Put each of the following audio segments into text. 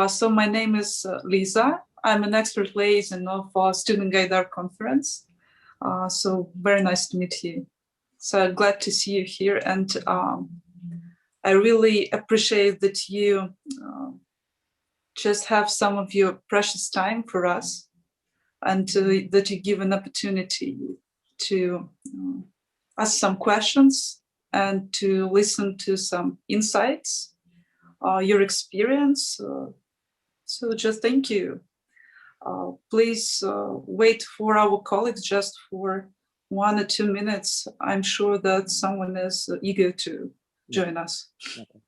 So my name is Lisa. I'm an expert liaison of Student Gaydar Conference. So very nice to meet you. So I'm glad to see you here, and I really appreciate that you just have some of your precious time for us, and that you give an opportunity to ask some questions and to listen to some insights, your experience. So just thank you. Please wait for our colleagues just for 1 or 2 minutes. I'm sure that someone is eager to join us. Okay.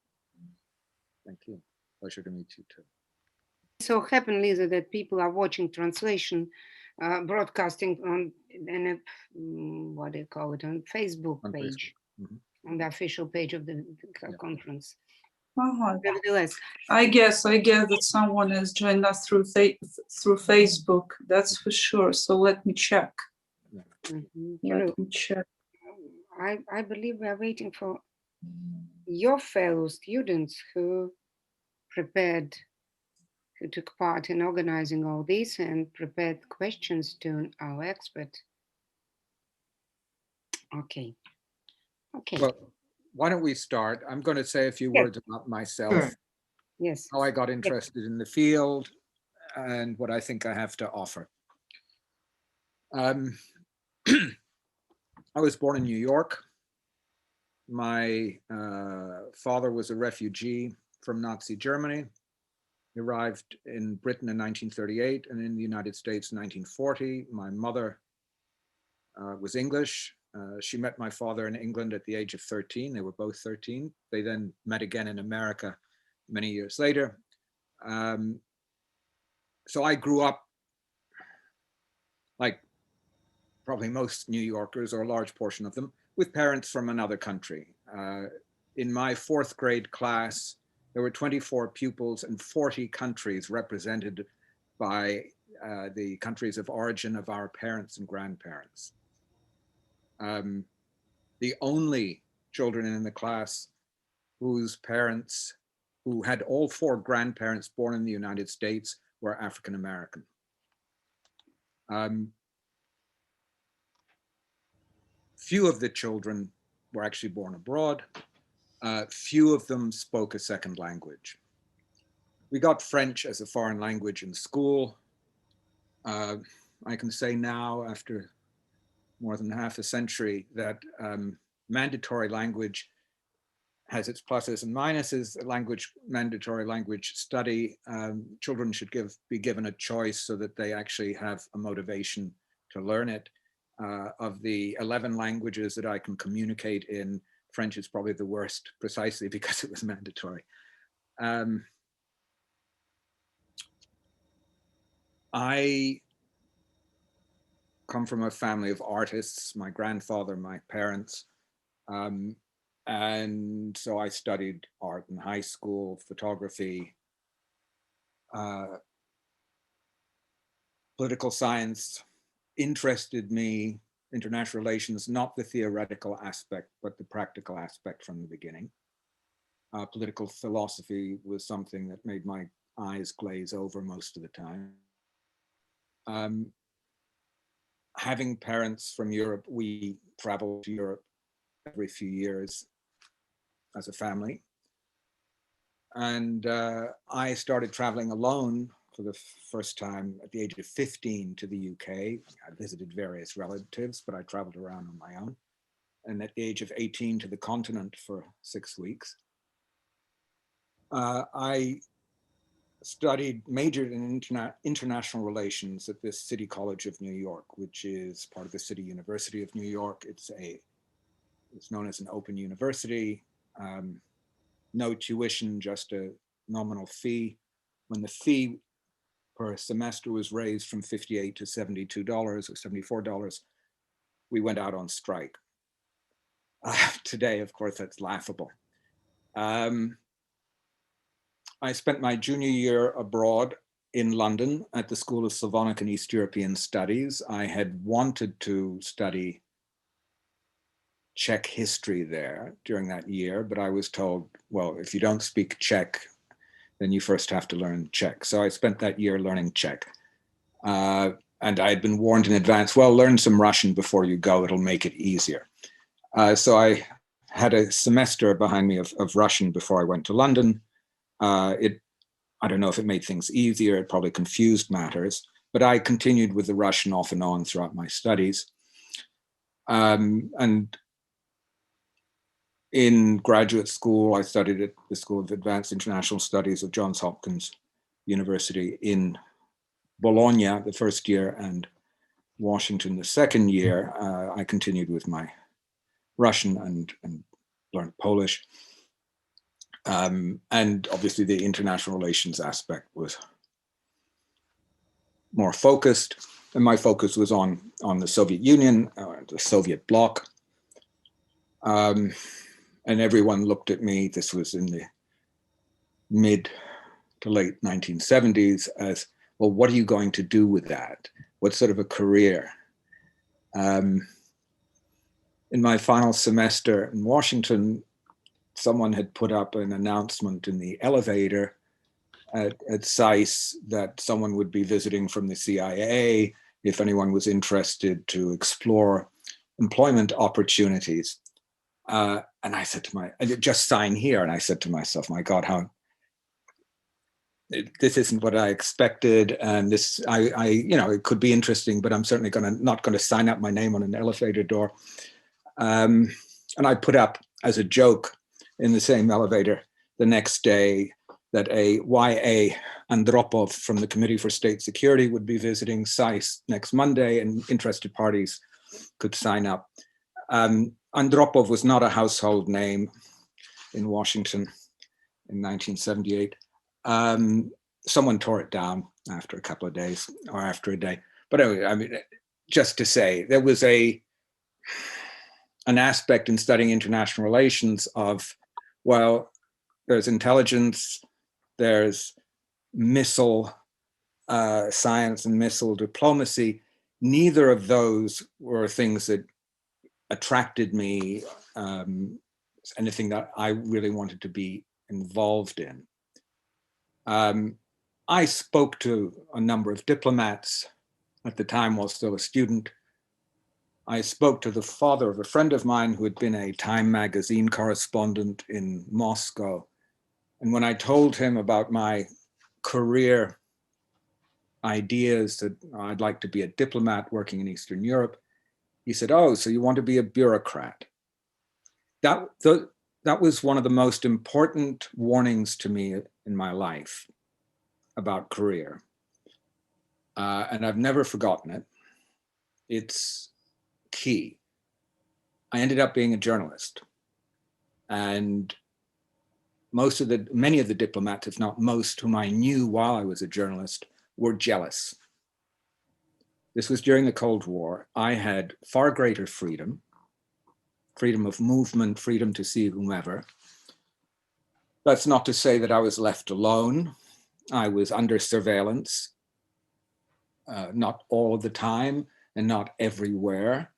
Thank you. Pleasure to meet you too. So happen, Lisa, that people are watching translation broadcasting on what do you call it, on Facebook page, on the official page of the conference. Nevertheless, I guess that someone is joining us through Facebook. That's for sure. So let me check. Let me check. I believe we are waiting for your fellow students who took part in organizing all this and prepared questions to our expert. Okay. Well, why don't we start? I'm going to say a few words about myself. Yes. How I got interested in the field and what I think I have to offer. I was born in New York. My father was a refugee from Nazi Germany. He arrived in Britain in 1938 and in the United States in 1940. My mother was English. She met my father in England at the age of 13. They were both 13. They then met again in America many years later. So I grew up, like probably most New Yorkers, or a large portion of them, with parents from another country. In my 4th grade class, there were 24 pupils and 40 countries represented by the countries of origin of our parents and grandparents. The only children in the class whose parents, who had all 4 grandparents born in the United States, were African American. Few of the children were actually born abroad. Few of them spoke a second language. We got French as a foreign language in school. I can say now, after more than half a century, that mandatory language has its pluses and minuses. Mandatory language study, children should be given a choice so that they actually have a motivation to learn it. Of the 11 languages that I can communicate in, French is probably the worst, precisely because it was mandatory. I come from a family of artists, my grandfather, my parents, and so I studied art in high school, photography, political science interested me, international relations, not the theoretical aspect, but the practical aspect from the beginning. Political philosophy was something that made my eyes glaze over most of the time. Having parents from Europe, we travel to Europe every few years as a family. And I started traveling alone for the first time at the age of 15 to the UK. I visited various relatives, but I traveled around on my own. And at the age of 18 to the continent for 6 weeks. I majored in international relations at this City College of New York, which is part of the City University of New York. It's known as an open university. No tuition, just a nominal fee. When the fee per semester was raised from $58 to $72 or $74, we went out on strike. Today, of course, that's laughable. I spent my junior year abroad in London at the School of Slavonic and East European Studies. I had wanted to study Czech history there during that year, but I was told, well, if you don't speak Czech, then you first have to learn Czech. So I spent that year learning Czech. And I had been warned in advance, well, learn some Russian before you go, it'll make it easier. So I had a semester behind me of Russian before I went to London. I don't know if it made things easier, it probably confused matters, but I continued with the Russian off and on throughout my studies. And in graduate school, I studied at the School of Advanced International Studies of Johns Hopkins University in Bologna the first year and Washington the second year. I continued with my Russian and learned Polish. And obviously the international relations aspect was more focused. And my focus was on the Soviet Union, the Soviet bloc. And everyone looked at me, this was in the mid to late 1970s, as, well, what are you going to do with that? What sort of a career? In my final semester in Washington, someone had put up an announcement in the elevator at SAIS that someone would be visiting from the CIA if anyone was interested to explore employment opportunities. And I said to just sign here. And I said to myself, my God, this isn't what I expected. And this, it could be interesting, but I'm certainly not going to sign up my name on an elevator door. And I put up as a joke in the same elevator the next day that a Y.A. Andropov from the Committee for State Security would be visiting SAIS next Monday and interested parties could sign up. Andropov was not a household name in Washington in 1978. Someone tore it down after a couple of days or after a day. But anyway, I mean, just to say, there was an aspect in studying international relations of, well, there's intelligence, there's missile science and missile diplomacy. Neither of those were things that attracted me, anything that I really wanted to be involved in. I spoke to a number of diplomats at the time while still a student. I spoke to the father of a friend of mine who had been a Time magazine correspondent in Moscow. And when I told him about my career ideas, that I'd like to be a diplomat working in Eastern Europe, he said, oh, so you want to be a bureaucrat? That was one of the most important warnings to me in my life about career. And I've never forgotten it. It's key. I ended up being a journalist. And many of the diplomats, if not most, whom I knew while I was a journalist, were jealous. This was during the Cold War. I had far greater freedom of movement, freedom to see whomever. That's not to say that I was left alone. I was under surveillance, not all of the time and not everywhere,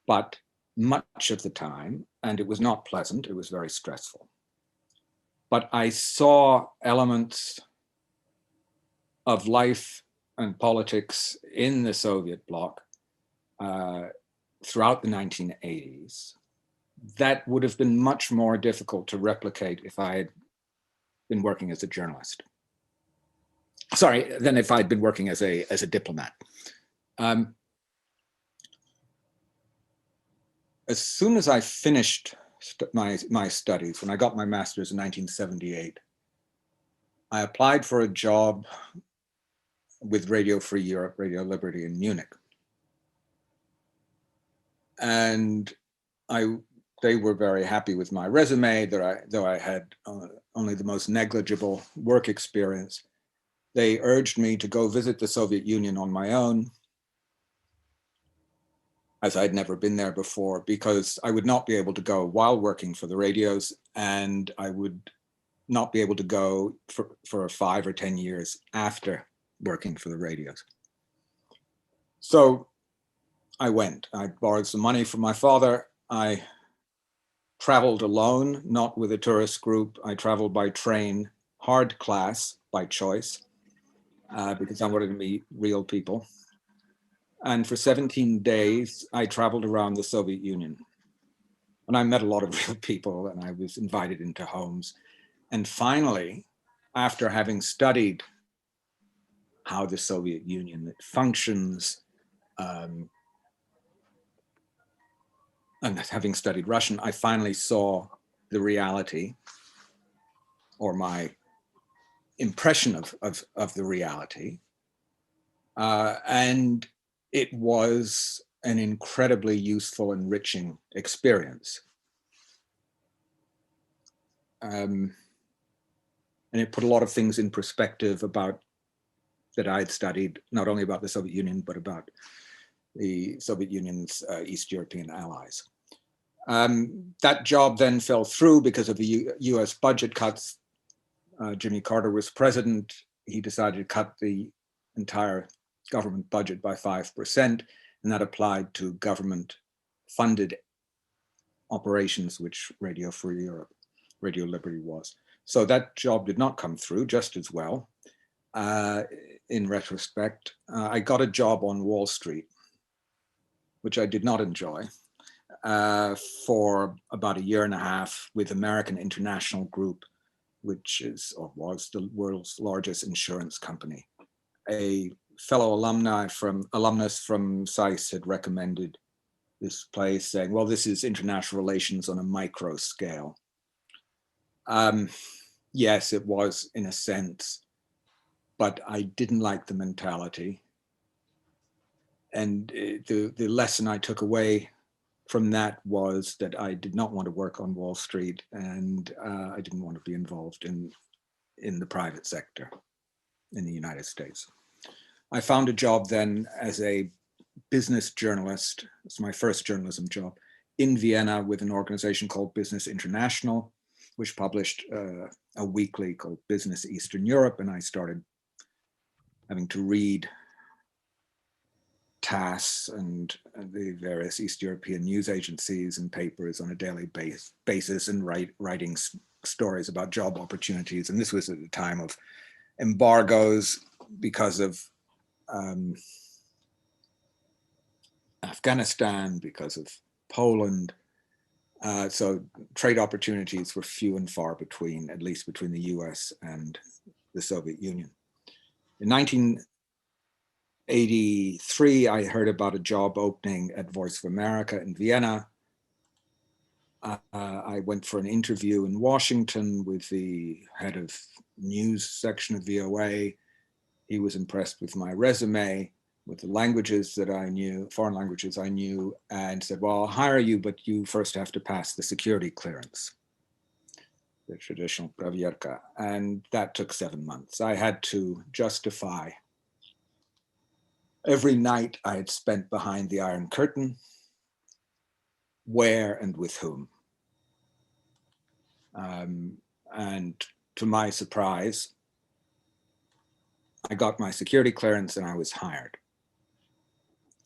but much of the time. And it was not pleasant, it was very stressful. But I saw elements of life and politics in the Soviet bloc throughout the 1980s that would have been much more difficult to replicate if I had been working as a journalist. Sorry, than if I'd been working as a diplomat. As soon as I finished my studies, when I got my master's in 1978, I applied for a job with Radio Free Europe, Radio Liberty in Munich. And they were very happy with my resume, though I had only the most negligible work experience. They urged me to go visit the Soviet Union on my own, as I'd never been there before, because I would not be able to go while working for the radios, and I would not be able to go for 5 or 10 years after working for the radios. So I went. I borrowed some money from my father. I traveled alone, not with a tourist group. I traveled by train hard class by choice because I wanted to meet real people. And for 17 days, I traveled around the Soviet Union. And I met a lot of real people, and I was invited into homes. And finally, after having studied how the Soviet Union functions, and having studied Russian, I finally saw the reality, or my impression of the reality. And it was an incredibly useful, enriching experience. And it put a lot of things in perspective about that I had studied, not only about the Soviet Union, but about the Soviet Union's East European allies. That job then fell through because of the US budget cuts. Jimmy Carter was president. He decided to cut the entire government budget by 5%, and that applied to government-funded operations, which Radio Free Europe, Radio Liberty was. So that job did not come through just as well. In retrospect, I got a job on Wall Street, which I did not enjoy, for about a year and a half with American International Group, which is or was the world's largest insurance company. A fellow alumnus from SAIS had recommended this place, saying, well, this is international relations on a micro scale. Yes, it was in a sense, but I didn't like the mentality. And the lesson I took away from that was that I did not want to work on Wall Street, and I didn't want to be involved in the private sector in the United States. I found a job then as a business journalist. It's my first journalism job in Vienna with an organization called Business International, which published a weekly called Business Eastern Europe. And I started having to read TASS and the various East European news agencies and papers on a daily basis and writing stories about job opportunities. And this was at the time of embargoes because of Afghanistan, because of Poland. So trade opportunities were few and far between, at least between the US and the Soviet Union. In 1983, I heard about a job opening at Voice of America in Vienna. I went for an interview in Washington with the head of news section of VOA. He was impressed with my resume, with the languages that I knew, foreign languages I knew, and said, well, I'll hire you, but you first have to pass the security clearance, the traditional pravierka. And that took 7 months. I had to justify every night I had spent behind the Iron Curtain, where and with whom. And to my surprise, I got my security clearance and I was hired.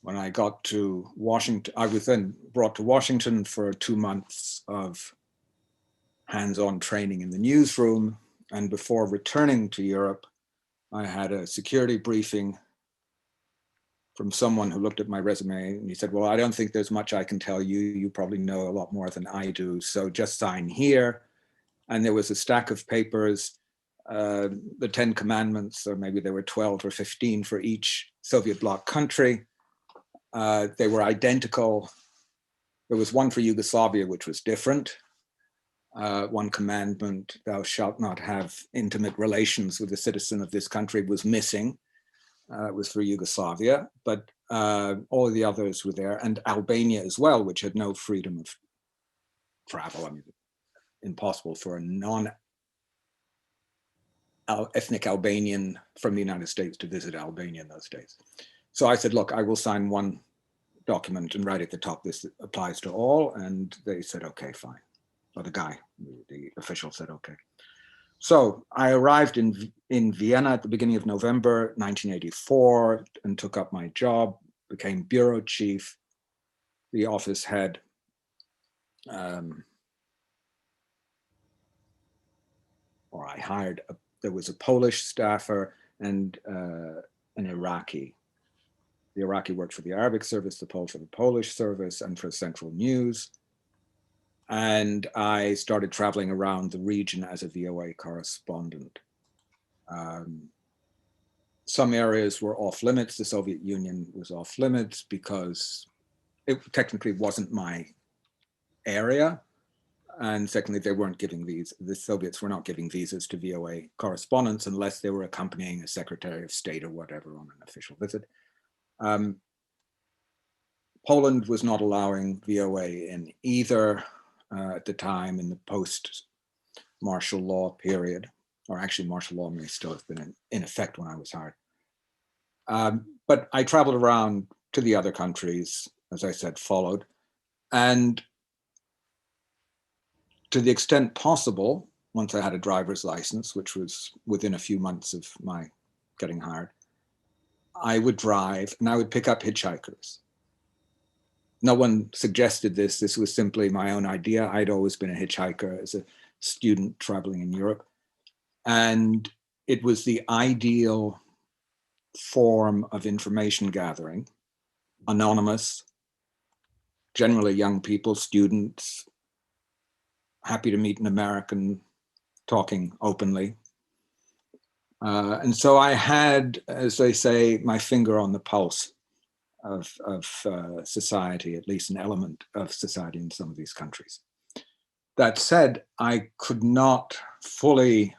When I got to Washington, I was then brought to Washington for 2 months of hands-on training in the newsroom. And before returning to Europe, I had a security briefing from someone who looked at my resume and he said, well, I don't think there's much I can tell you. You probably know a lot more than I do. So just sign here. And there was a stack of papers, the 10 commandments, or maybe there were 12 or 15 for each Soviet bloc country. They were identical. There was one for Yugoslavia, which was different. One commandment, thou shalt not have intimate relations with a citizen of this country, was missing. It was for Yugoslavia, but all of the others were there, and Albania as well, which had no freedom of travel. I mean, impossible for a non-ethnic Albanian from the United States to visit Albania in those days. So I said, look, I will sign one document and write at the top, this applies to all. And they said, okay, fine. Or the official said, okay. So I arrived in Vienna at the beginning of November 1984 and took up my job, became bureau chief, the office head. Or I hired there was a Polish staffer and an Iraqi. The Iraqi worked for the Arabic service, the Polish for the Polish service, and for Central News. And I started traveling around the region as a VOA correspondent. Some areas were off limits. The Soviet Union was off limits because it technically wasn't my area. And secondly, they weren't giving these, the Soviets were not giving visas to VOA correspondents unless they were accompanying a Secretary of State or whatever on an official visit. Poland was not allowing VOA in either at the time in the post-martial law period, or actually martial law may still have been in effect when I was hired. But I traveled around to the other countries, as I said, followed. And to the extent possible, once I had a driver's license, which was within a few months of my getting hired, I would drive and I would pick up hitchhikers. No one suggested this. This was simply my own idea. I'd always been a hitchhiker as a student traveling in Europe. And it was the ideal form of information gathering, anonymous, generally young people, students, happy to meet an American, talking openly. And so I had, as they say, my finger on the pulse of society, at least an element of society in some of these countries. That said, I could not fully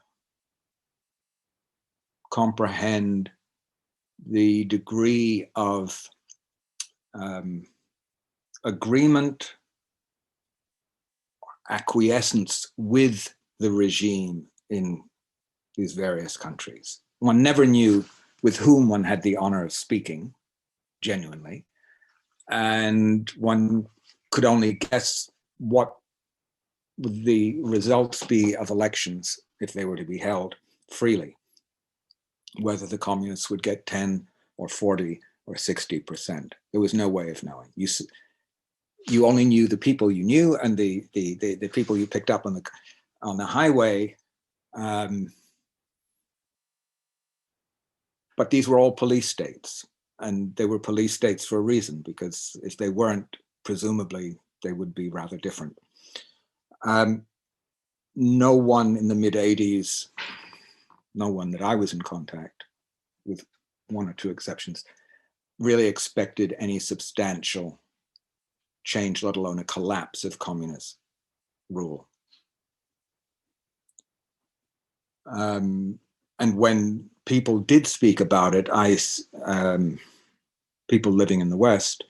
comprehend the degree of agreement, acquiescence with the regime in these various countries. One never knew with whom one had the honor of speaking, genuinely, and one could only guess what would the results be of elections if they were to be held freely, whether the communists would get 10 or 40 or 60%. There was no way of knowing. You only knew the people you knew and the people you picked up on the highway. But these were all police states, and they were police states for a reason, because if they weren't, presumably they would be rather different. No one in the mid-'80s, no one that I was in contact with, one or two exceptions, really expected any substantial change, let alone a collapse of communist rule. And when people did speak about it, people living in the West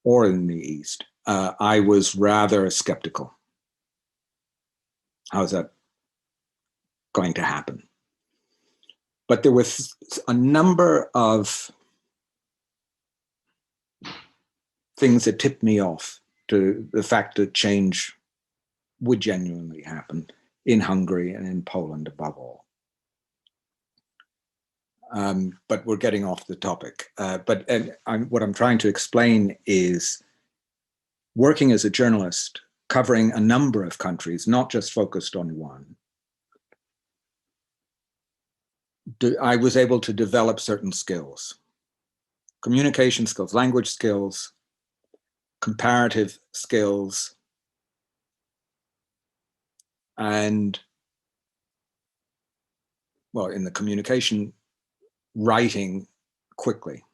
or in the East, I was rather skeptical. How's that going to happen? But there was a number of things that tipped me off to the fact that change would genuinely happen in Hungary and in Poland above all. But we're getting off the topic. What I'm trying to explain is working as a journalist, covering a number of countries, not just focused on one, I was able to develop certain skills, communication skills, language skills, comparative skills, and, well, in the communication, writing quickly.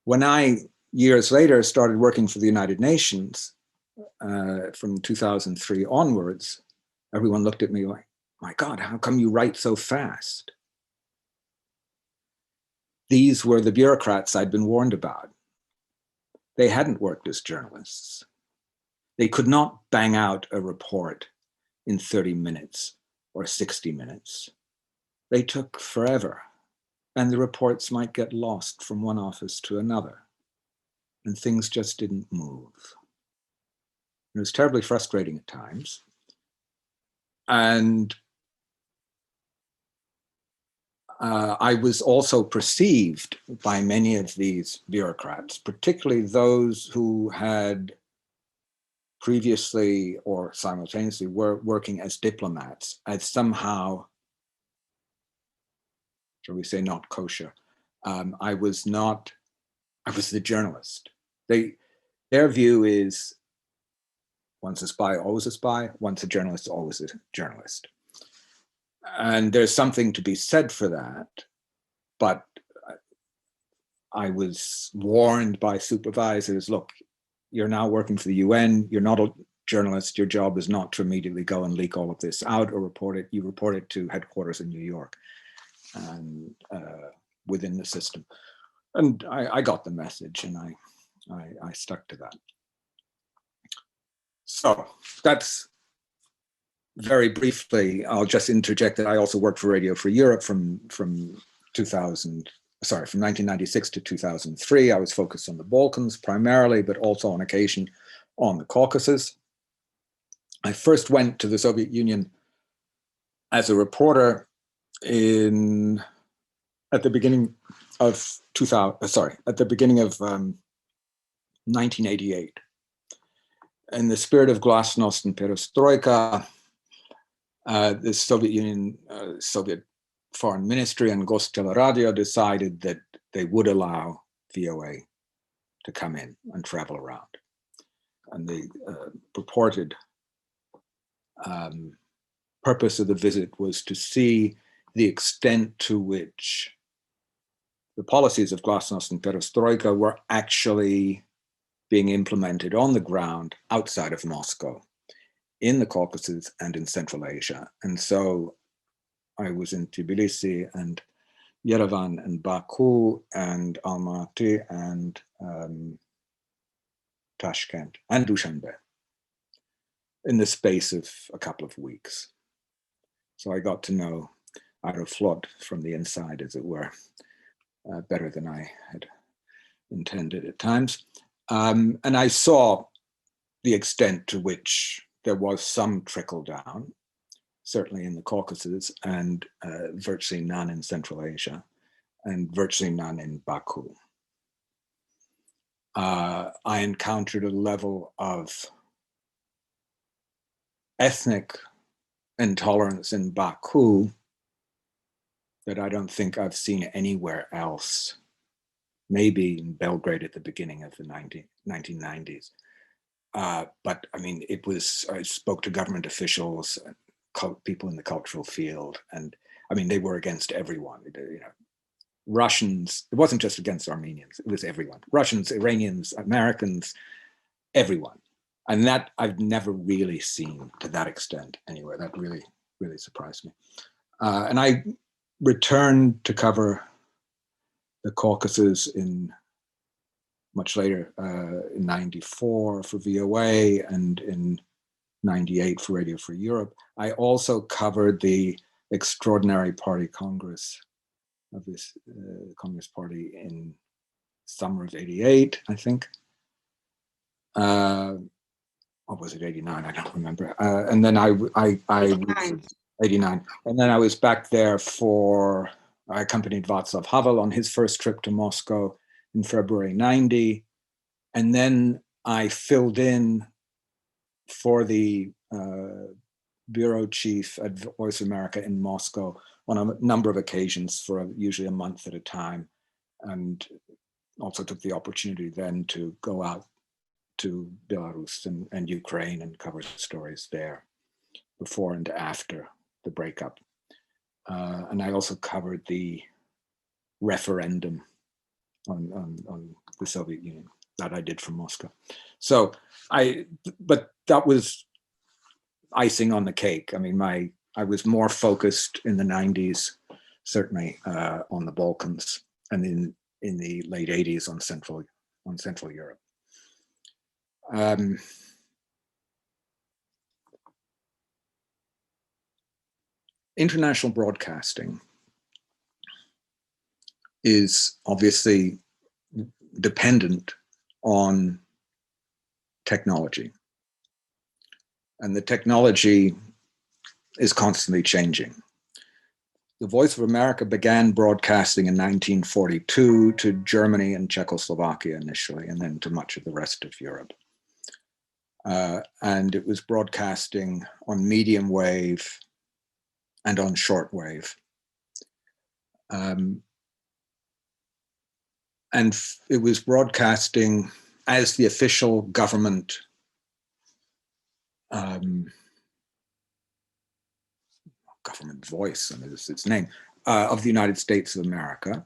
When I, years later, started working for the United Nations, from 2003 onwards, everyone looked at me like, my God, how come you write so fast? These were the bureaucrats I'd been warned about. They hadn't worked as journalists. They could not bang out a report in 30 minutes or 60 minutes. They took forever, and the reports might get lost from one office to another, and things just didn't move. It was terribly frustrating at times. And I was also perceived by many of these bureaucrats, particularly those who had previously or simultaneously were working as diplomats, as somehow, shall we say, not kosher. I was the journalist. Their view is, once a spy, always a spy. Once a journalist, always a journalist. And there's something to be said for that. But I was warned by supervisors, look, you're now working for the UN. You're not a journalist. Your job is not to immediately go and leak all of this out or report it. You report it to headquarters in New York and within the system. And I got the message, and I stuck to that. So that's very briefly. I'll just interject that I also worked for Radio Free Europe from 1996 to 2003. I was focused on the Balkans primarily, but also on occasion on the Caucasus. I first went to the Soviet Union as a reporter at the beginning of 1988. In the spirit of glasnost and perestroika, the Soviet Union, Soviet Foreign Ministry and Gosteleradio decided that they would allow VOA to come in and travel around. And the purported purpose of the visit was to see the extent to which the policies of glasnost and perestroika were actually being implemented on the ground outside of Moscow, in the Caucasus and in Central Asia. And so I was in Tbilisi and Yerevan and Baku and Almaty and Tashkent and Dushanbe in the space of a couple of weeks. So I got to know Aeroflot from the inside, as it were, better than I had intended at times. And I saw the extent to which there was some trickle down, certainly in the Caucasus, and virtually none in Central Asia, and virtually none in Baku. I encountered a level of ethnic intolerance in Baku that I don't think I've seen anywhere else. Maybe in Belgrade at the beginning of the 1990s. But I mean, I spoke to government officials, people in the cultural field, and I mean, they were against everyone. Russians, it wasn't just against Armenians, it was everyone. Russians, Iranians, Americans, everyone. And that I've never really seen to that extent anywhere. That really, really surprised me. And I returned to cover the Caucasus much later, in 94 for VOA and in 98 for Radio Free Europe. I also covered the Extraordinary Party Congress of this Communist Party in summer of 88, I think. Or was it 89? I don't remember. And then I was 89. And then I was back there I accompanied Václav Havel on his first trip to Moscow in February 90. And then I filled in for the bureau chief at Voice of America in Moscow on a number of occasions for usually a month at a time. And also took the opportunity then to go out to Belarus and Ukraine and cover stories there before and after the breakup. And I also covered the referendum on the Soviet Union that I did from Moscow. So but that was icing on the cake. I mean, I was more focused in the 90s, certainly on the Balkans, and in the late 80s on Central Europe. International broadcasting is obviously dependent on technology. And the technology is constantly changing. The Voice of America began broadcasting in 1942 to Germany and Czechoslovakia initially, and then to much of the rest of Europe. and it was broadcasting on medium wave and on short wave. And it was broadcasting as the official government government voice, and it's its name, of the United States of America.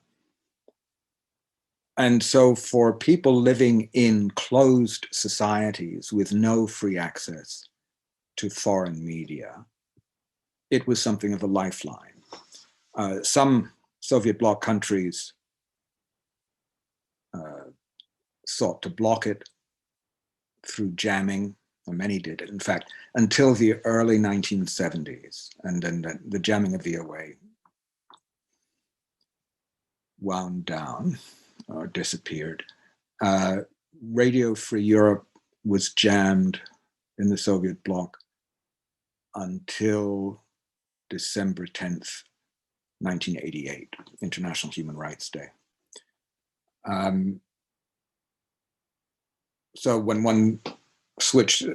And so for people living in closed societies with no free access to foreign media, it was something of a lifeline. Some Soviet bloc countries sought to block it through jamming, or many did it, in fact, until the early 1970s. And then the jamming of VOA wound down or disappeared. Radio Free Europe was jammed in the Soviet bloc until December 10th, 1988, International Human Rights Day. So when one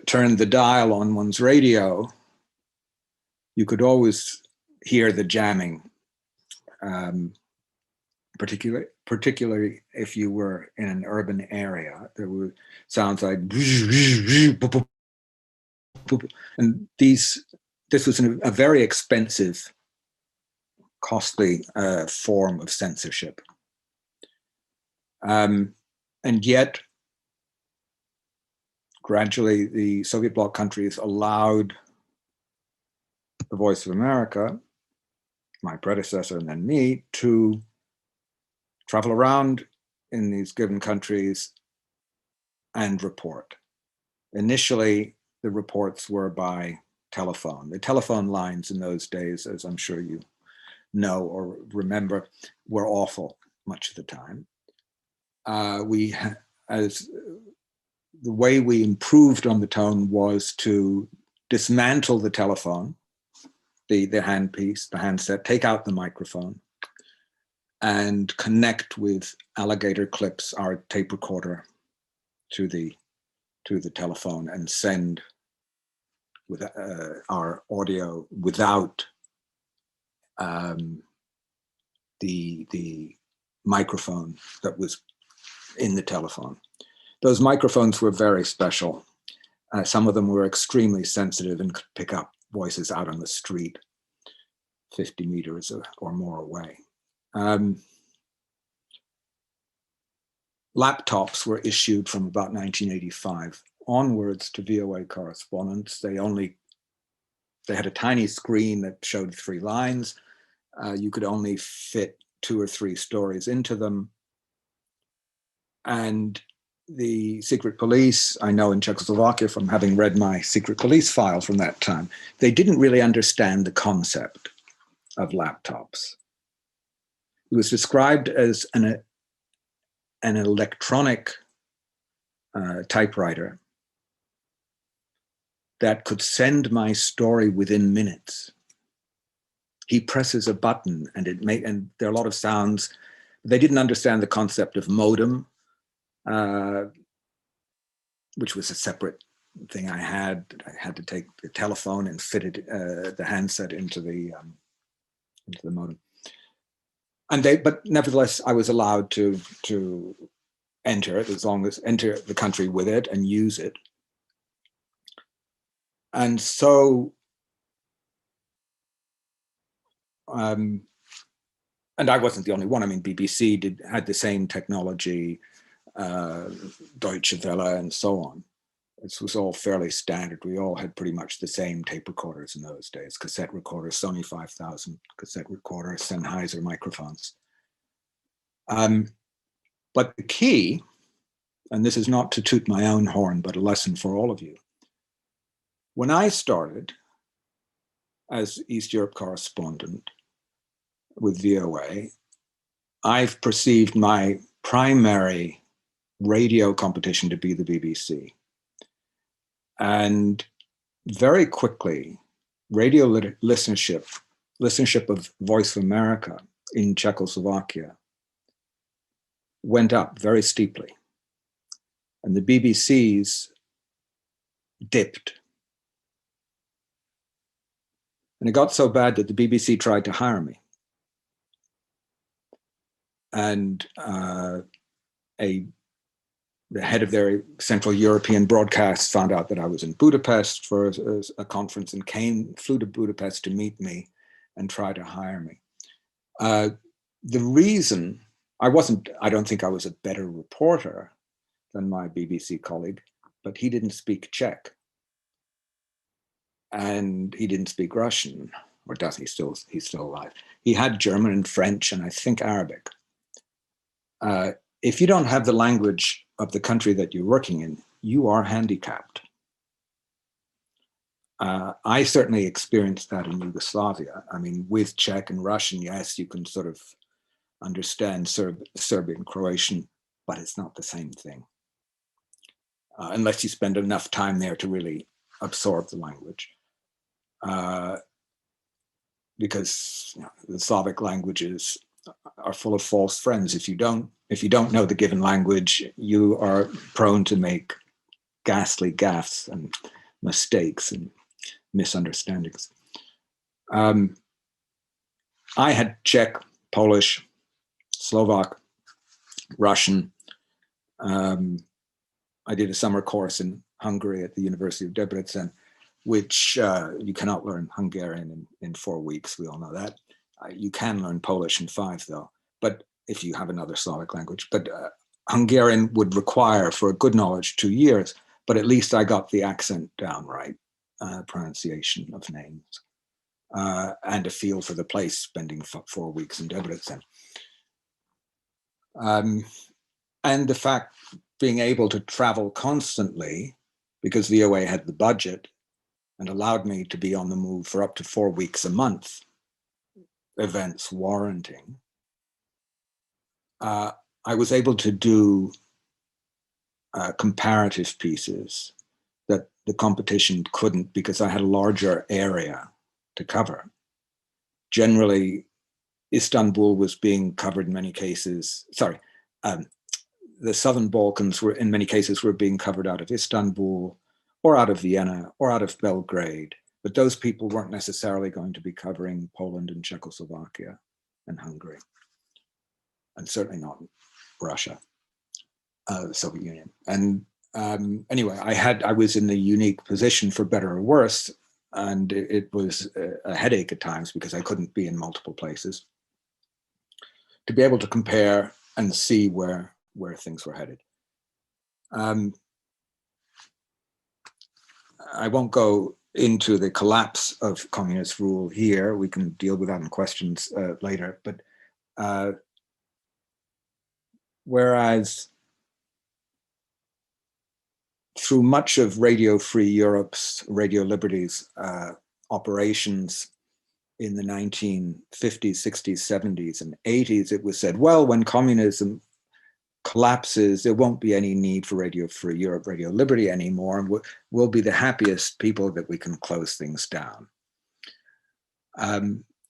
turned the dial on one's radio, you could always hear the jamming, particularly if you were in an urban area. There were sounds like, and this was a very expensive, costly form of censorship. And yet, gradually, the Soviet bloc countries allowed the Voice of America, my predecessor and then me, to travel around in these given countries and report. Initially, the reports were by telephone. The telephone lines in those days, as I'm sure you know or remember, were awful much of the time. As the way we improved on the tone was to dismantle the telephone, the handpiece, the handset, take out the microphone, and connect with alligator clips, our tape recorder, to the telephone, and send with our audio without the microphone that was in the telephone. Those microphones were very special. Some of them were extremely sensitive and could pick up voices out on the street, 50 meters or more away. Laptops were issued from about 1985 onwards to VOA correspondents. They had a tiny screen that showed 3 lines. You could only fit 2 or 3 stories into them. And the secret police, I know in Czechoslovakia from having read my secret police file from that time, they didn't really understand the concept of laptops. It was described as an electronic typewriter that could send my story within minutes. He presses a button and and there are a lot of sounds. They didn't understand the concept of modem, which was a separate thing I had. I had to take the telephone and fit it, the handset into the modem. But nevertheless, I was allowed to enter it, enter the country with it and use it. And so, and I wasn't the only one. I mean, BBC had the same technology, Deutsche Welle, and so on. This was all fairly standard. We all had pretty much the same tape recorders in those days, cassette recorders, Sony 5000 cassette recorders, Sennheiser microphones. But the key, and this is not to toot my own horn, but a lesson for all of you. When I started as East Europe correspondent with VOA, I've perceived my primary radio competition to be the BBC. And very quickly, radio listenership of Voice of America in Czechoslovakia went up very steeply. And the BBC's dipped. And it got so bad that the BBC tried to hire me. And the head of their Central European broadcast found out that I was in Budapest for a conference and flew to Budapest to meet me and try to hire me. The reason I don't think I was a better reporter than my BBC colleague, but he didn't speak Czech. And he didn't speak Russian, or does he still? He's still alive. He had German and French and I think Arabic. If you don't have the language of the country that you're working in, you are handicapped. I certainly experienced that in Yugoslavia. I mean, with Czech and Russian, yes, you can sort of understand Serbian, Croatian, but it's not the same thing. Unless you spend enough time there to really absorb the language. Because the Slavic languages are full of false friends. If you don't know the given language, you are prone to make ghastly gaffes and mistakes and misunderstandings. I had Czech, Polish, Slovak, Russian. I did a summer course in Hungary at the University of Debrecen, which you cannot learn Hungarian in 4 weeks. We all know that. You can learn Polish in 5, though, but if you have another Slavic language. But Hungarian would require, for a good knowledge, 2 years, but at least I got the accent down right, pronunciation of names, and a feel for the place, spending 4 weeks in Debrecen. And the fact being able to travel constantly, because VOA had the budget and allowed me to be on the move for up to 4 weeks a month, events warranting, I was able to do comparative pieces that the competition couldn't, because I had a larger area to cover. Generally, Istanbul was being covered in many cases, the Southern Balkans were in many cases were being covered out of Istanbul or out of Vienna or out of Belgrade, but those people weren't necessarily going to be covering Poland and Czechoslovakia and Hungary, and certainly not Russia, the Soviet Union. And anyway, I was in a unique position, for better or worse, and it was a headache at times because I couldn't be in multiple places, to be able to compare and see where things were headed. I won't go into the collapse of communist rule here. We can deal with that in questions later. But whereas through much of Radio Free Europe's, Radio Liberty's operations in the 1950s, 60s, 70s, and 80s, it was said, well, when communism collapses, there won't be any need for Radio Free Europe, Radio Liberty anymore, and we'll be the happiest people that we can close things down.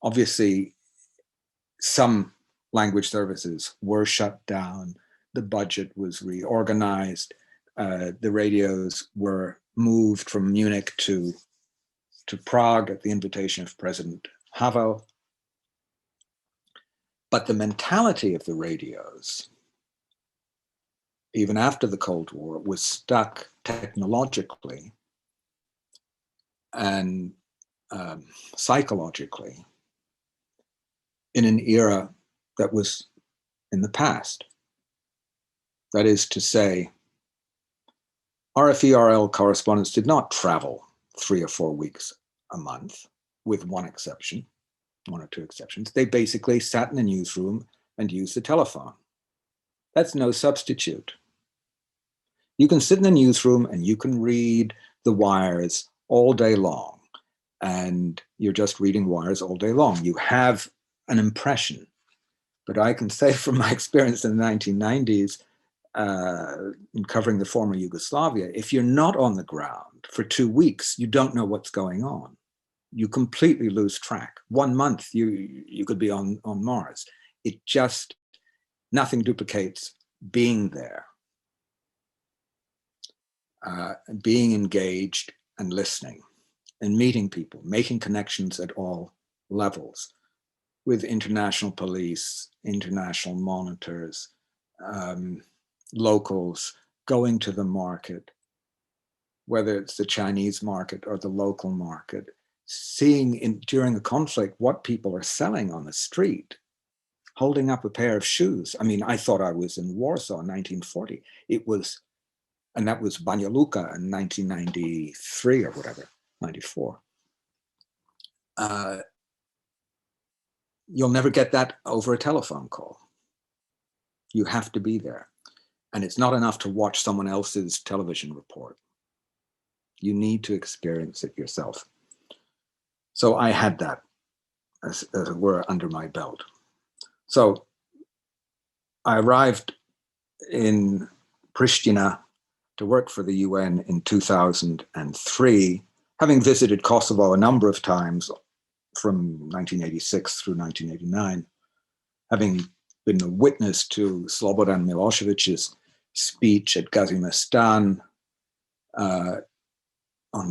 Obviously, some language services were shut down, the budget was reorganized, the radios were moved from Munich to Prague at the invitation of President Havel. But the mentality of the radios, even after the Cold War, was stuck technologically and psychologically in an era that was in the past. That is to say, RFE/RL correspondents did not travel 3 or 4 weeks a month, with one exception, 1 or 2 exceptions. They basically sat in a newsroom and used the telephone. That's no substitute. You can sit in a newsroom and you can read the wires all day long, and you're just reading wires all day long. You have an impression. But I can say from my experience in the 1990s, in covering the former Yugoslavia, if you're not on the ground for 2 weeks, you don't know what's going on. You completely lose track. 1 month, you could be on Mars. It just, nothing duplicates being there. being engaged and listening and meeting people, making connections at all levels with international police, international monitors, locals, going to the market, whether it's the Chinese market or the local market, seeing during a conflict what people are selling on the street, holding up a pair of shoes. I mean, I thought I was in Warsaw in 1940. It was, and that was Banja Luka in 1993 or whatever, 94. You'll never get that over a telephone call. You have to be there. And it's not enough to watch someone else's television report. You need to experience it yourself. So I had that, as it were, under my belt. So I arrived in Pristina to work for the UN in 2003, having visited Kosovo a number of times from 1986 through 1989, having been a witness to Slobodan Milosevic's speech at Gazimestan on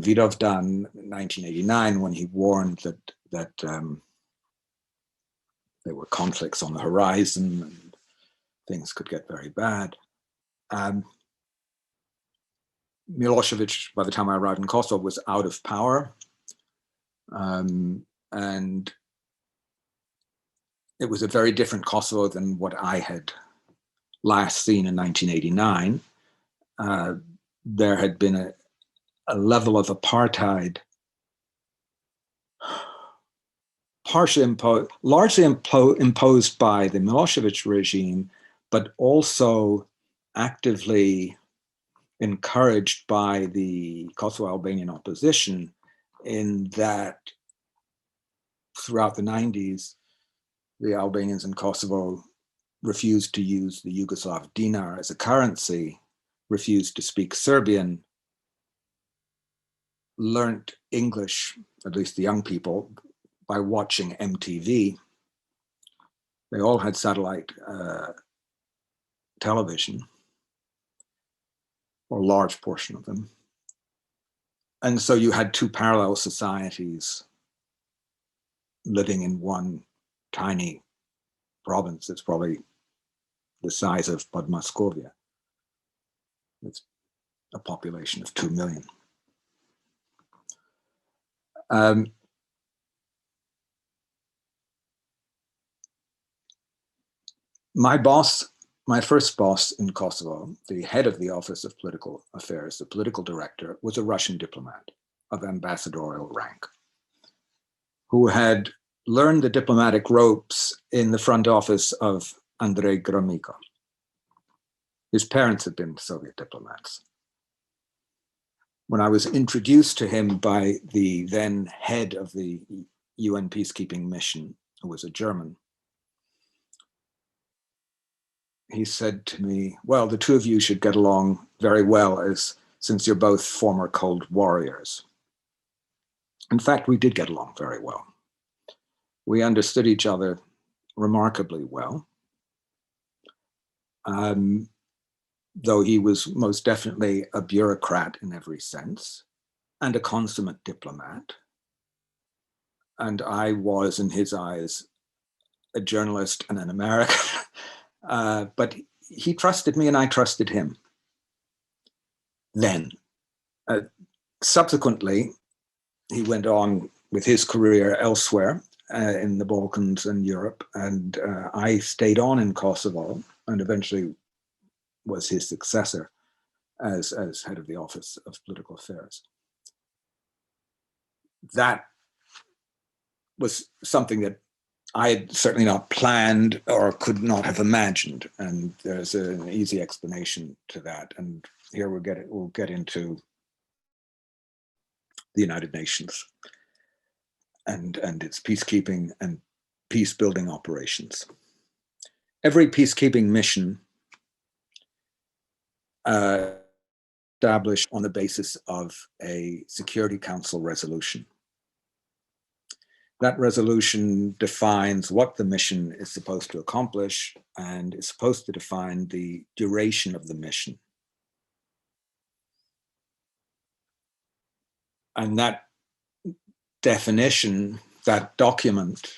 Vidovdan in 1989, when he warned that there were conflicts on the horizon and things could get very bad. Milosevic, by the time I arrived in Kosovo, was out of power. And it was a very different Kosovo than what I had last seen in 1989. There had been a level of apartheid largely imposed by the Milosevic regime, but also actively encouraged by the Kosovo Albanian opposition, in that throughout the 90s, the Albanians in Kosovo refused to use the Yugoslav dinar as a currency, refused to speak Serbian, learned English, at least the young people, by watching MTV. They all had satellite television, or a large portion of them. And so you had two parallel societies living in one tiny province that's probably the size of Podmaskovia. It's a population of 2 million. My boss, my first boss in Kosovo, the head of the Office of Political Affairs, the political director, was a Russian diplomat of ambassadorial rank who had learned the diplomatic ropes in the front office of Andrei Gromyko. His parents had been Soviet diplomats. When I was introduced to him by the then head of the UN peacekeeping mission, who was a German, he said to me, well, the two of you should get along very well, since you're both former Cold Warriors. In fact, we did get along very well. We understood each other remarkably well. Though he was most definitely a bureaucrat in every sense, and a consummate diplomat. And I was, in his eyes, a journalist and an American. But he trusted me and I trusted him. Then, subsequently, he went on with his career elsewhere in the Balkans and Europe, and I stayed on in Kosovo and eventually was his successor as head of the Office of Political Affairs. That was something that I had certainly not planned or could not have imagined, and there's an easy explanation to that. And here we'll get into the United Nations and its peacekeeping and peace-building operations. Every peacekeeping mission established on the basis of a Security Council resolution. That resolution defines what the mission is supposed to accomplish and is supposed to define the duration of the mission. And that definition, that document,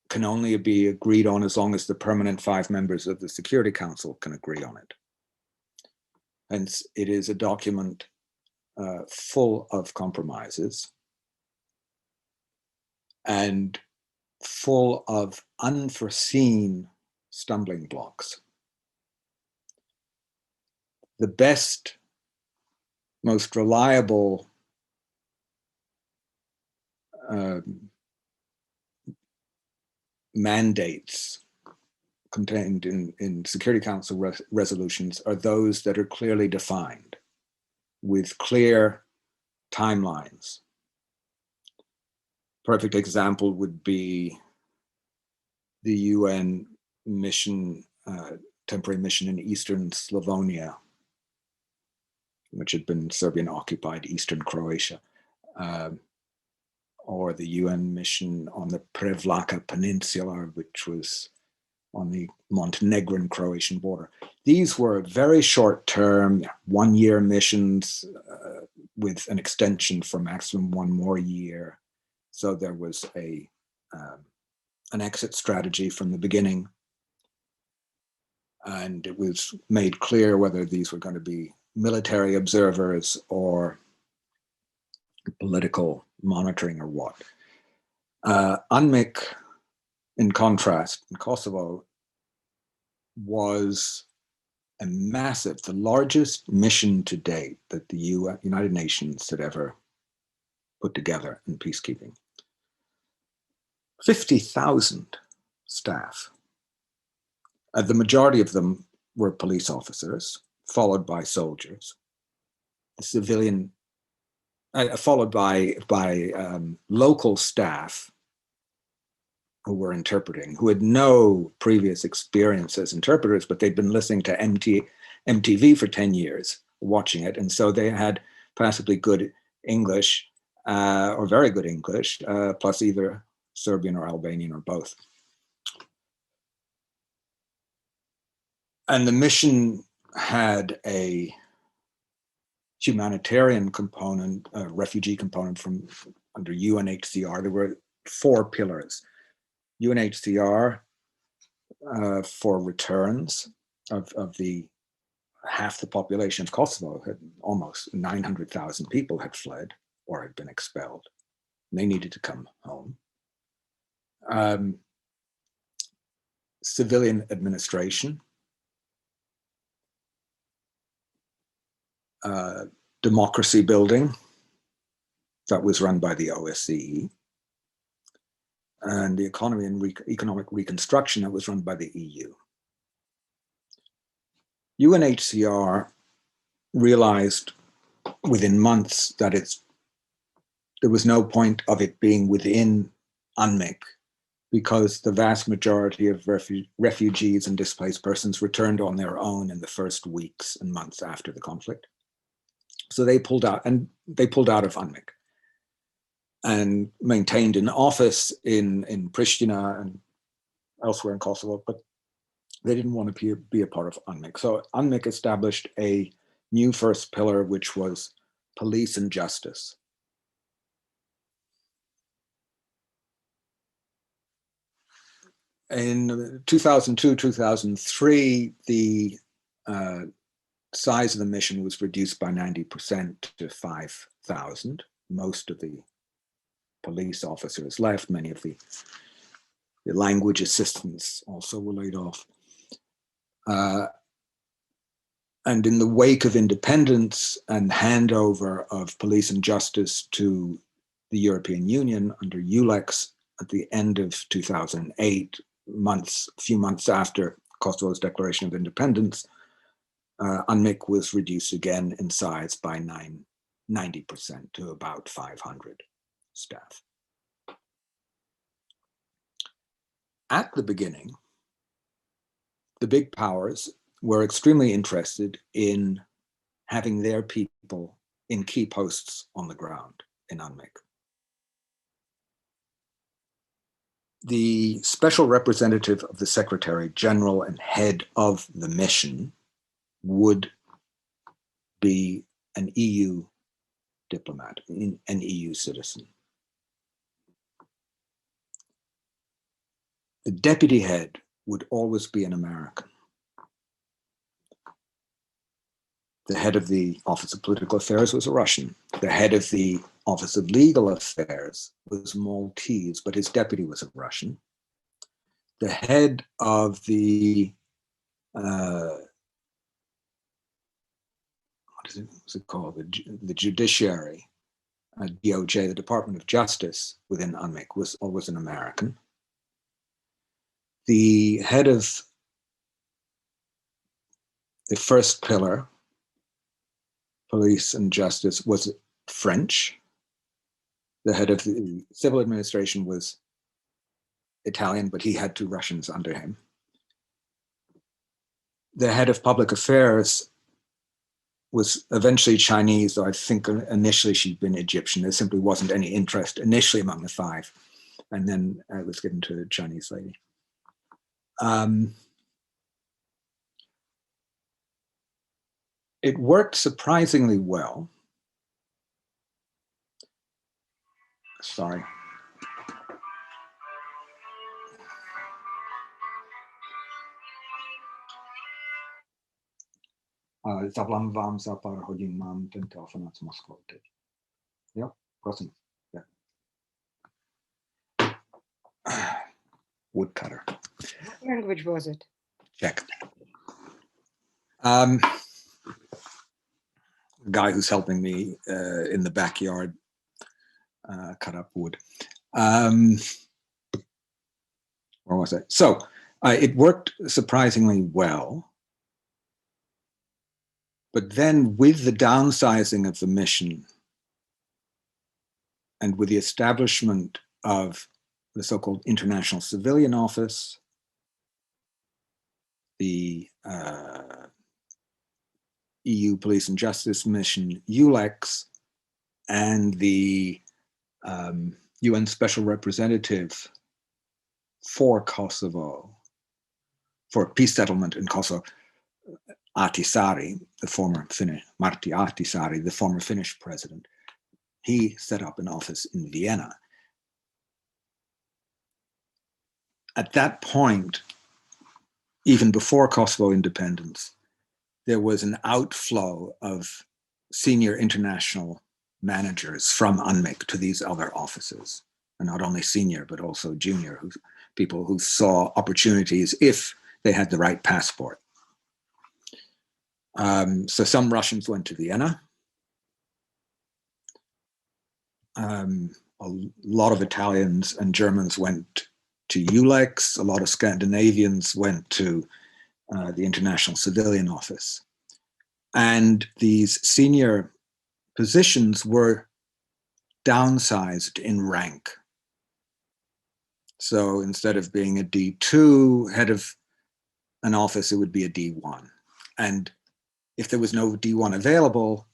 can only be agreed on as long as the permanent 5 members of the Security Council can agree on it. Hence, it is a document full of compromises and full of unforeseen stumbling blocks. The best, most reliable mandates contained in Security Council resolutions are those that are clearly defined with clear timelines. Perfect example would be the UN mission, temporary mission in Eastern Slavonia, which had been Serbian occupied Eastern Croatia, or the UN mission on the Prevlaka Peninsula, which was on the Montenegrin Croatian border. These were very short-term, 1-year missions with an extension for maximum 1 more year. So there was an exit strategy from the beginning, and it was made clear whether these were going to be military observers or political monitoring or what. UNMIK, in contrast, in Kosovo, was a massive, the largest mission to date that the United Nations had ever put together in peacekeeping. 50,000 staff. The majority of them were police officers, followed by soldiers. Civilian, followed by local staff who were interpreting, who had no previous experience as interpreters, but they'd been listening to MTV for 10 years, watching it. And so they had passably good English, or very good English, plus either Serbian or Albanian or both. And the mission had a humanitarian component, a refugee component from under UNHCR. There were 4 pillars. UNHCR for returns of the half the population of Kosovo. Had almost 900,000 people had fled or had been expelled. They needed to come home. Civilian administration, democracy building, that was run by the OSCE, and the economy and economic reconstruction, that was run by the EU. UNHCR realized within months that there was no point of it being within UNMIK, because the vast majority of refugees and displaced persons returned on their own in the first weeks and months after the conflict. So they pulled out, and they pulled out of UNMIK and maintained an office in Pristina and elsewhere in Kosovo, but they didn't want to be a part of UNMIK. So UNMIK established a new first pillar, which was police and justice. In 2002, 2003, the size of the mission was reduced by 90% to 5,000. Most of the police officers left. Many of the language assistants also were laid off. And in the wake of independence and handover of police and justice to the European Union under ULEX at the end of 2008, a few months after Kosovo's declaration of independence, UNMIK was reduced again in size by 90% to about 500 staff. At the beginning, the big powers were extremely interested in having their people in key posts on the ground in UNMIK. The special representative of the Secretary General and head of the mission would be an EU diplomat, an EU citizen. The deputy head would always be an American. The head of the Office of Political Affairs was a Russian. The head of the Office of Legal Affairs was Maltese, but his deputy was a Russian. The head of the what's it called? The judiciary, DOJ, the Department of Justice within UNMIK was always an American. The head of the first pillar, police and justice, was French. The head of the civil administration was Italian, but he had 2 Russians under him. The head of public affairs was eventually Chinese, though I think initially she'd been Egyptian. There simply wasn't any interest initially among the 5. And then it was given to a Chinese lady. It worked surprisingly well. Sorry. Zavolám vám za pár hodin, mám ten telefonát z Moskvy teď. Jo, prosím. Yeah. Woodcutter. What language was it? Czech. Guy who's helping me in the backyard cut up wood. Where was it? So it worked surprisingly well. But then with the downsizing of the mission and with the establishment of the so-called International Civilian Office, the EU Police and Justice Mission, EULEX, and the UN Special Representative for Kosovo, for peace settlement in Kosovo, Ahtisaari, the former Finnish, Martti Ahtisaari, the former Finnish president, he set up an office in Vienna. At that point, even before Kosovo independence, there was an outflow of senior international managers from UNMIK to these other offices, and not only senior, but also junior, people who saw opportunities if they had the right passport. So some Russians went to Vienna. A lot of Italians and Germans went to EULEX. A lot of Scandinavians went to the International Civilian Office. And these senior positions were downsized in rank. So instead of being a D2 head of an office, it would be a D1. And if there was no D1 available,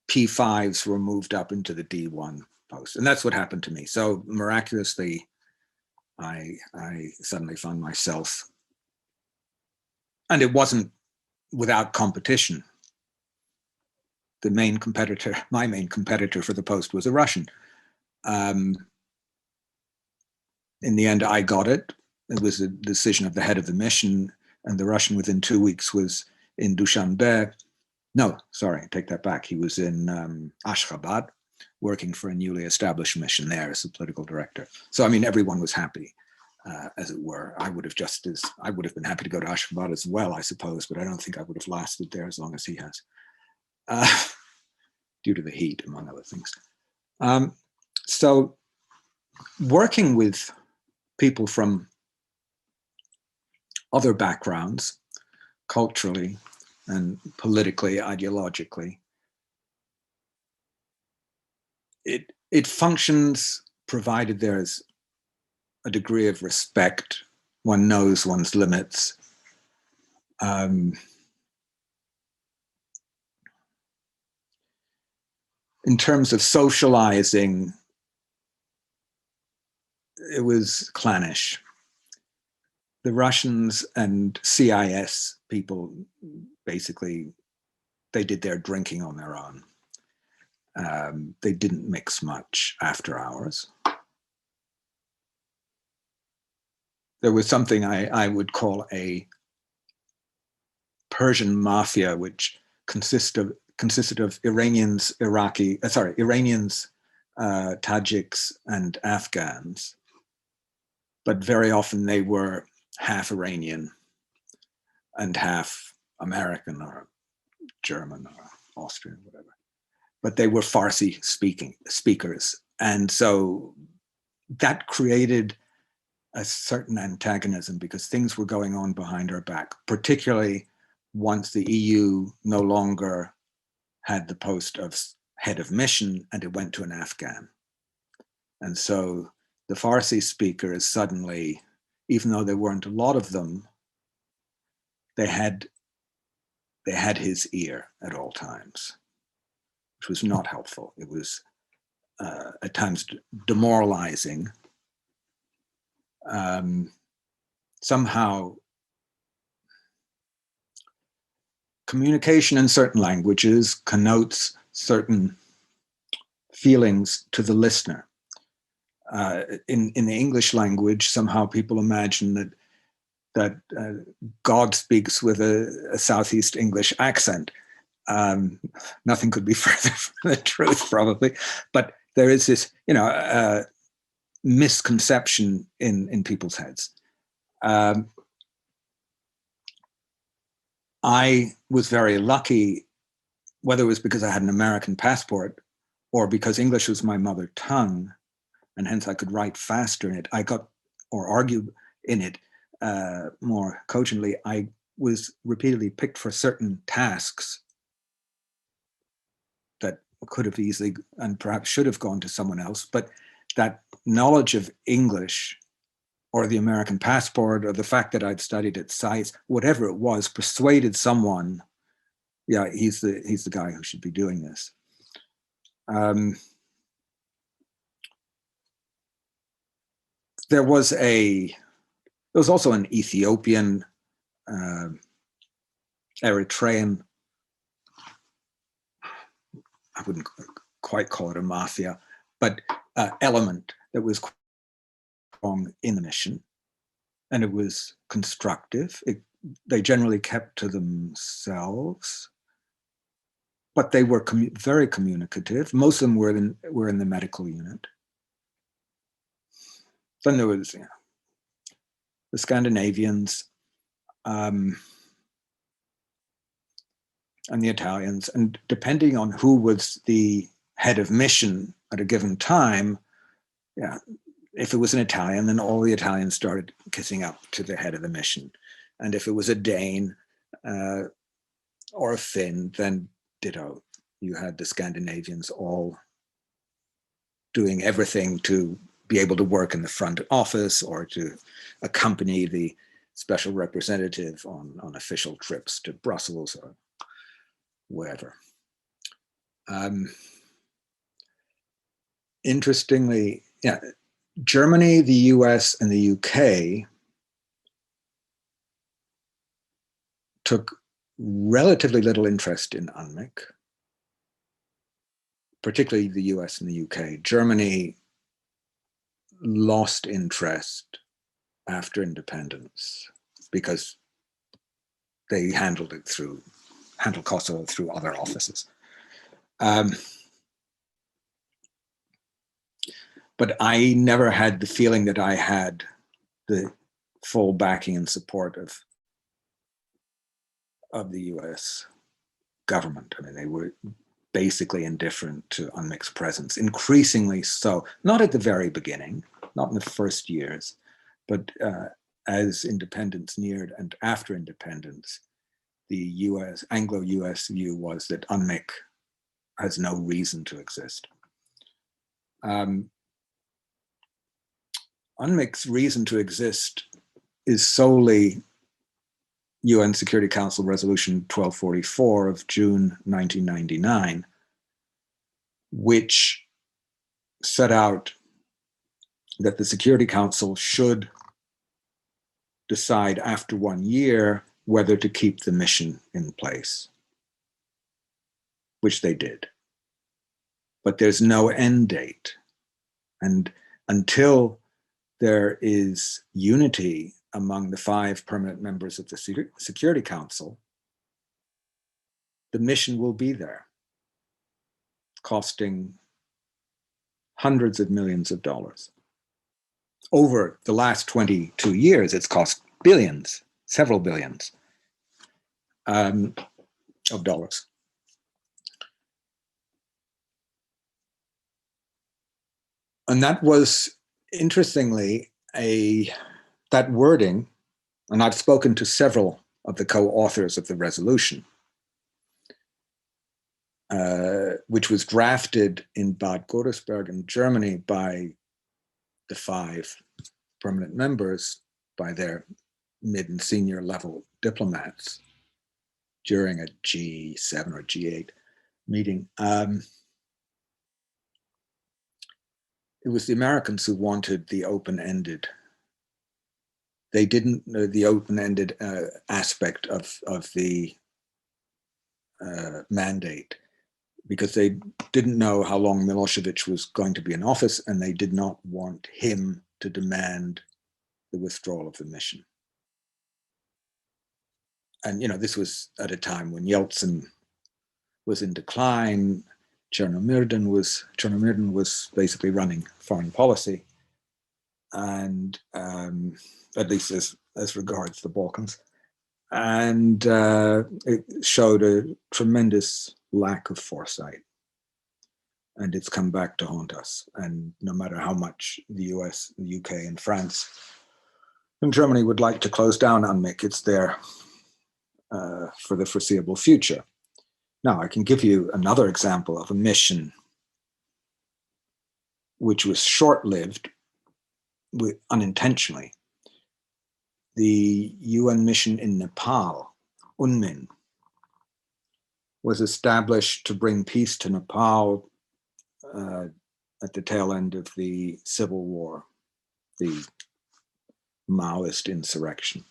P5s were moved up into the D1 post. And that's what happened to me. So miraculously, I suddenly found myself, and it wasn't without competition. The main competitor, my main competitor for the post was a Russian. In the end, I got it. It was a decision of the head of the mission, and the Russian within 2 weeks was in Dushanbe. No, sorry, take that back. He was in Ashgabat, working for a newly established mission there as a political director. So, I mean, everyone was happy, as it were. I would have been happy to go to Ashgabat as well, I suppose, but I don't think I would have lasted there as long as he has, due to the heat, among other things. So, working with people from other backgrounds, culturally and politically, ideologically, it functions provided there's a degree of respect. One knows one's limits. In terms of socializing, it was clannish. The Russians and CIS people, basically, they did their drinking on their own. They didn't mix much after hours. There was something I would call a Persian mafia, which consisted of Iranians, Tajiks, and Afghans. But very often they were half Iranian and half American or German or Austrian, whatever. But they were Farsi speakers. And so that created a certain antagonism because things were going on behind our back, particularly once the EU no longer had the post of head of mission and it went to an Afghan. And so the Farsi speakers suddenly, even though there weren't a lot of them, they had his ear at all times, which was not helpful. It was at times demoralizing. Somehow, communication in certain languages connotes certain feelings to the listener. In the English language, somehow people imagine that God speaks with a Southeast English accent. Nothing could be further from the truth, probably. But there is this, misconception in people's heads. I was very lucky, whether it was because I had an American passport or because English was my mother tongue, and hence I could write faster in it. I got, or argue in it more cogently. I was repeatedly picked for certain tasks that could have easily and perhaps should have gone to someone else, but that knowledge of English or the American passport or the fact that I'd studied at SAIS, whatever it was, persuaded someone, yeah, he's the guy who should be doing this. There was also an Ethiopian, Eritrean, I wouldn't quite call it a mafia, but element that was strong in the mission, and it was constructive. They generally kept to themselves, but they were very communicative. Most of them were in the medical unit. Then there was the Scandinavians and the Italians, and depending on who was the head of mission at a given time, yeah, if it was an Italian, then all the Italians started kissing up to the head of the mission. And if it was a Dane or a Finn, then ditto. You had the Scandinavians all doing everything to be able to work in the front office or to accompany the special representative on official trips to Brussels or wherever. Interestingly, yeah, Germany, the US, and the UK took relatively little interest in UNMIK, particularly the US and the UK. Germany lost interest after independence because they handled Kosovo through other offices. But I never had the feeling that I had the full backing and support of the US government. I mean, they were basically indifferent to UNMIK's presence, increasingly so, not at the very beginning, not in the first years, but as independence neared and after independence, the Anglo-US view was that UNMIK has no reason to exist. UNMIK's reason to exist is solely UN Security Council Resolution 1244 of June 1999, which set out that the Security Council should decide after 1 year whether to keep the mission in place, which they did. but there's no end date. And until there is unity among the 5 permanent members of the Security Council, the mission will be there, costing hundreds of millions of dollars. Over the last 22 years, it's cost billions, several billions of dollars. And that was, interestingly, that wording, and I've spoken to several of the co-authors of the resolution, which was drafted in Bad Godesberg in Germany by the 5 permanent members, by their mid and senior level diplomats during a G7 or G8 meeting. It was the Americans who wanted the open-ended. They didn't know the open-ended aspect of the mandate, because they didn't know how long Milosevic was going to be in office, and they did not want him to demand the withdrawal of the mission. And, you know, this was at a time when Yeltsin was in decline. Chernomyrdin was basically running foreign policy, and at least as regards the Balkans. And it showed a tremendous lack of foresight. And it's come back to haunt us. And no matter how much the US, the UK, and France and Germany would like to close down on UNMIK, it's there for the foreseeable future. Now, I can give you another example of a mission which was short-lived unintentionally. The UN mission in Nepal, UNMIN, was established to bring peace to Nepal at the tail end of the civil war, the Maoist insurrection.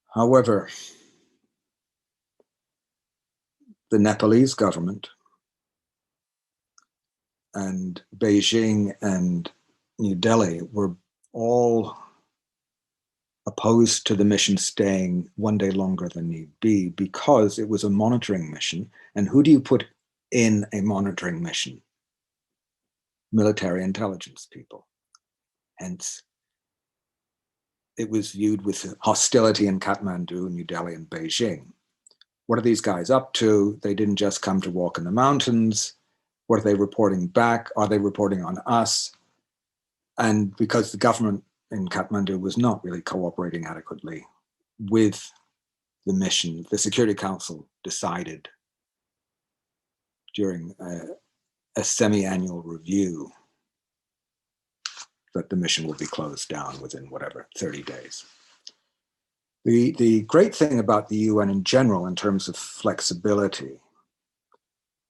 However, the Nepalese government and Beijing and New Delhi were all opposed to the mission staying one day longer than need be, because it was a monitoring mission. And who do you put in a monitoring mission? Military intelligence people. Hence, it was viewed with hostility in Kathmandu, New Delhi, and Beijing. What are these guys up to? They didn't just come to walk in the mountains. What are they reporting back? Are they reporting on us? And because the government in Kathmandu was not really cooperating adequately with the mission, the Security Council decided during a semi-annual review that the mission will be closed down within whatever, 30 days. The great thing about the UN in general in terms of flexibility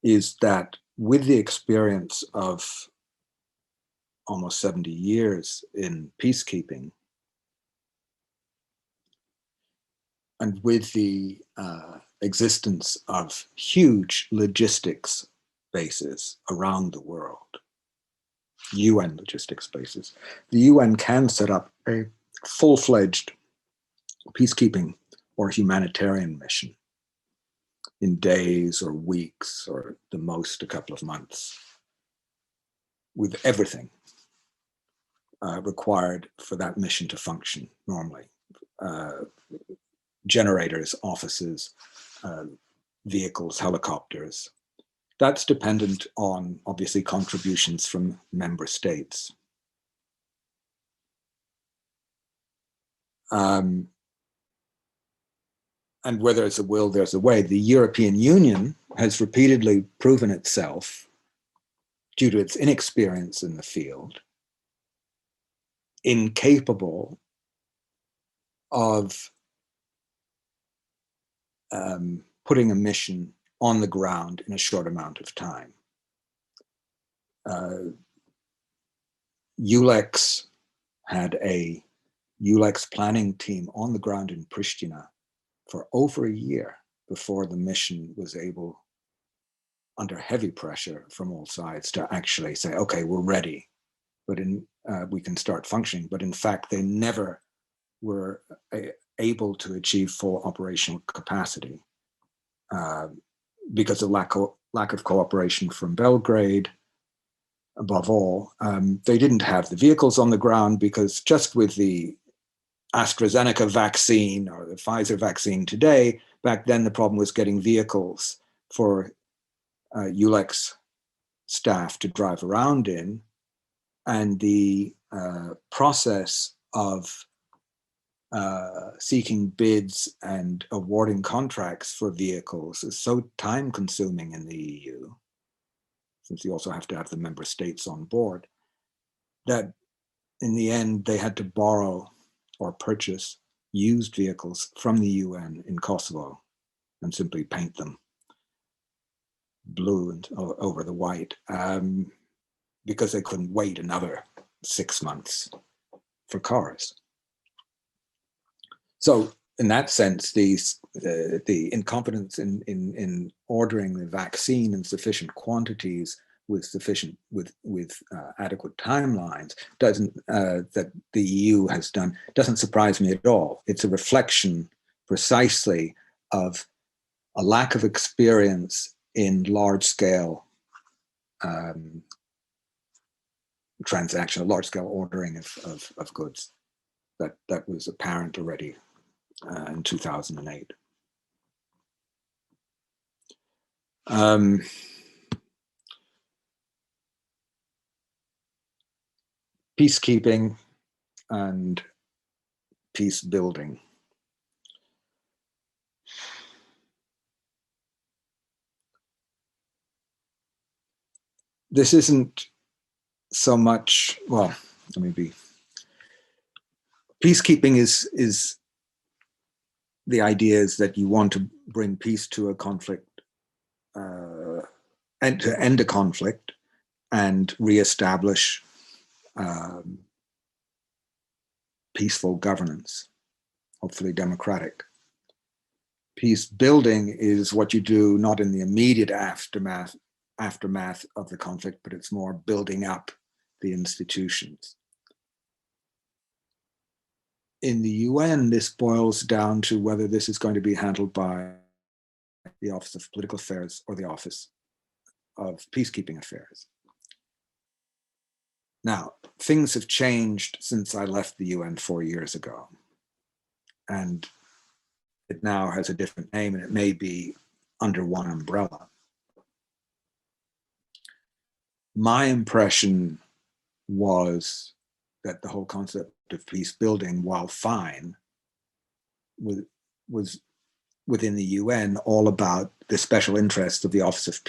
is that with the experience of almost 70 years in peacekeeping, and with the existence of huge logistics bases around the world, UN logistics bases, the UN can set up a full-fledged peacekeeping or humanitarian mission in days or weeks, or the most a couple of months, with everything required for that mission to function normally. Generators, offices, vehicles, helicopters. That's dependent on, obviously, contributions from member states. And where there's a will, there's a way. The European Union has repeatedly proven itself, due to its inexperience in the field, incapable of putting a mission on the ground in a short amount of time. ULEX had a ULEX planning team on the ground in Pristina for over a year before the mission was able under heavy pressure from all sides to actually say, okay, we're ready, but we can start functioning. But in fact, they never were able to achieve full operational capacity because of lack of cooperation from Belgrade. Above all, they didn't have the vehicles on the ground, because just with the AstraZeneca vaccine or the Pfizer vaccine today, back then the problem was getting vehicles for ULEX staff to drive around in, and the process of seeking bids and awarding contracts for vehicles is so time consuming in the EU, since you also have to have the member states on board, that in the end they had to borrow or purchase used vehicles from the UN in Kosovo and simply paint them blue and over the white, because they couldn't wait another 6 months for cars. So in that sense, the incompetence in ordering the vaccine in sufficient quantities with adequate timelines that the EU has done doesn't surprise me at all. It's a reflection precisely of a lack of experience in large-scale transaction, large-scale ordering of goods. That was apparent already in 2008. Peacekeeping and peace building. This isn't so much, well, let me be. Peacekeeping is the idea is that you want to bring peace to a conflict and to end a conflict and reestablish peaceful governance, hopefully democratic. Peace building is what you do not in the immediate aftermath of the conflict, but it's more building up the institutions. In the UN, this boils down to whether this is going to be handled by the Office of Political Affairs or the Office of Peacekeeping Affairs. Now, things have changed since I left the UN 4 years ago, and it now has a different name, and it may be under one umbrella. My impression was that the whole concept of peace building, while fine, was within the UN all about the special interests of the Office of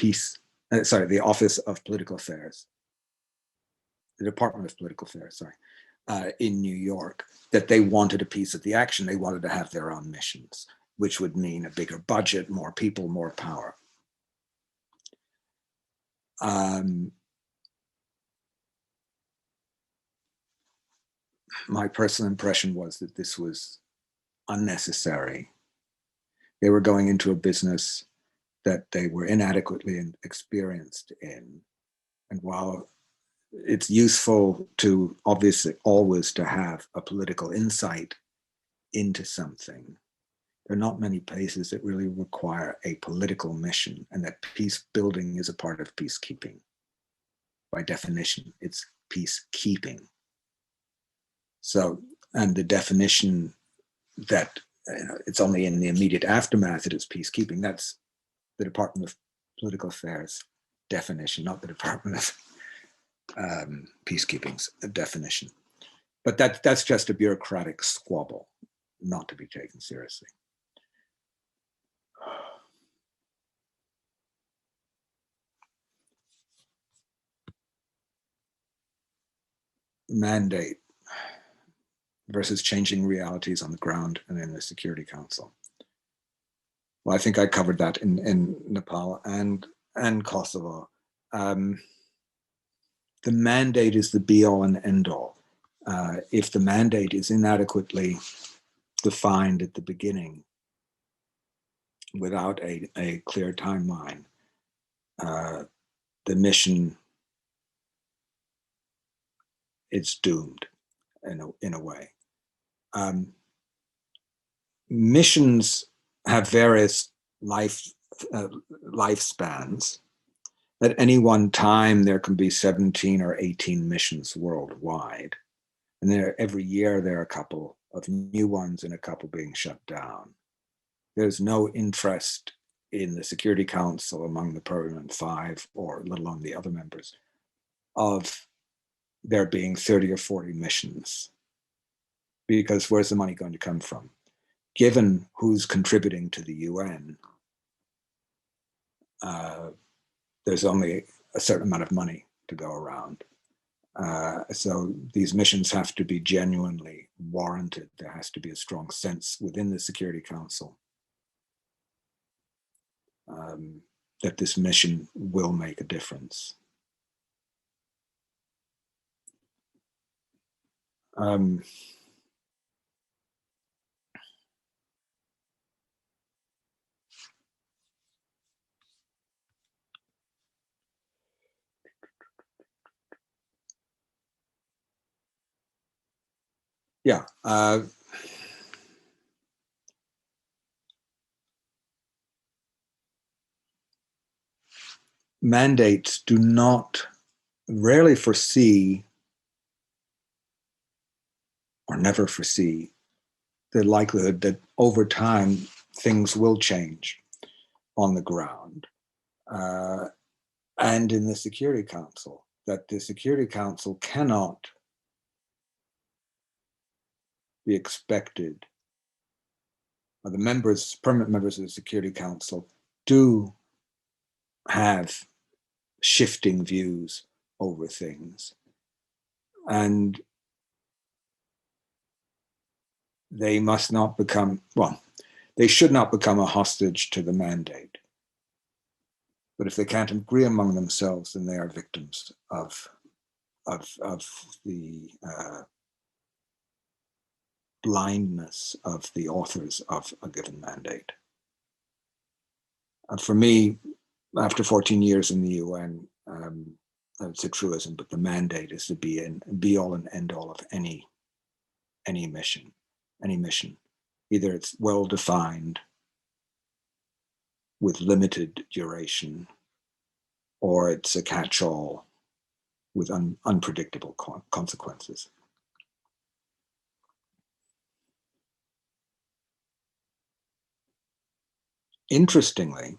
the Office of Political Affairs, the Department of Political Affairs, in New York, that they wanted a piece of the action. They wanted to have their own missions, which would mean a bigger budget, more people, more power. My personal impression was that this was unnecessary. They were going into a business that they were inadequately experienced in. And while it's useful to obviously always to have a political insight into something, there are not many places that really require a political mission, and that peace building is a part of peacekeeping. By definition, it's peacekeeping. So, and the definition that it's only in the immediate aftermath that it's peacekeeping, that's the Department of Political Affairs definition, not the Department of Peacekeeping's definition. But that's just a bureaucratic squabble, not to be taken seriously. Mandate versus changing realities on the ground and in the Security Council. Well, I think I covered that in Nepal and Kosovo. The mandate is the be-all and end-all. If the mandate is inadequately defined at the beginning without a clear timeline, the mission is doomed in a way. Missions have various lifespans. At any one time, there can be 17 or 18 missions worldwide. And every year, there are a couple of new ones and a couple being shut down. There's no interest in the Security Council among the Permanent Five, or let alone the other members, of there being 30 or 40 missions. Because where's the money going to come from? Given who's contributing to the UN, there's only a certain amount of money to go around. So these missions have to be genuinely warranted. There has to be a strong sense within the Security Council that this mission will make a difference. Yeah. Mandates do not rarely foresee or never foresee the likelihood that over time things will change on the ground. And in the Security Council, that the Security Council cannot be expected, or the members, permanent members of the Security Council do have shifting views over things. And they must not become, well, they should not become a hostage to the mandate. But if they can't agree among themselves, then they are victims of the blindness of the authors of a given mandate. For me, after 14 years in the UN, it's a truism, but the mandate is to be all and end all of any mission. Either it's well defined with limited duration, or it's a catch-all with unpredictable consequences. Interestingly,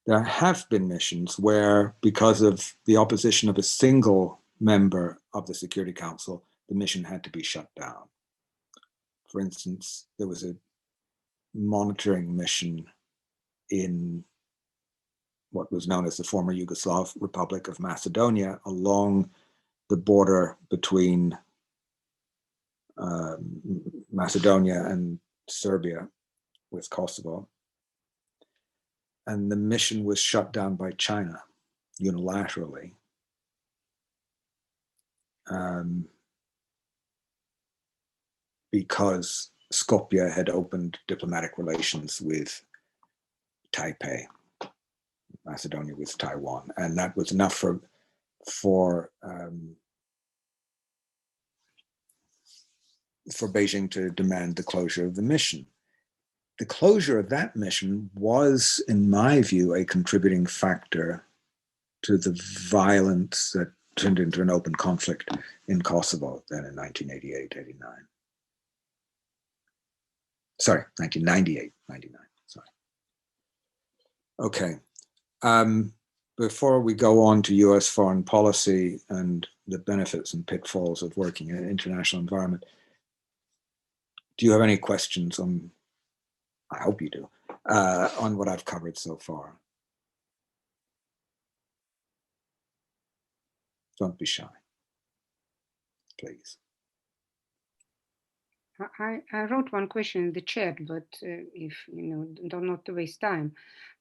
there have been missions where, because of the opposition of a single member of the Security Council, the mission had to be shut down. For instance, there was a monitoring mission in what was known as the former Yugoslav Republic of Macedonia, along the border between Macedonia and Serbia with Kosovo. And the mission was shut down by China unilaterally. Because Skopje had opened diplomatic relations with Taipei, Macedonia with Taiwan, and that was enough for Beijing to demand the closure of the mission. The closure of that mission was, in my view, a contributing factor to the violence that turned into an open conflict in Kosovo then in 1988-89. Sorry, 1998, 99, sorry. Okay. Before we go on to US foreign policy and the benefits and pitfalls of working in an international environment, do you have any questions on, I hope you do, on what I've covered so far? Don't be shy, please. I wrote one question in the chat, but if don't not to waste time.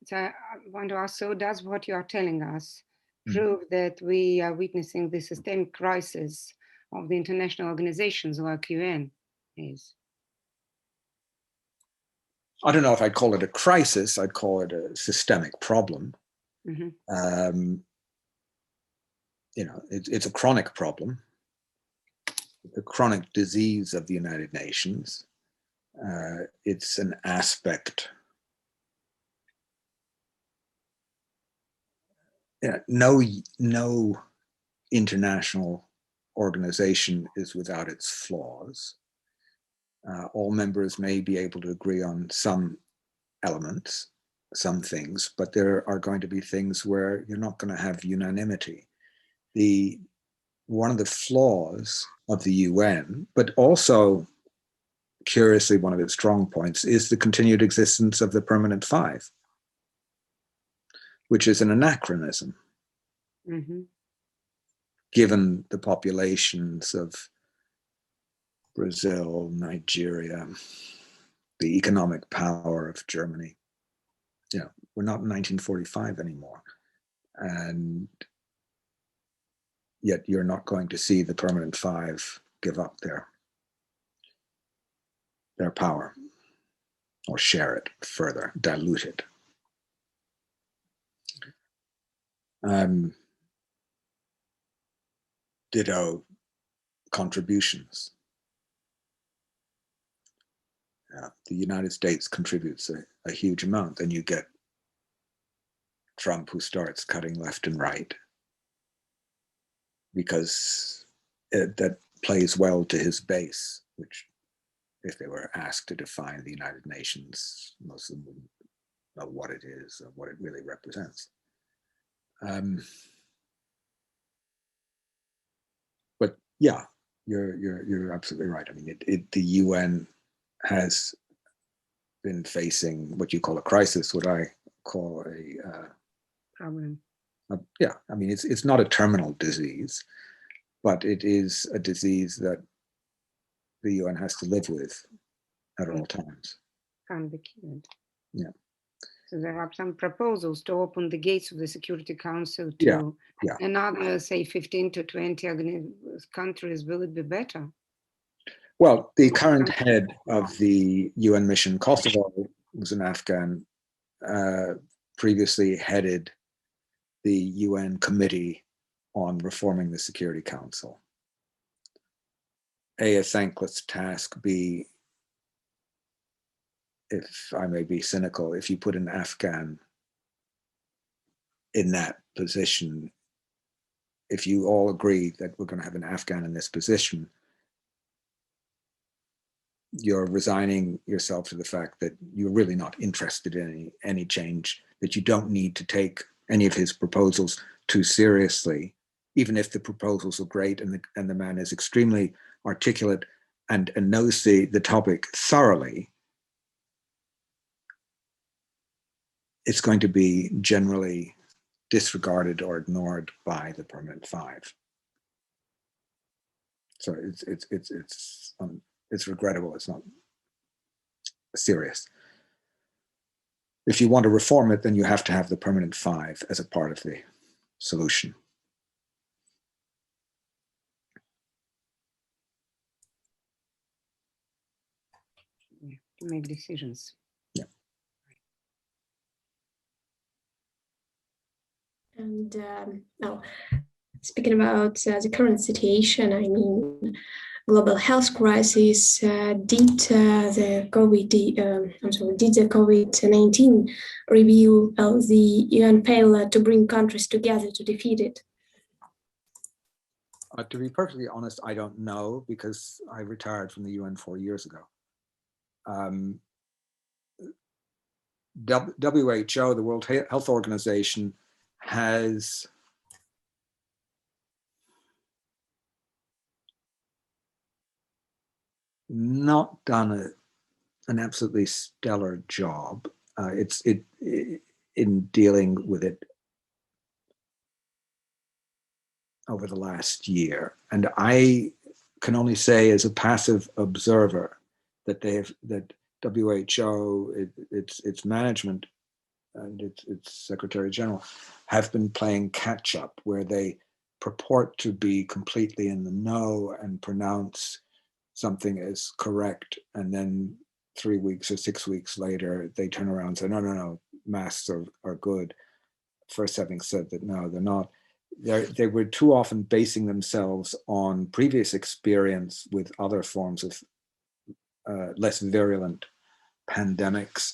So I want to ask, so does what you are telling us prove that we are witnessing the systemic crisis of the international organizations like UN is? I don't know if I'd call it a crisis, I'd call it a systemic problem. Mm-hmm. It's a chronic problem, a chronic disease of the United Nations. It's an aspect. No international organization is without its flaws. All members may be able to agree on some elements, some things, but there are going to be things where you're not going to have unanimity. One of the flaws of the UN, but also curiously one of its strong points, is the continued existence of the Permanent Five, which is an anachronism. Mm-hmm. Given the populations of Brazil, Nigeria, the economic power of Germany. We're not in 1945 anymore. And yet you're not going to see the Permanent Five give up their power or share it further, dilute it. Ditto contributions. The United States contributes a huge amount, and you get Trump who starts cutting left and right because that plays well to his base, which if they were asked to define the United Nations, most of them wouldn't know what it is or what it really represents. But yeah, you're absolutely right. I mean, the UN has been facing what you call a crisis, what I call a Problem. Yeah, I mean, it's not a terminal disease, but it is a disease that the UN has to live with at all times. Can't be cured. Yeah. So there are some proposals to open the gates of the Security Council to another, say, 15 to 20 countries. Will it be better? Well, the current head of the UN mission Kosovo was an Afghan, previously headed the UN Committee on Reforming the Security Council. A thankless task. B, if I may be cynical, if you put an Afghan in that position, if you all agree that we're going to have an Afghan in this position, you're resigning yourself to the fact that you're really not interested in any change, that you don't need to take any of his proposals too seriously, even if the proposals are great and the man is extremely articulate and knows the topic thoroughly. It's going to be generally disregarded or ignored by the Permanent Five. So it's regrettable. It's not serious. If you want to reform it, then you have to have the Permanent Five as a part of the solution. Yeah, to make decisions. Yeah. And now, speaking about the current situation, I mean, global health crisis, did the COVID-19 review the UN failure to bring countries together to defeat it? To be perfectly honest, I don't know, because I retired from the UN 4 years ago. WHO, the World Health Organization, has not done an absolutely stellar job. In dealing with it over the last year, and I can only say as a passive observer that WHO, its management, and its Secretary General have been playing catch up, where they purport to be completely in the know and pronounce something as correct, and then 3 weeks or 6 weeks later, they turn around and say, no, masks are good. First having said that, no, they're not. They were too often basing themselves on previous experience with other forms of less virulent pandemics,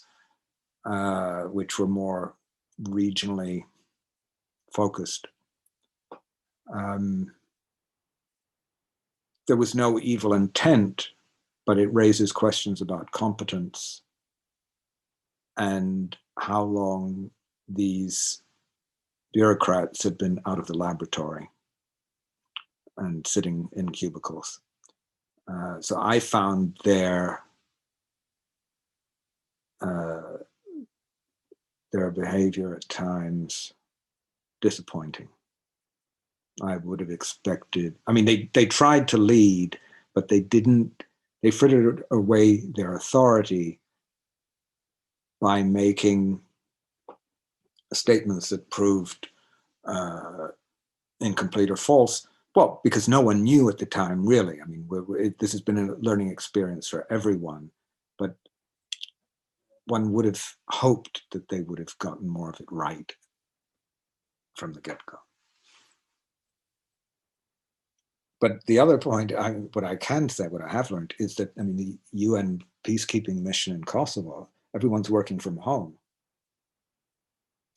which were more regionally focused. There was no evil intent, but it raises questions about competence and how long these bureaucrats had been out of the laboratory and sitting in cubicles. So I found their behavior at times disappointing. I would have expected, I mean, they tried to lead, but they frittered away their authority by making statements that proved incomplete or false. Well, because no one knew at the time, really. I mean, this has been a learning experience for everyone, but one would have hoped that they would have gotten more of it right from the get-go. But the other point, what I can say, what I have learned, is that, I mean, the UN peacekeeping mission in Kosovo, everyone's working from home.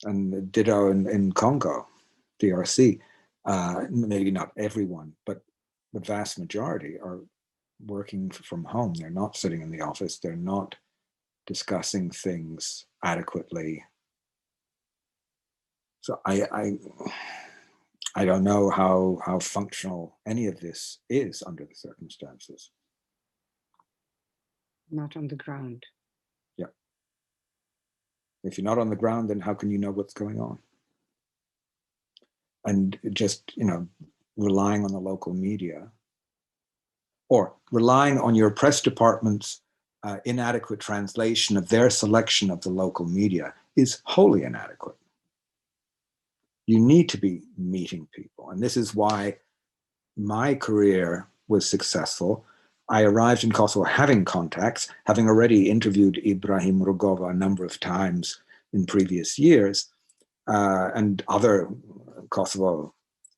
And ditto in Congo, DRC. Maybe not everyone, but the vast majority are working from home. They're not sitting in the office. They're not discussing things adequately. So I don't know how functional any of this is under the circumstances. Not on the ground. Yeah. If you're not on the ground, then how can you know what's going on? And just, relying on the local media or relying on your press department's inadequate translation of their selection of the local media is wholly inadequate. You need to be meeting people. And this is why my career was successful. I arrived in Kosovo having contacts, having already interviewed Ibrahim Rugova a number of times in previous years, and other Kosovo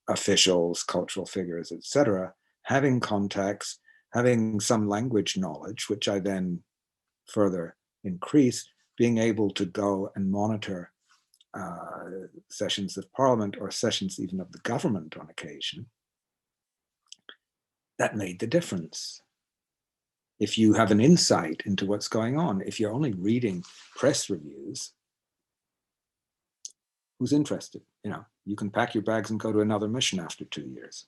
officials, cultural figures, etc., having contacts, having some language knowledge, which I then further increased, being able to go and monitor sessions of parliament or sessions even of the government on occasion. That made the difference. If you have an insight into what's going on, if you're only reading press reviews, who's interested? You can pack your bags and go to another mission after 2 years.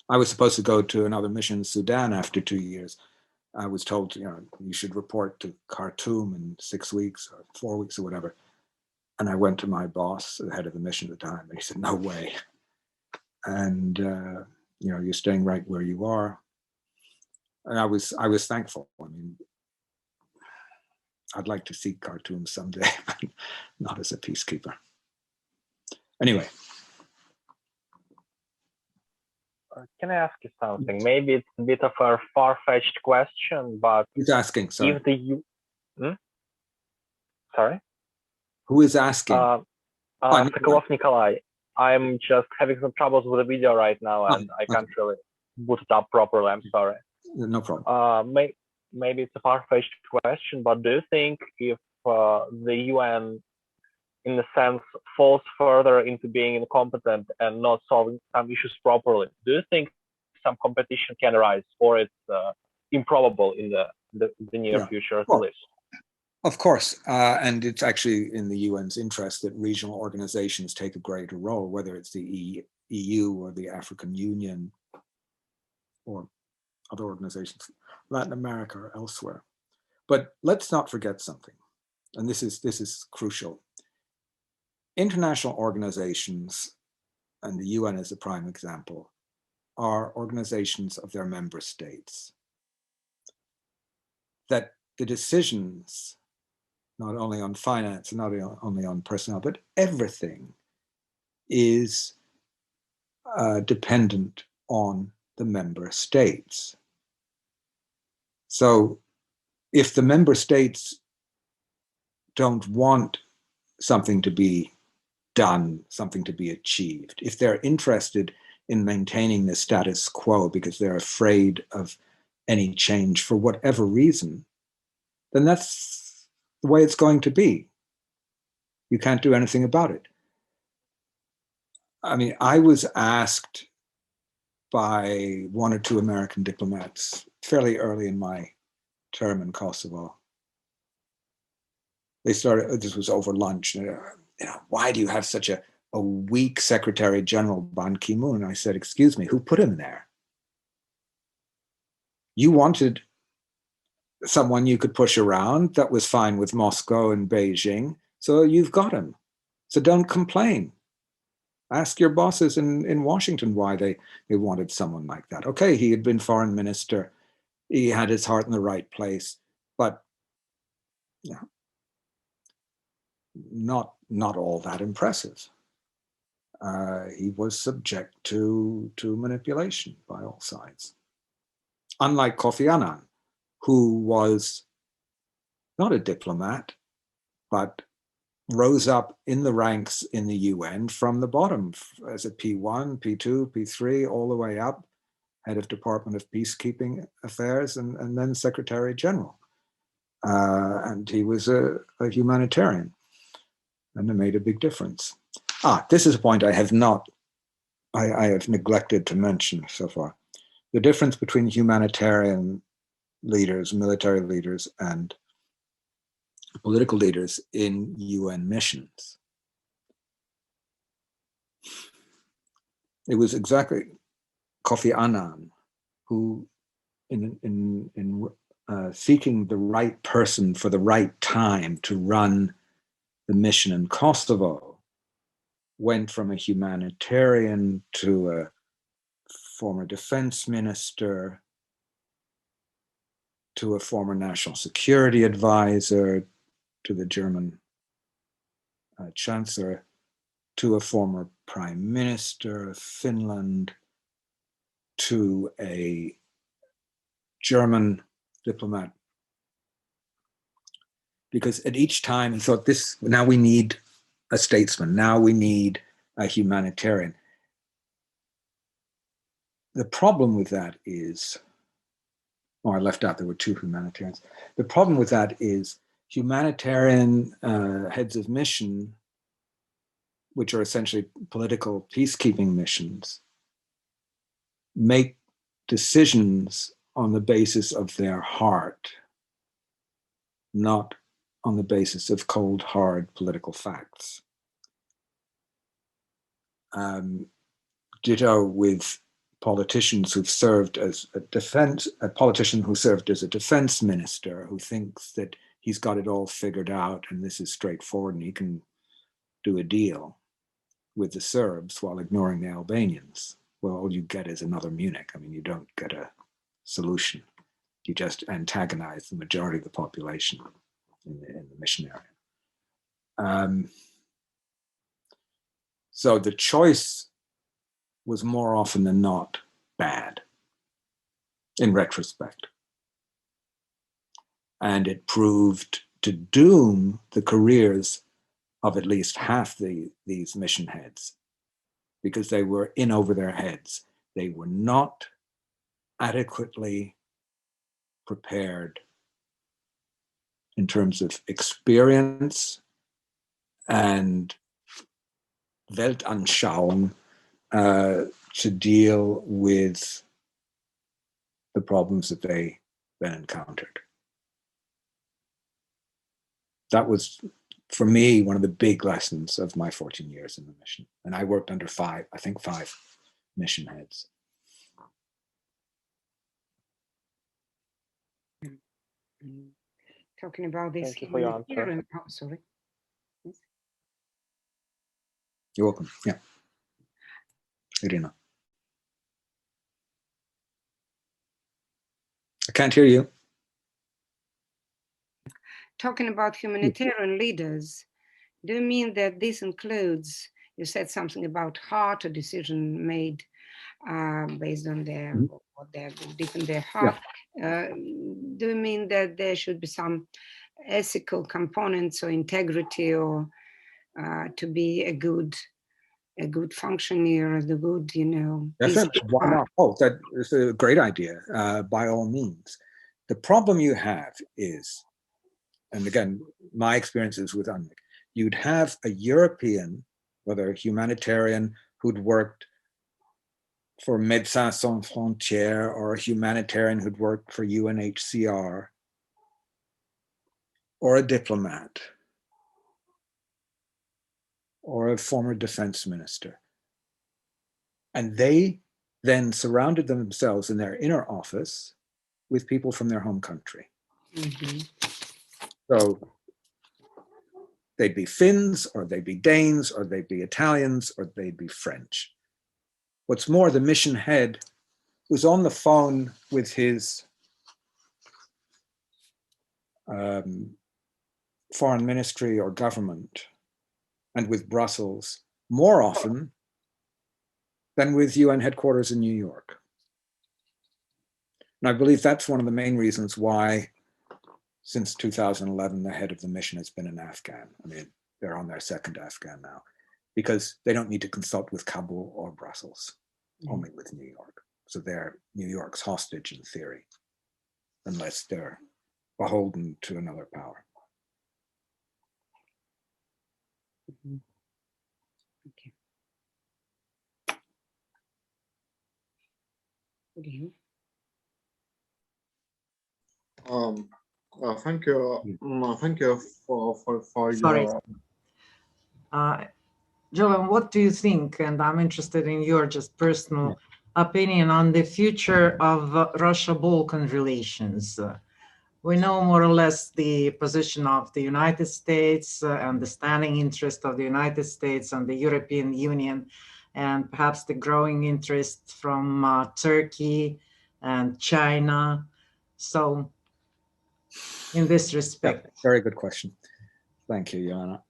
I was supposed to go to another mission in Sudan after 2 years. I was told, you should report to Khartoum in 6 weeks or 4 weeks or whatever. And I went to my boss, the head of the mission at the time, and he said, no way. And, you're staying right where you are. And I was thankful. I mean, I'd like to see Khartoum someday, but not as a peacekeeper. Anyway. Can I ask you something? Maybe it's a bit of a far-fetched question, but who's asking? Sorry. If the Sorry? Who is asking? Sokolov Nikolai. I'm just having some troubles with the video right now, and I can't really boot it up properly. I'm sorry. No problem. Maybe it's a far-fetched question, but do you think if the UN, in a sense, falls further into being incompetent and not solving some issues properly, do you think some competition can arise, or it's improbable in the near future at least? Of course, and it's actually in the UN's interest that regional organizations take a greater role, whether it's the EU or the African Union or other organizations, Latin America or elsewhere. But let's not forget something, and this is crucial. International organizations, and the UN is a prime example, are organizations of their member states. That the decisions, not only on finance, not only on personnel, but everything is dependent on the member states. So if the member states don't want something to be done, something to be achieved, if they're interested in maintaining the status quo because they're afraid of any change for whatever reason, then that's the way it's going to be. You can't do anything about it. I mean, I was asked by one or two American diplomats fairly early in my term in Kosovo. They started, this was over lunch, why do you have such a weak Secretary General Ban Ki-moon? And I said, excuse me, who put him there? You wanted someone you could push around that was fine with Moscow and Beijing, so you've got him. So don't complain. Ask your bosses in Washington why they wanted someone like that. Okay, he had been foreign minister. He had his heart in the right place, but not all that impressive. He was subject to manipulation by all sides. Unlike Kofi Annan, who was not a diplomat, but rose up in the ranks in the UN from the bottom as a P1, P2, P3, all the way up, head of Department of Peacekeeping Affairs, and then Secretary General. And he was a humanitarian, and it made a big difference. This is a point I have neglected to mention so far. The difference between humanitarian leaders, military leaders, and political leaders in UN missions. It was exactly Kofi Annan who, in seeking the right person for the right time to run the mission in Kosovo, went from a humanitarian to a former defense minister, to a former national security advisor, to the German chancellor, to a former prime minister of Finland, to a German diplomat. Because at each time he thought, now we need a statesman, now we need a humanitarian. The problem with that is, I left out there were two humanitarians. The problem with that is humanitarian heads of mission, which are essentially political peacekeeping missions, make decisions on the basis of their heart, not on the basis of cold, hard political facts. Ditto with politicians who've served as a politician who served as a defense minister, who thinks that he's got it all figured out and this is straightforward and he can do a deal with the Serbs while ignoring the Albanians. Well, all you get is another Munich. I mean, you don't get a solution. You just antagonize the majority of the population in the mission area. So the choice was more often than not bad in retrospect. And it proved to doom the careers of at least half these mission heads, because they were in over their heads. They were not adequately prepared in terms of experience and Weltanschauung to deal with the problems that they then encountered. That was, for me, one of the big lessons of my 14 years in the mission. And I worked under five mission heads. Talking about this. Thank you for your answer. Oh, sorry. Yes. You're welcome. Yeah. Irina. I can't hear you. Talking about humanitarian leaders, do you mean that this includes, you said something about heart, a decision made based on what they're deep in their heart. Do you mean that there should be some ethical components or integrity, or to be a good functionary, the good, Definitely. Why not? Oh, that is a great idea, by all means. The problem you have is, and again, my experiences with UNMIK, you'd have a European, whether a humanitarian who'd worked for Médecins Sans Frontières, or a humanitarian who'd worked for UNHCR, or a diplomat, or a former defense minister. And they then surrounded themselves in their inner office with people from their home country. Mm-hmm. So they'd be Finns, or they'd be Danes, or they'd be Italians, or they'd be French. What's more, the mission head was on the phone with his foreign ministry or government and with Brussels more often than with UN headquarters in New York. And I believe that's one of the main reasons why, since 2011, the head of the mission has been an Afghan. I mean, they're on their second Afghan now, because they don't need to consult with Kabul or Brussels, only with New York. So they're New York's hostage in theory, unless they're beholden to another power. Okay. Okay. Thank you. Thank you for Sorry. your. Jolyon, what do you think? And I'm interested in your just personal opinion on the future of Russia-Balkan relations. We know more or less the position of the United States and the standing interest of the United States and the European Union, and perhaps the growing interest from Turkey and China. So in this respect. Yeah, very good question. Thank you, Joanna.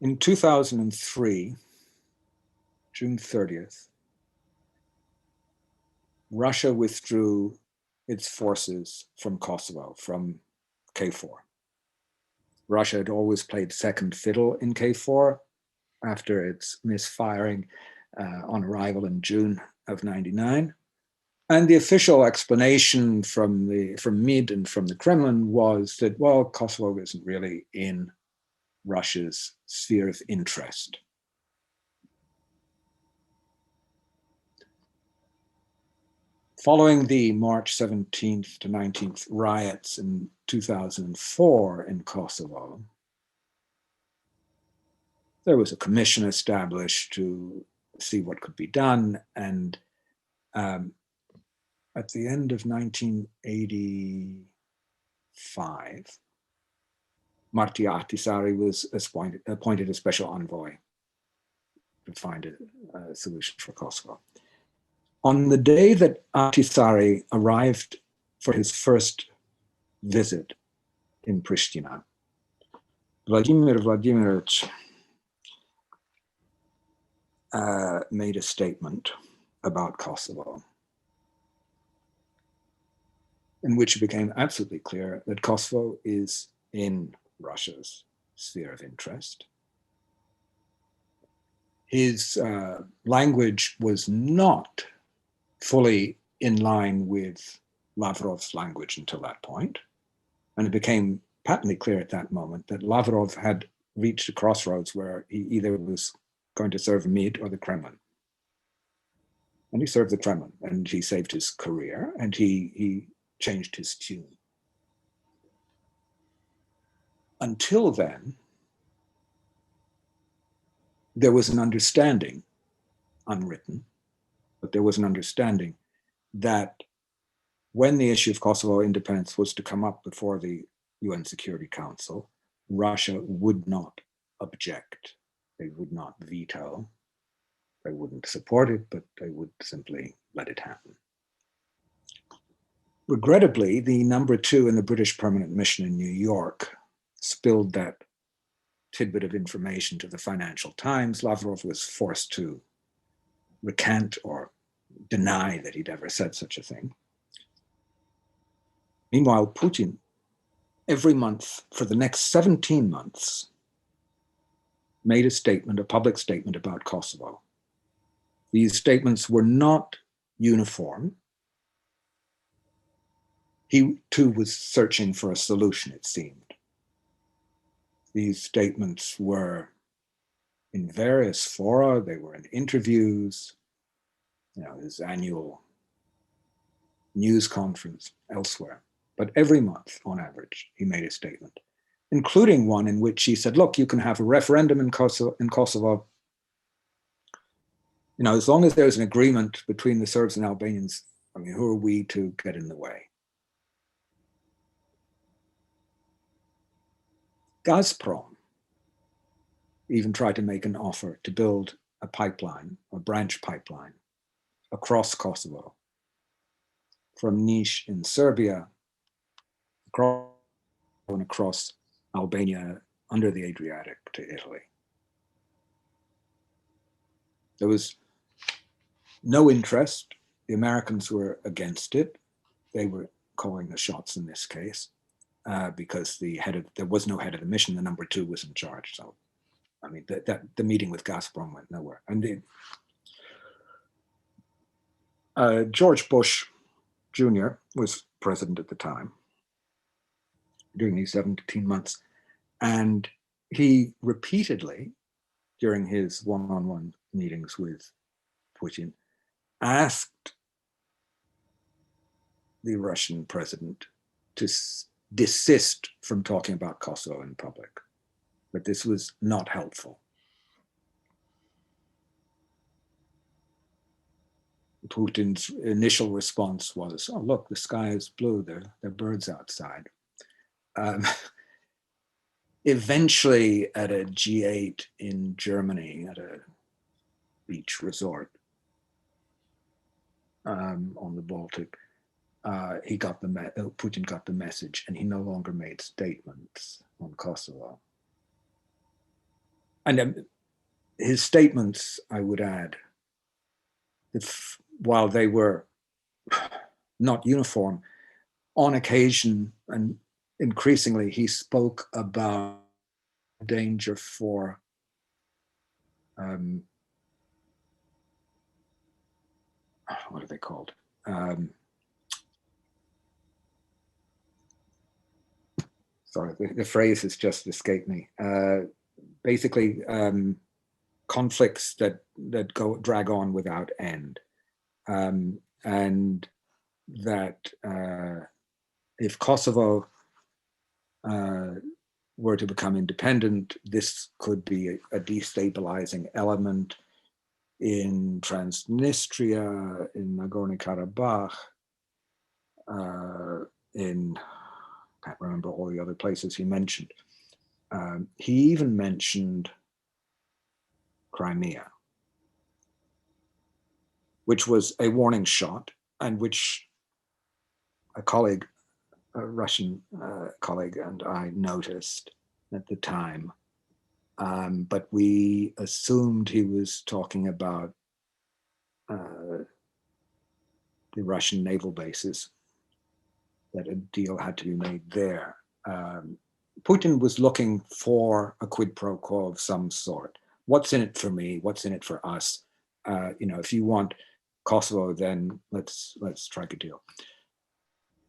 In 2003, June 30th, Russia withdrew its forces from Kosovo, from KFOR. Russia had always played second fiddle in KFOR after its misfiring on arrival in June of '99. And the official explanation from MID and from the Kremlin was that, well, Kosovo isn't really in Russia's sphere of interest. Following the March 17th to 19th riots in 2004 in Kosovo, there was a commission established to see what could be done. And at the end of 1985, Martti Ahtisaari was appointed a special envoy to find a solution for Kosovo. On the day that Ahtisaari arrived for his first visit in Pristina, Vladimir Vladimirovich made a statement about Kosovo, in which it became absolutely clear that Kosovo is in Russia's sphere of interest. His language was not fully in line with Lavrov's language until that point. And it became patently clear at that moment that Lavrov had reached a crossroads where he either was going to serve MID or the Kremlin. And he served the Kremlin, and he saved his career, and he changed his tune. Until then, there was an understanding, unwritten, but there was an understanding that when the issue of Kosovo independence was to come up before the UN Security Council, Russia would not object. They would not veto. They wouldn't support it, but they would simply let it happen. Regrettably, the number 2 in the British permanent mission in New York spilled that tidbit of information to the Financial Times. Lavrov was forced to recant or deny that he'd ever said such a thing. Meanwhile, Putin, every month for the next 17 months, made a statement, a public statement about Kosovo. These statements were not uniform. He too was searching for a solution, it seemed. These statements were in various fora, they were in interviews, his annual news conference elsewhere. But every month, on average, he made a statement, including one in which he said, look, you can have a referendum in Kosovo. As long as there's an agreement between the Serbs and Albanians, who are we to get in the way? Gazprom even tried to make an offer to build a pipeline, a branch pipeline, across Kosovo, from Niš in Serbia, across Albania, under the Adriatic to Italy. There was no interest. The Americans were against it. They were calling the shots in this case because there was no head of the mission. The number 2 was in charge. So, the meeting with Gazprom went nowhere. And George Bush Jr. was president at the time during these 17 months. And he repeatedly, during his one-on-one meetings with Putin, asked the Russian president to desist from talking about Kosovo in public. But this was not helpful. Putin's initial response was, oh, look, the sky is blue, there are birds outside. Eventually, at a G8 in Germany, at a beach resort on the Baltic, Putin got the message, and he no longer made statements on Kosovo. And his statements, I would add, while they were not uniform, on occasion and increasingly, he spoke about danger for what are they called? Sorry, the phrase has just escaped me. Basically, conflicts that drag on without end, and that if Kosovo were to become independent, this could be a destabilizing element in Transnistria, in Nagorno-Karabakh, I can't remember all the other places he mentioned. He even mentioned Crimea, which was a warning shot, and which a colleague, a Russian colleague, and I noticed at the time. But we assumed he was talking about the Russian naval bases, that a deal had to be made there. Putin was looking for a quid pro quo of some sort. What's in it for me? What's in it for us? If you want Kosovo, then let's strike a deal.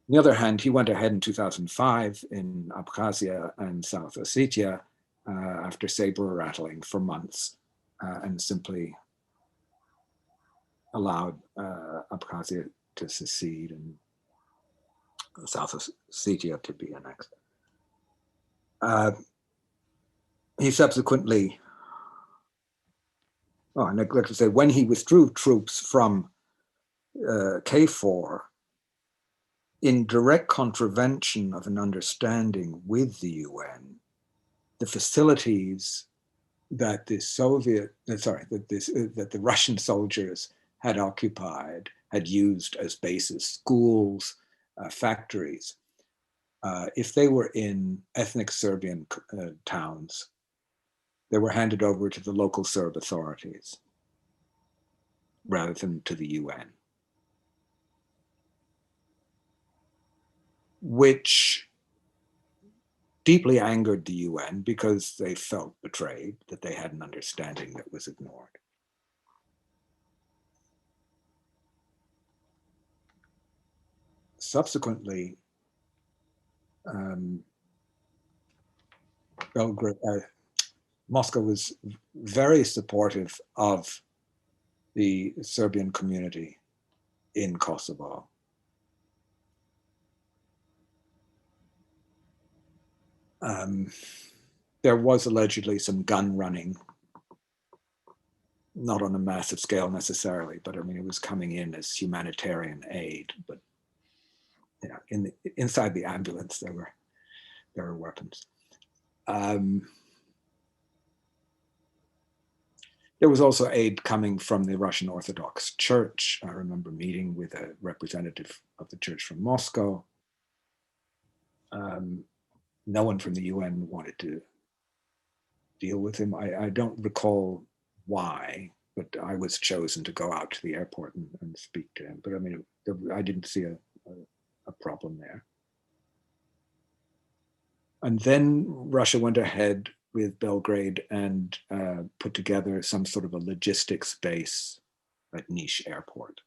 On the other hand, he went ahead in 2005 in Abkhazia and South Ossetia after saber rattling for months and simply allowed Abkhazia to secede and South Ossetia to be annexed. He subsequently, I neglect to say, when he withdrew troops from KFOR in direct contravention of an understanding with the UN, the facilities that the Russian soldiers had occupied, had used as bases, schools, factories, if they were in ethnic Serbian towns, they were handed over to the local Serb authorities rather than to the UN, which deeply angered the UN because they felt betrayed, that they had an understanding that was ignored. Subsequently, Moscow was very supportive of the Serbian community in Kosovo. There was allegedly some gun running, not on a massive scale necessarily, but I mean, it was coming in as humanitarian aid. But you know, inside the ambulance, there were weapons. There was also aid coming from the Russian Orthodox Church. I remember meeting with a representative of the church from Moscow. No one from the UN wanted to deal with him. I don't recall why, but I was chosen to go out to the airport and speak to him. But I mean, I didn't see a problem there. And then Russia went ahead with Belgrade and put together some sort of a logistics base at Niš Airport.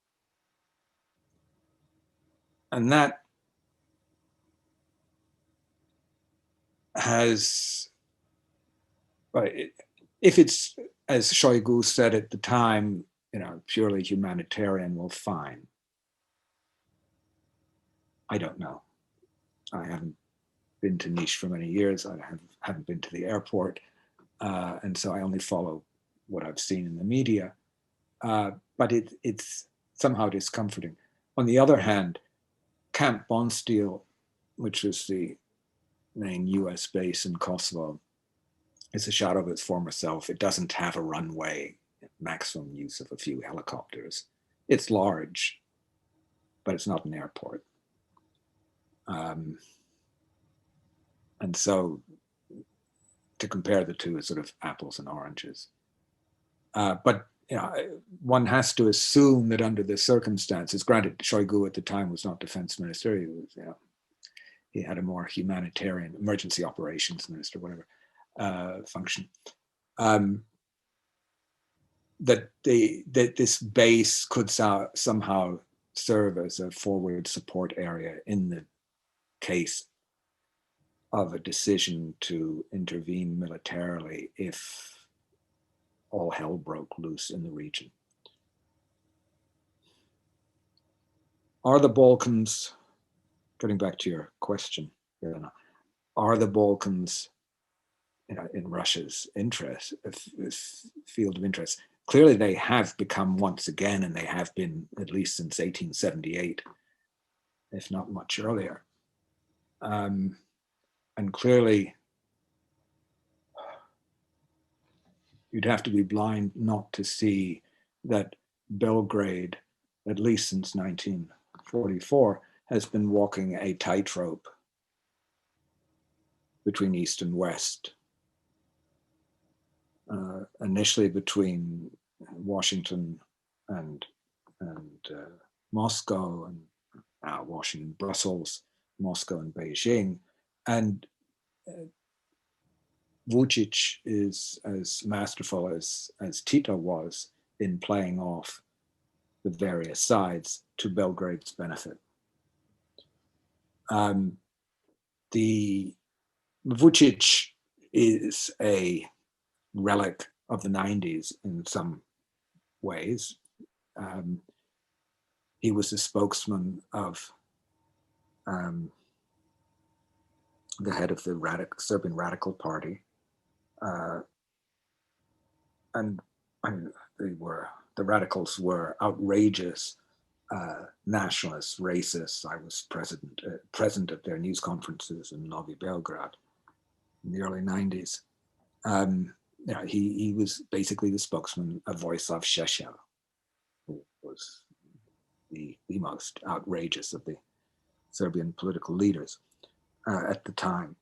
And that has, if it's, as Shoigu said at the time, you know, purely humanitarian, well, fine. I don't know. I haven't been to Niš for many years. I haven't been to the airport. And so I only follow what I've seen in the media. But it's somehow discomforting. On the other hand, Camp Bonsteel, which was the main US base in Kosovo, is a shadow of its former self. It doesn't have a runway, maximum use of a few helicopters. It's large, but it's not an airport. And so to compare the two is sort of apples and oranges. But you know, one has to assume that under the circumstances, granted, Shoigu at the time was not defense minister, he was, you know, he had a more humanitarian emergency operations minister, whatever function. That this base could somehow serve as a forward support area in the case of a decision to intervene militarily if all hell broke loose in the region. Are the Balkans, getting back to your question, Elena, are the Balkans, you know, in Russia's interest, field of interest? Clearly they have become once again, and they have been at least since 1878, if not much earlier. And clearly, you'd have to be blind not to see that Belgrade, at least since 1944, has been walking a tightrope between East and West. Initially between Washington and Moscow, and now Washington, Brussels, Moscow, and Beijing. And Vučić is as masterful as Tito was in playing off the various sides to Belgrade's benefit. The Vučić is a relic of the 90s in some ways. He was the spokesman of the head of the Serbian Radical Party. And the radicals were outrageous nationalists, racists. I was present at their news conferences in Novi Beograd in the early 90s. You know, he was basically the spokesman of Vojislav Šešelj, who was the most outrageous of the Serbian political leaders at the time.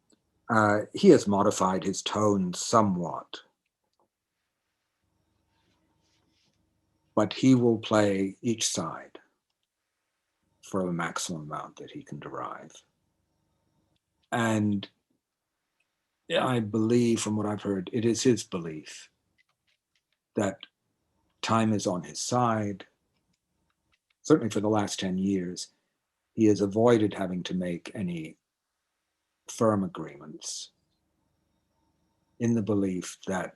He has modified his tone somewhat but he will play each side for the maximum amount that he can derive. And I believe, from what I've heard, it is his belief that time is on his side. Certainly for the last 10 years, he has avoided having to make any firm agreements in the belief that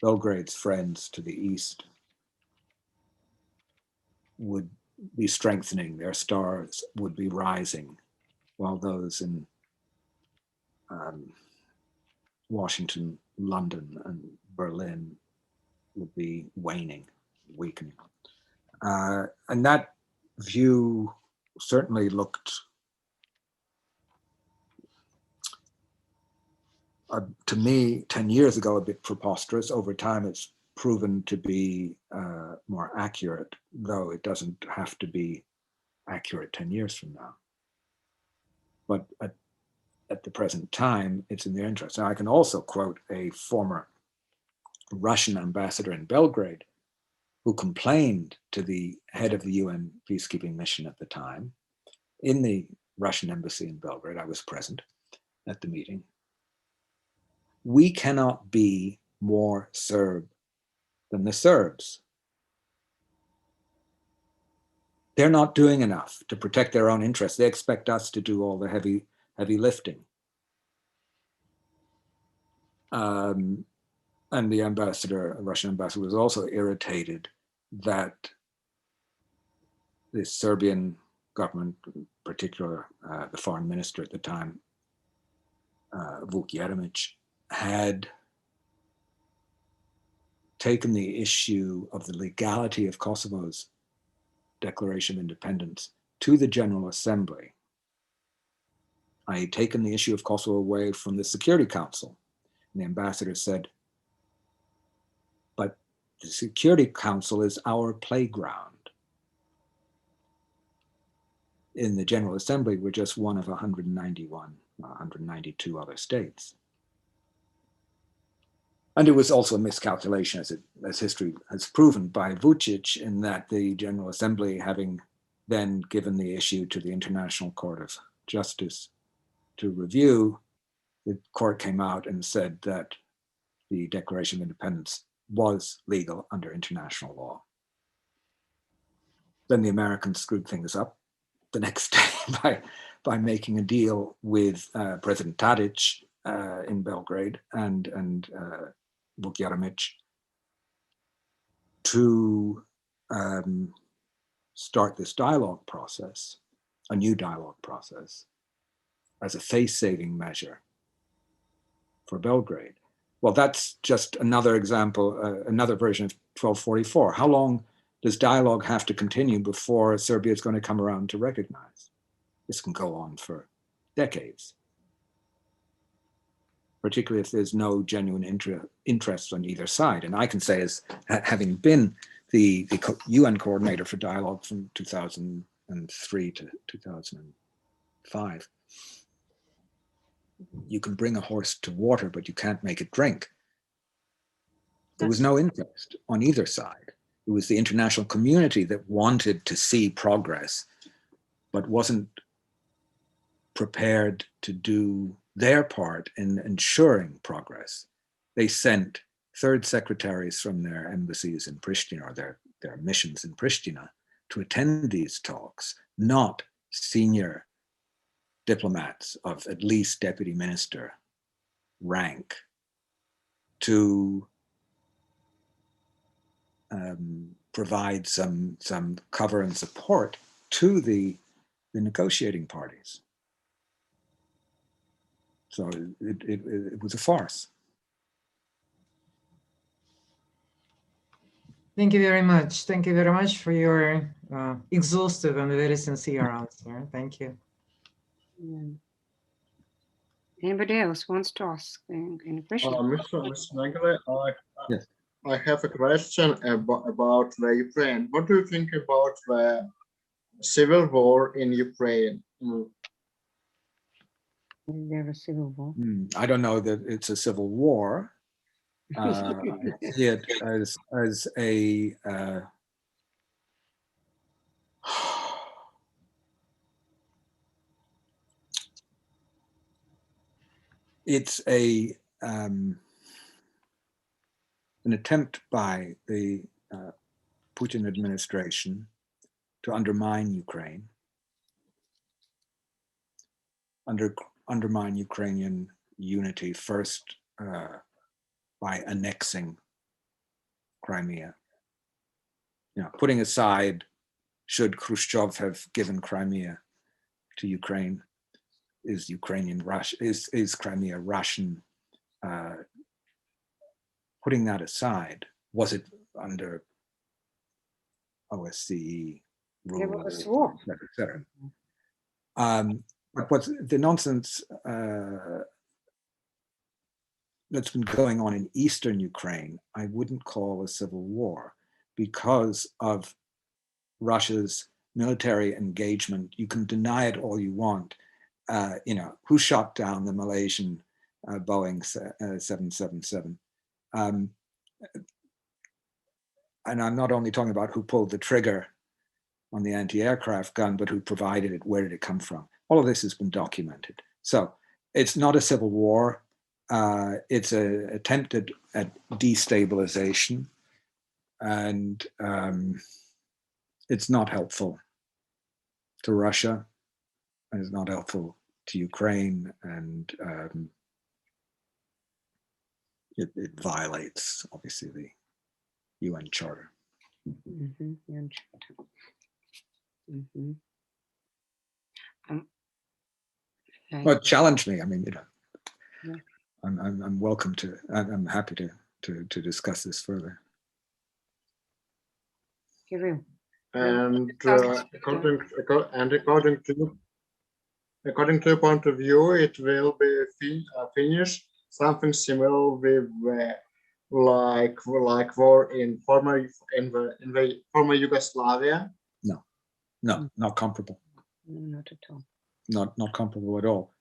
Belgrade's friends to the east would be strengthening, their stars would be rising, while those in Washington, London, and Berlin would be waning, weakening. And that view certainly looked, to me, 10 years ago, a bit preposterous. Over time, it's proven to be more accurate, though it doesn't have to be accurate 10 years from now. But at the present time, it's in their interest. Now, I can also quote a former Russian ambassador in Belgrade who complained to the head of the UN peacekeeping mission at the time in the Russian embassy in Belgrade. I was present at the meeting. We cannot be more Serb than the Serbs. They're not doing enough to protect their own interests. They expect us to do all the heavy lifting. And the ambassador, Russian ambassador, was also irritated that the Serbian government, in particular the foreign minister at the time, Vuk Jeremić, had taken the issue of the legality of Kosovo's declaration of independence to the General Assembly. I had taken the issue of Kosovo away from the Security Council. And the ambassador said, but the Security Council is our playground. In the General Assembly, we're just one of 192 other states. And it was also a miscalculation, as history has proven, by Vučić, in that the General Assembly, having then given the issue to the International Court of Justice to review, the court came out and said that the Declaration of Independence was legal under international law. Then the Americans screwed things up the next day by making a deal with President Tadić in Belgrade and Vuk Jeremić to start this dialogue process, a new dialogue process, as a face-saving measure for Belgrade. Well, that's just another example, another version of 1244. How long does dialogue have to continue before Serbia is going to come around to recognize? This can go on for decades, particularly if there's no genuine interest on either side. And I can say, as having been the UN coordinator for dialogue from 2003 to 2005, you can bring a horse to water, but you can't make it drink. There was no interest on either side. It was the international community that wanted to see progress, but wasn't prepared to do their part in ensuring progress. They sent third secretaries from their embassies in Pristina, or their missions in Pristina, to attend these talks, not senior diplomats of at least deputy minister rank to provide some cover and support to the negotiating parties. So it was a farce. Thank you very much. Thank you very much for your exhaustive and very sincere answer. Thank you. Anybody else wants to ask any question? Mr. Naegele, Yes. I have a question about the Ukraine. What do you think about the civil war in Ukraine? Is there a civil war? I don't know that it's a civil war. I see it as a it's an attempt by the Putin administration to undermine Ukraine, undermine Ukrainian unity first by annexing Crimea. Putting aside should Khrushchev have given Crimea to Ukraine, is Crimea Russian? Putting that aside, was it under OSCE rules, et cetera? But what's the nonsense that's been going on in eastern Ukraine, I wouldn't call a civil war because of Russia's military engagement. You can deny it all you want. Who shot down the Malaysian Boeing 777? And I'm not only talking about who pulled the trigger on the anti-aircraft gun, but who provided it, where did it come from? All of this has been documented. So it's not a civil war. It's an attempt at destabilization, and it's not helpful to Russia, and it's not helpful to Ukraine, and it violates, obviously, the UN Charter. UN Charter. Well, challenge me. I mean, Yeah. I'm welcome to. I'm happy to discuss this further. Kirill. And according to your point of view, it will be finished something similar with like war in the former Yugoslavia. No, not comparable. No, not at all. Not comparable at all.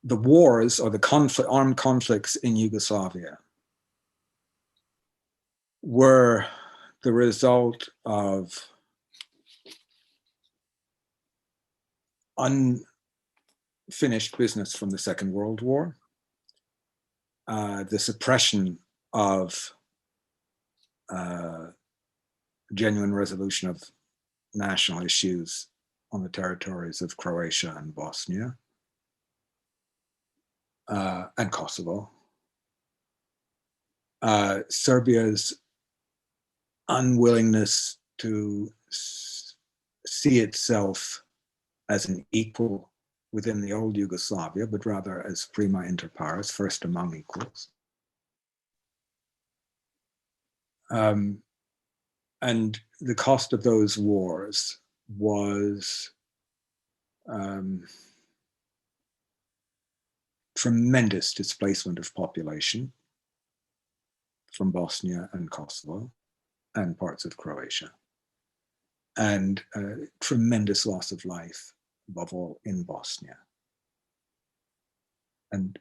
The wars or the armed conflicts in Yugoslavia were the result of unfinished business from the Second World War, the suppression of genuine resolution of national issues on the territories of Croatia and Bosnia and Kosovo, Serbia's unwillingness to see itself as an equal within the old Yugoslavia, but rather as prima inter pares, first among equals. And the cost of those wars was tremendous displacement of population from Bosnia and Kosovo and parts of Croatia, and tremendous loss of life, above all in Bosnia. And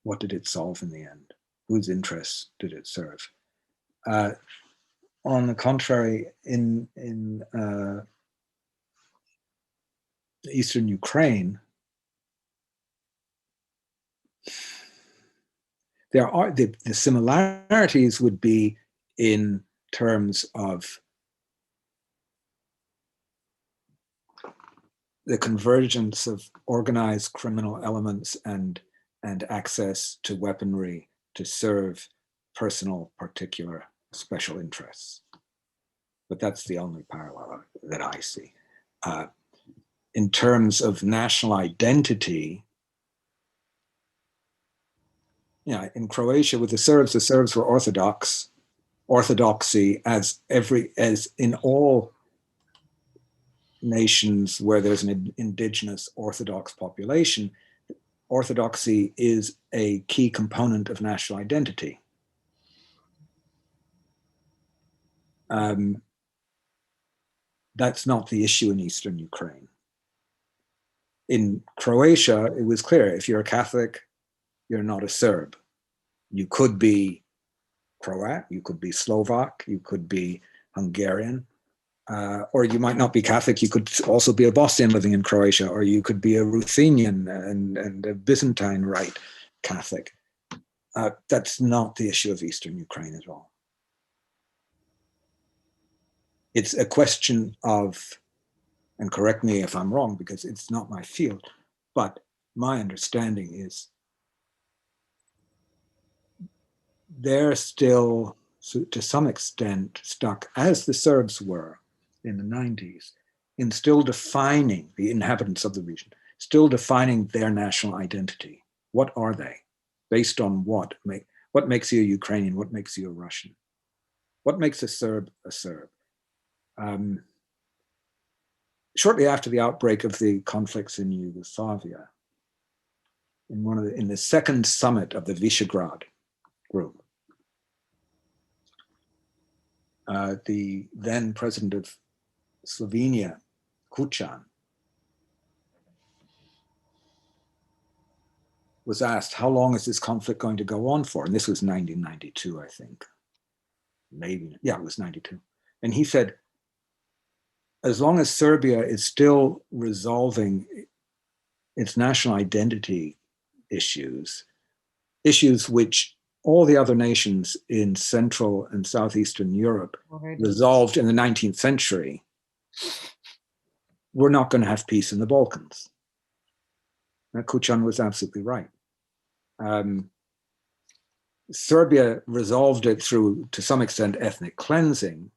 what did it solve in the end? Whose interests did it serve? On the contrary, in eastern Ukraine, there are the similarities would be in terms of the convergence of organized criminal elements and access to weaponry to serve personal, particular, special interests. But that's the only parallel that I see. In terms of national identity, in Croatia with the Serbs were Orthodox. Orthodoxy, as in all nations where there's an indigenous Orthodox population, Orthodoxy is a key component of national identity. That's not the issue in eastern Ukraine. In Croatia, it was clear, if you're a Catholic, you're not a Serb. You could be Croat, you could be Slovak, you could be Hungarian, or you might not be Catholic. You could also be a Bosnian living in Croatia, or you could be a Ruthenian and a Byzantine Rite Catholic. That's not the issue of Eastern Ukraine at all. It's a question of, and correct me if I'm wrong because it's not my field, but my understanding is they're still, to some extent, stuck, as the Serbs were in the 90s, in still defining, the inhabitants of the region, still defining their national identity. What are they? Based on what? What makes you a Ukrainian? What makes you a Russian? What makes a Serb a Serb? Shortly after the outbreak of the conflicts in Yugoslavia, in the second summit of the Visegrad group, the then president of Slovenia, Kučan, was asked, how long is this conflict going to go on for? And this was 1992, I think. Maybe, yeah, it was 92. And he said, as long as Serbia is still resolving its national identity issues which all the other nations in Central and Southeastern Europe resolved in the 19th century, we're not going to have peace in the Balkans. Now, Kučan was absolutely right. Serbia resolved it through, to some extent, ethnic cleansing,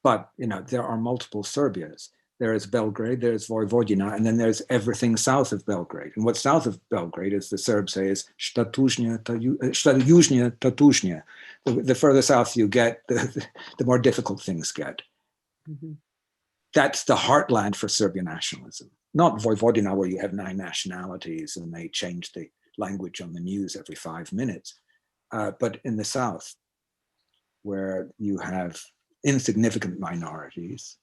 but there are multiple Serbias. There is Belgrade, there's Vojvodina, and then there's everything south of Belgrade. And what's south of Belgrade, as the Serbs say, is Južnja Tatužnja. The further south you get, the more difficult things get. Mm-hmm. That's the heartland for Serbian nationalism. Not Vojvodina, where you have 9 nationalities and they change the language on the news every 5 minutes. But in the south, where you have insignificant minorities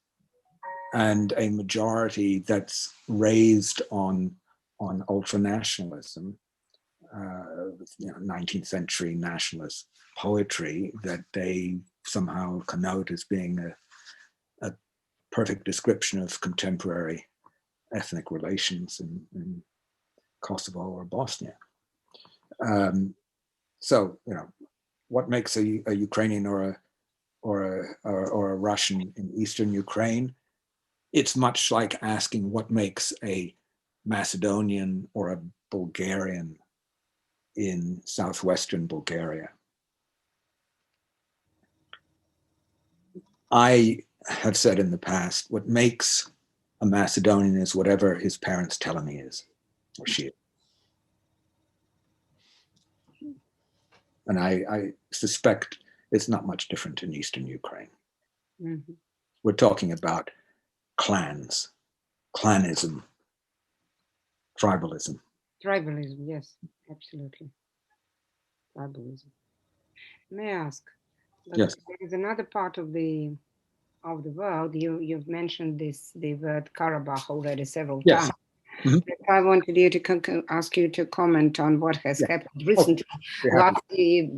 and a majority that's raised on ultranationalism, 19th century nationalist poetry that they somehow connote as being a perfect description of contemporary ethnic relations in Kosovo or Bosnia. So, what makes a Ukrainian or a Russian in Eastern Ukraine? It's much like asking what makes a Macedonian or a Bulgarian in southwestern Bulgaria. I have said in the past, what makes a Macedonian is whatever his parents tell him he is, or she is. And I suspect it's not much different in Eastern Ukraine. Mm-hmm. We're talking about clans, clanism, tribalism. Tribalism, yes, absolutely. Tribalism. May I ask? Yes. There is another part of the world. You've mentioned the word Karabakh already several times. Mm-hmm. I wanted you to ask you to comment on what has happened recently, last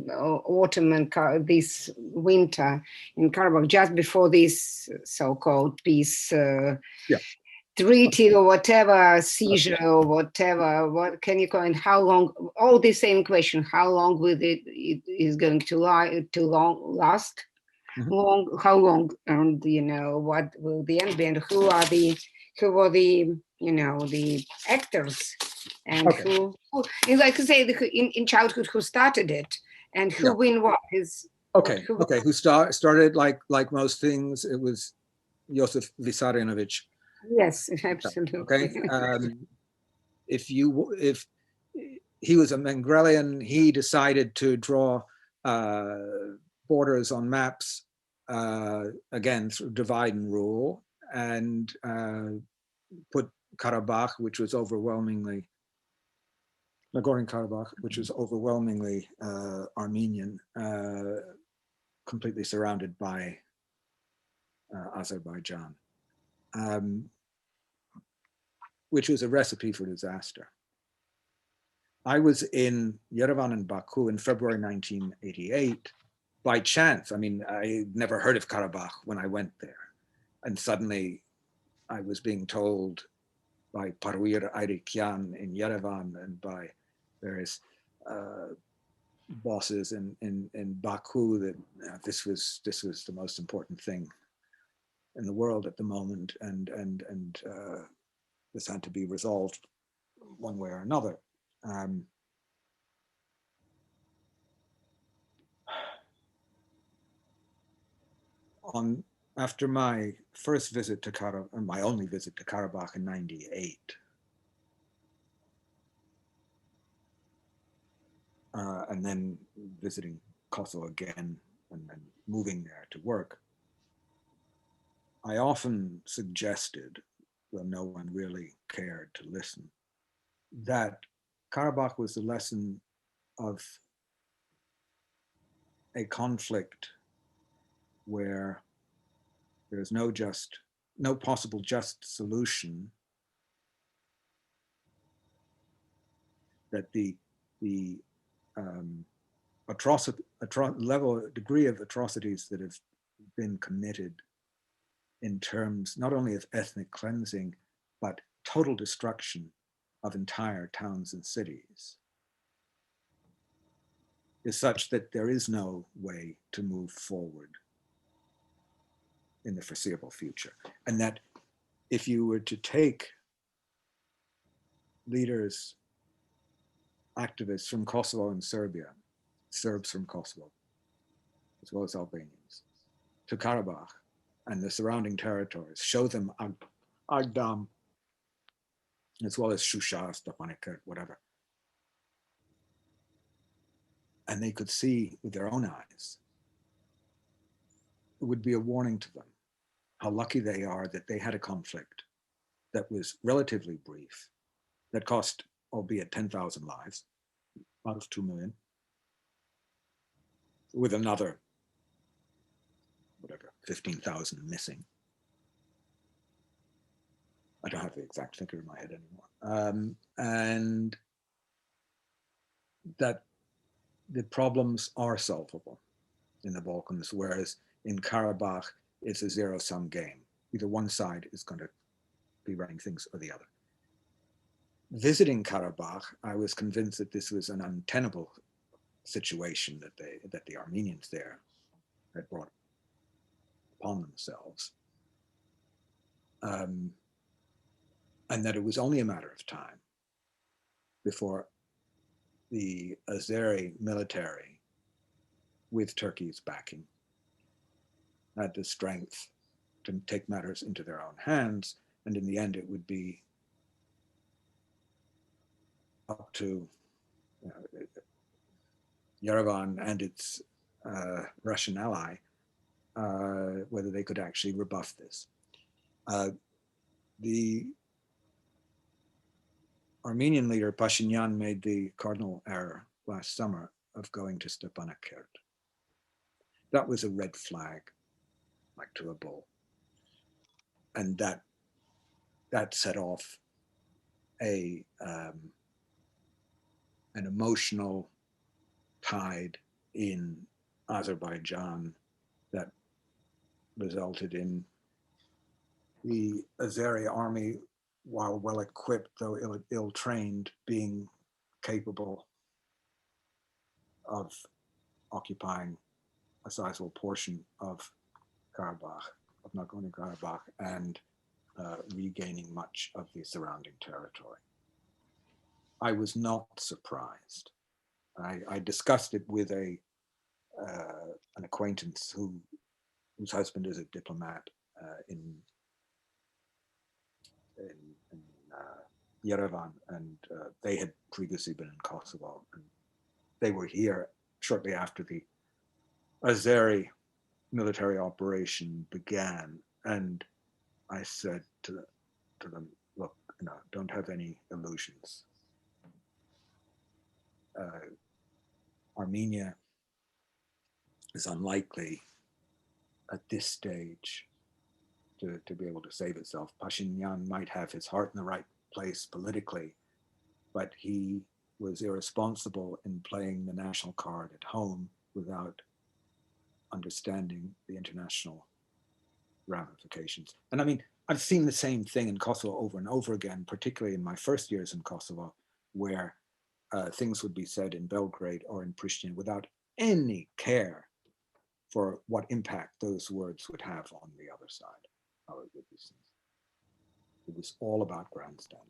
autumn and this winter in Karabakh, just before this so-called peace treaty or whatever, seizure or whatever. What can you comment? How long? All the same question. How long will it is going to last? Mm-hmm. How long? And what will the end be? And who are the the actors, and who like I say, in childhood, who started it, and who win what is who started like most things. It was Josef Vissarionovich. Yes, absolutely. Okay, if he was a Mengelian, he decided to draw borders on maps again through divide and rule, and put Karabakh, which was overwhelmingly Nagorno-Karabakh, which was overwhelmingly Armenian, completely surrounded by Azerbaijan, which was a recipe for disaster. I was in Yerevan and Baku in February 1988 by chance. I mean, I never heard of Karabakh when I went there. And suddenly I was being told by Parvir Ayrikyan in Yerevan and by various bosses in Baku that this was the most important thing in the world at the moment, and this had to be resolved one way or another. After my first visit to Karabakh, my only visit to Karabakh in '98, and then visiting Kosovo again, and then moving there to work, I often suggested, though no one really cared to listen, that Karabakh was a lesson of a conflict where there is no possible just solution, that the degree of atrocities that have been committed in terms not only of ethnic cleansing, but total destruction of entire towns and cities is such that there is no way to move forward in the foreseeable future. And that if you were to take leaders, activists from Kosovo and Serbia, Serbs from Kosovo, as well as Albanians, to Karabakh and the surrounding territories, show them Agdam, as well as Shusha, Stepanakert, whatever. And they could see with their own eyes, it would be a warning to them how lucky they are that they had a conflict that was relatively brief, that cost, albeit 10,000 lives out of 2 million, with another, 15,000 missing. I don't have the exact figure in my head anymore. And that the problems are solvable in the Balkans, whereas in Karabakh, it's a zero-sum game. Either one side is going to be running things or the other. Visiting Karabakh, I was convinced that this was an untenable situation that the Armenians there had brought upon themselves. And that it was only a matter of time before the Azeri military, with Turkey's backing, had the strength to take matters into their own hands. And in the end, it would be up to Yerevan and its Russian ally whether they could actually rebuff this. The Armenian leader Pashinyan made the cardinal error last summer of going to Stepanakert. That was a red flag, like to a bull. And that set off an emotional tide in Azerbaijan that resulted in the Azeri army, while well equipped, though ill-trained, being capable of occupying a sizable portion of Karabakh, of Nagorno-Karabakh, and regaining much of the surrounding territory. I was not surprised. I discussed it with an acquaintance whose husband is a diplomat in Yerevan, and they had previously been in Kosovo, and they were here shortly after the Azeri military operation began. And I said to them, look, don't have any illusions. Armenia is unlikely at this stage to be able to save itself. Pashinyan might have his heart in the right place politically, but he was irresponsible in playing the national card at home without understanding the international ramifications. And I mean, I've seen the same thing in Kosovo over and over again, particularly in my first years in Kosovo, where things would be said in Belgrade or in Pristina without any care for what impact those words would have on the other side. How it would be seen. It was all about grandstanding.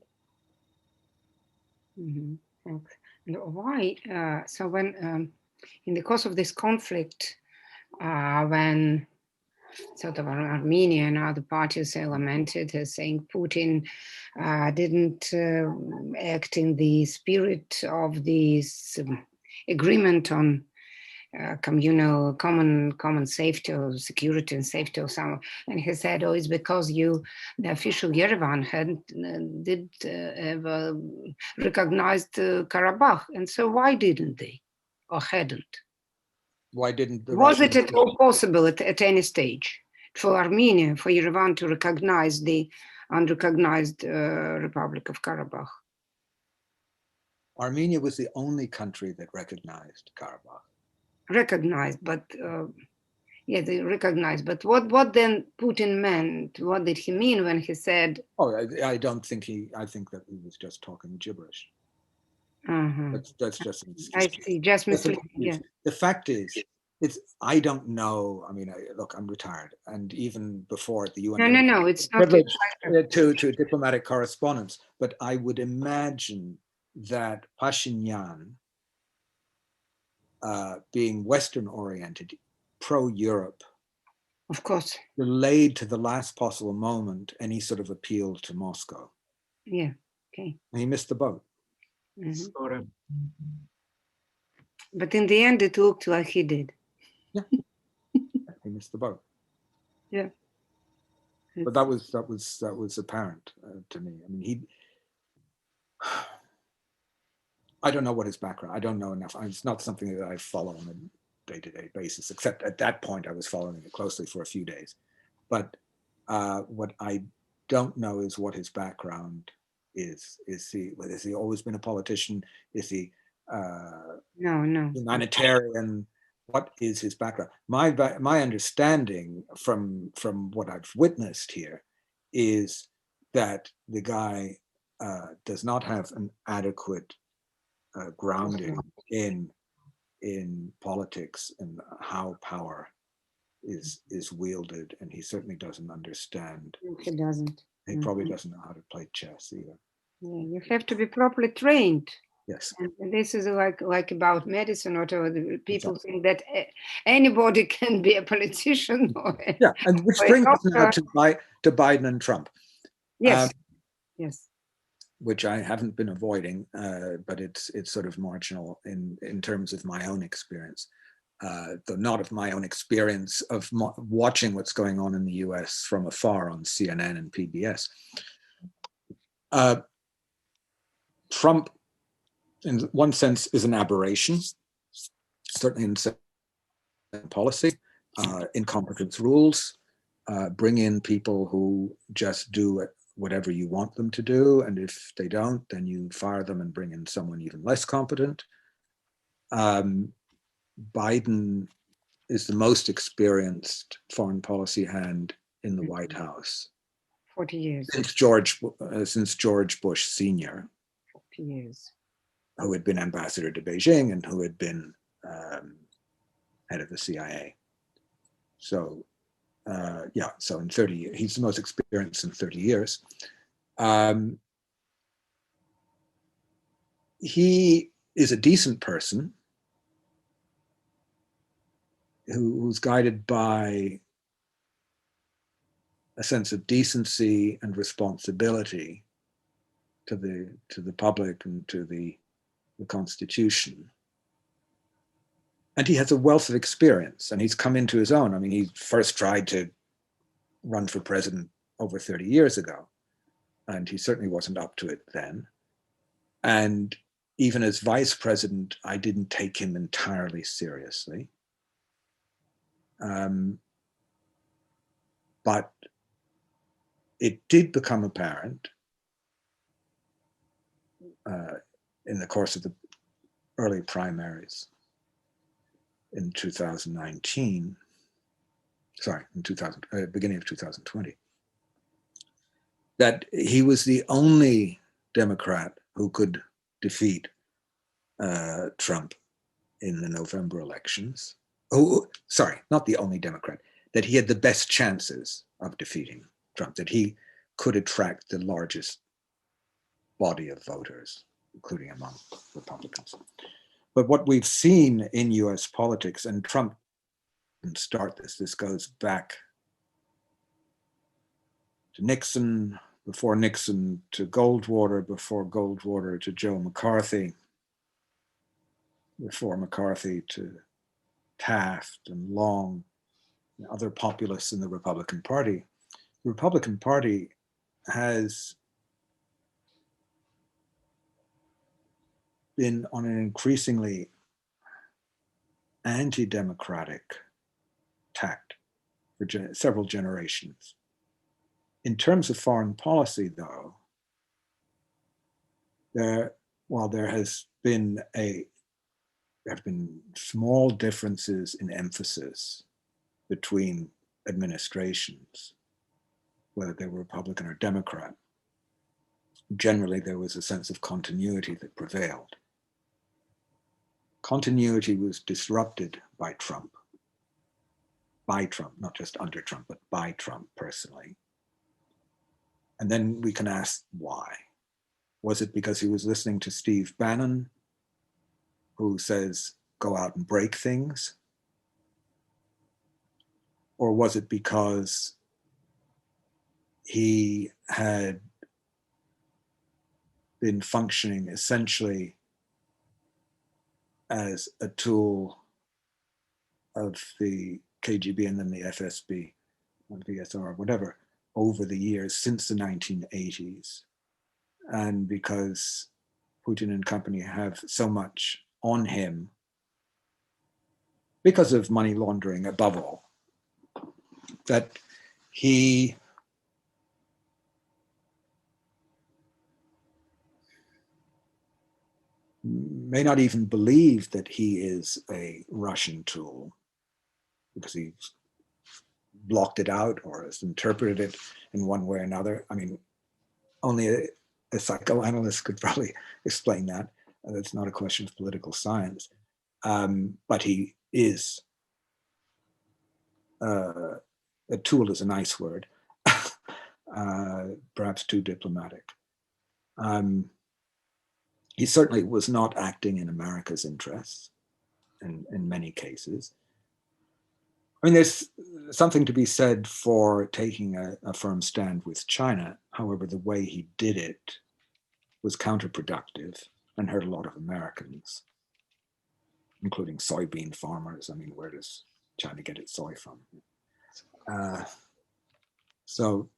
Mm-hmm. Thanks. And why? So when in the course of this conflict, when sort of Armenia and other parties lamented, saying Putin didn't act in the spirit of this agreement on communal common safety or security and safety of some, and he said, "Oh, it's because the official Yerevan did recognized Karabakh, and so why didn't they, or hadn't? Why didn't the Was Russians it at all possible at any stage for Armenia, for Yerevan to recognize the unrecognized Republic of Karabakh?" Armenia was the only country that recognized Karabakh. Recognized, but yeah, they recognized. But what then Putin meant? What did he mean when he said? Oh, I don't think I think that he was just talking gibberish. That's just an excuse. I see, just misleading. Yeah. The fact is, I don't know. I mean, look, I'm retired, and even before at the UN, No, it's not privilege to diplomatic correspondence. But I would imagine that Pashinyan, being Western-oriented, pro-Europe, of course, delayed to the last possible moment any sort of appeal to Moscow. Yeah. Okay. And he missed the boat. Mm-hmm. But in the end, it looked like he did. Yeah, he missed the boat. Yeah. But that was apparent to me. I mean, I don't know what his background. I don't know enough. It's not something that I follow on a day-to-day basis. Except at that point, I was following it closely for a few days. But what I don't know is what his background is. Is he always been a politician? Is he no humanitarian? What is his background? My understanding from what I've witnessed here is that the guy does not have an adequate grounding in politics and how power is wielded, and he certainly doesn't understand. He doesn't. He probably doesn't know how to play chess either. Yeah, you have to be properly trained. Yes. And this is like about medicine, or people think that anybody can be a politician. Yeah, and which brings us now to Biden and Trump. Yes. Yes. Which I haven't been avoiding, but it's sort of marginal in terms of my own experience, though not of my own experience of watching what's going on in the US from afar on CNN and PBS. Trump, in one sense, is an aberration, certainly in policy, incompetence rules, bring in people who just do whatever you want them to do, and if they don't, then you fire them and bring in someone even less competent. Biden is the most experienced foreign policy hand in the White House. 40 years. Since George Bush Sr. 40 years. Who had been ambassador to Beijing and who had been head of the CIA. So, so in 30 years, he's the most experienced in 30 years. He is a decent person who's guided by a sense of decency and responsibility to the public and to the Constitution. And he has a wealth of experience, and he's come into his own. I mean, he first tried to run for president over 30 years ago, and he certainly wasn't up to it then. And even as vice president, I didn't take him entirely seriously. But it did become apparent in the course of the early primaries in 2019, beginning of 2020, that he was the only Democrat who could defeat Trump in the November elections. Oh, sorry, not the only Democrat, that he had the best chances of defeating Trump, that he could attract the largest body of voters, including among Republicans. But what we've seen in US politics, and Trump didn't start this goes back to Nixon, before Nixon to Goldwater, before Goldwater to Joe McCarthy, before McCarthy to Taft and Long, and other populists in the Republican Party. The Republican Party has been on an increasingly anti-democratic tact for several generations. In terms of foreign policy, though, while there have been small differences in emphasis between administrations, whether they were Republican or Democrat, generally there was a sense of continuity that prevailed. Continuity was disrupted by Trump, not just under Trump, but by Trump personally. And then we can ask why. Was it because he was listening to Steve Bannon, who says, go out and break things? Or was it because he had been functioning essentially as a tool of the KGB and then the FSB, or VSR, whatever, over the years since the 1980s? And because Putin and company have so much on him because of money laundering above all, that he may not even believe that he is a Russian tool because he's blocked it out or has interpreted it in one way or another. I mean, only a psychoanalyst could probably explain that. That's not a question of political science. But he is, a tool is a nice word, perhaps too diplomatic. He certainly was not acting in America's interests in many cases. I mean, there's something to be said for taking a firm stand with China. However, the way he did it was counterproductive and hurt a lot of Americans, including soybean farmers. I mean, where does China get its soy from? So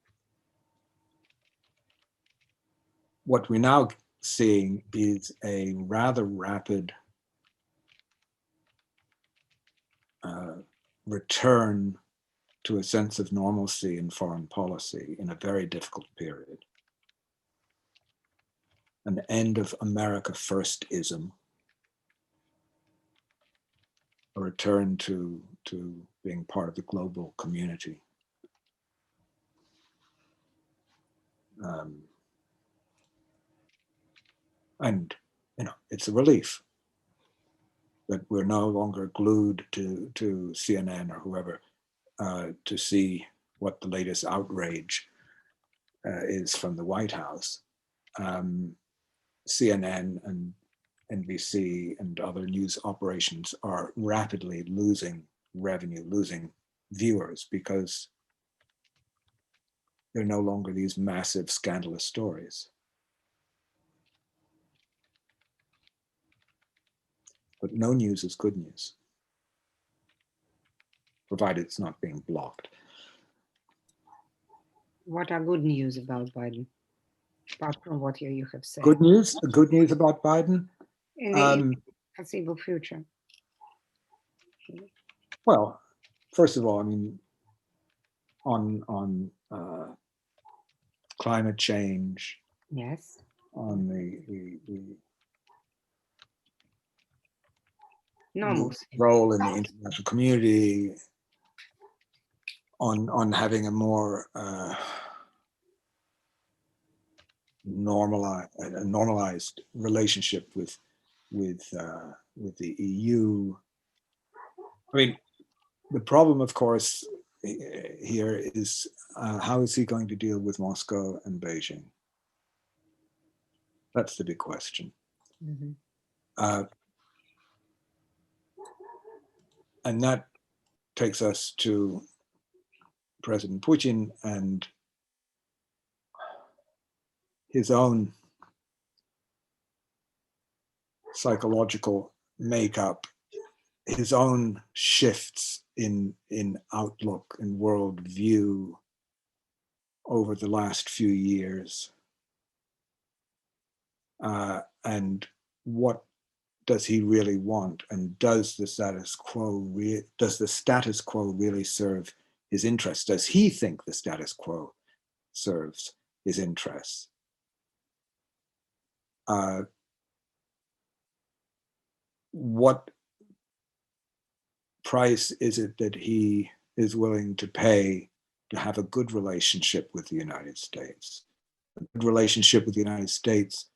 what we're now seeing is a rather rapid return to a sense of normalcy in foreign policy in a very difficult period. An end of America Firstism, a return to being part of the global community. And it's a relief that we're no longer glued to CNN or whoever to see what the latest outrage is from the White House. CNN and NBC and other news operations are rapidly losing revenue, losing viewers, because they're no longer these massive scandalous stories. But no news is good news, provided it's not being blocked. What are good news about Biden, apart from what you have said? Good news about Biden? In the foreseeable future. Well, first of all, I mean, on climate change, yes, on the role in the international community, on having a more normalized relationship with the EU. I mean, the problem, of course, here is how is he going to deal with Moscow and Beijing? That's the big question. And that takes us to President Putin and his own psychological makeup, his own shifts in outlook and worldview over the last few years. And what does he really want? And does the status quo really serve his interests? Does he think the status quo serves his interests? What price is it that he is willing to pay to have a good relationship with the United States? A good relationship with the United States,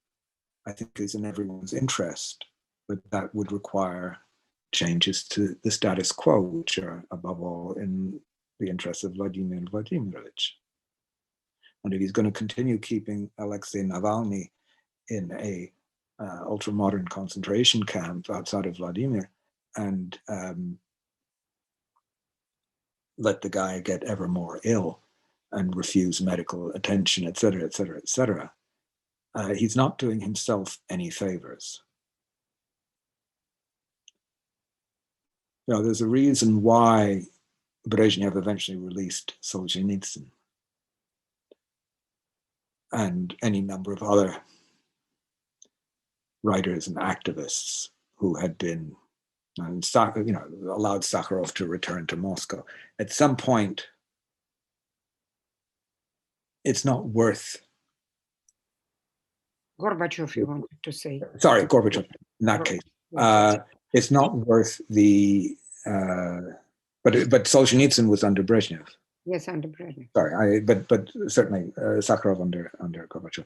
I think, is in everyone's interest, but that would require changes to the status quo, which are above all in the interests of Vladimir Vladimirovich. And if he's going to continue keeping Alexei Navalny in a ultra-modern concentration camp outside of Vladimir and let the guy get ever more ill and refuse medical attention, et cetera, et cetera, et cetera, he's not doing himself any favors. You know, there's a reason why Brezhnev eventually released Solzhenitsyn and any number of other writers and activists who had been, allowed Sakharov to return to Moscow. At some point, it's not worth. Gorbachev, you wanted to say. Sorry, Gorbachev, in that case. It's not worth the, but Solzhenitsyn was under Brezhnev. Yes, under Brezhnev. Sorry, but certainly Sakharov under Gorbachev.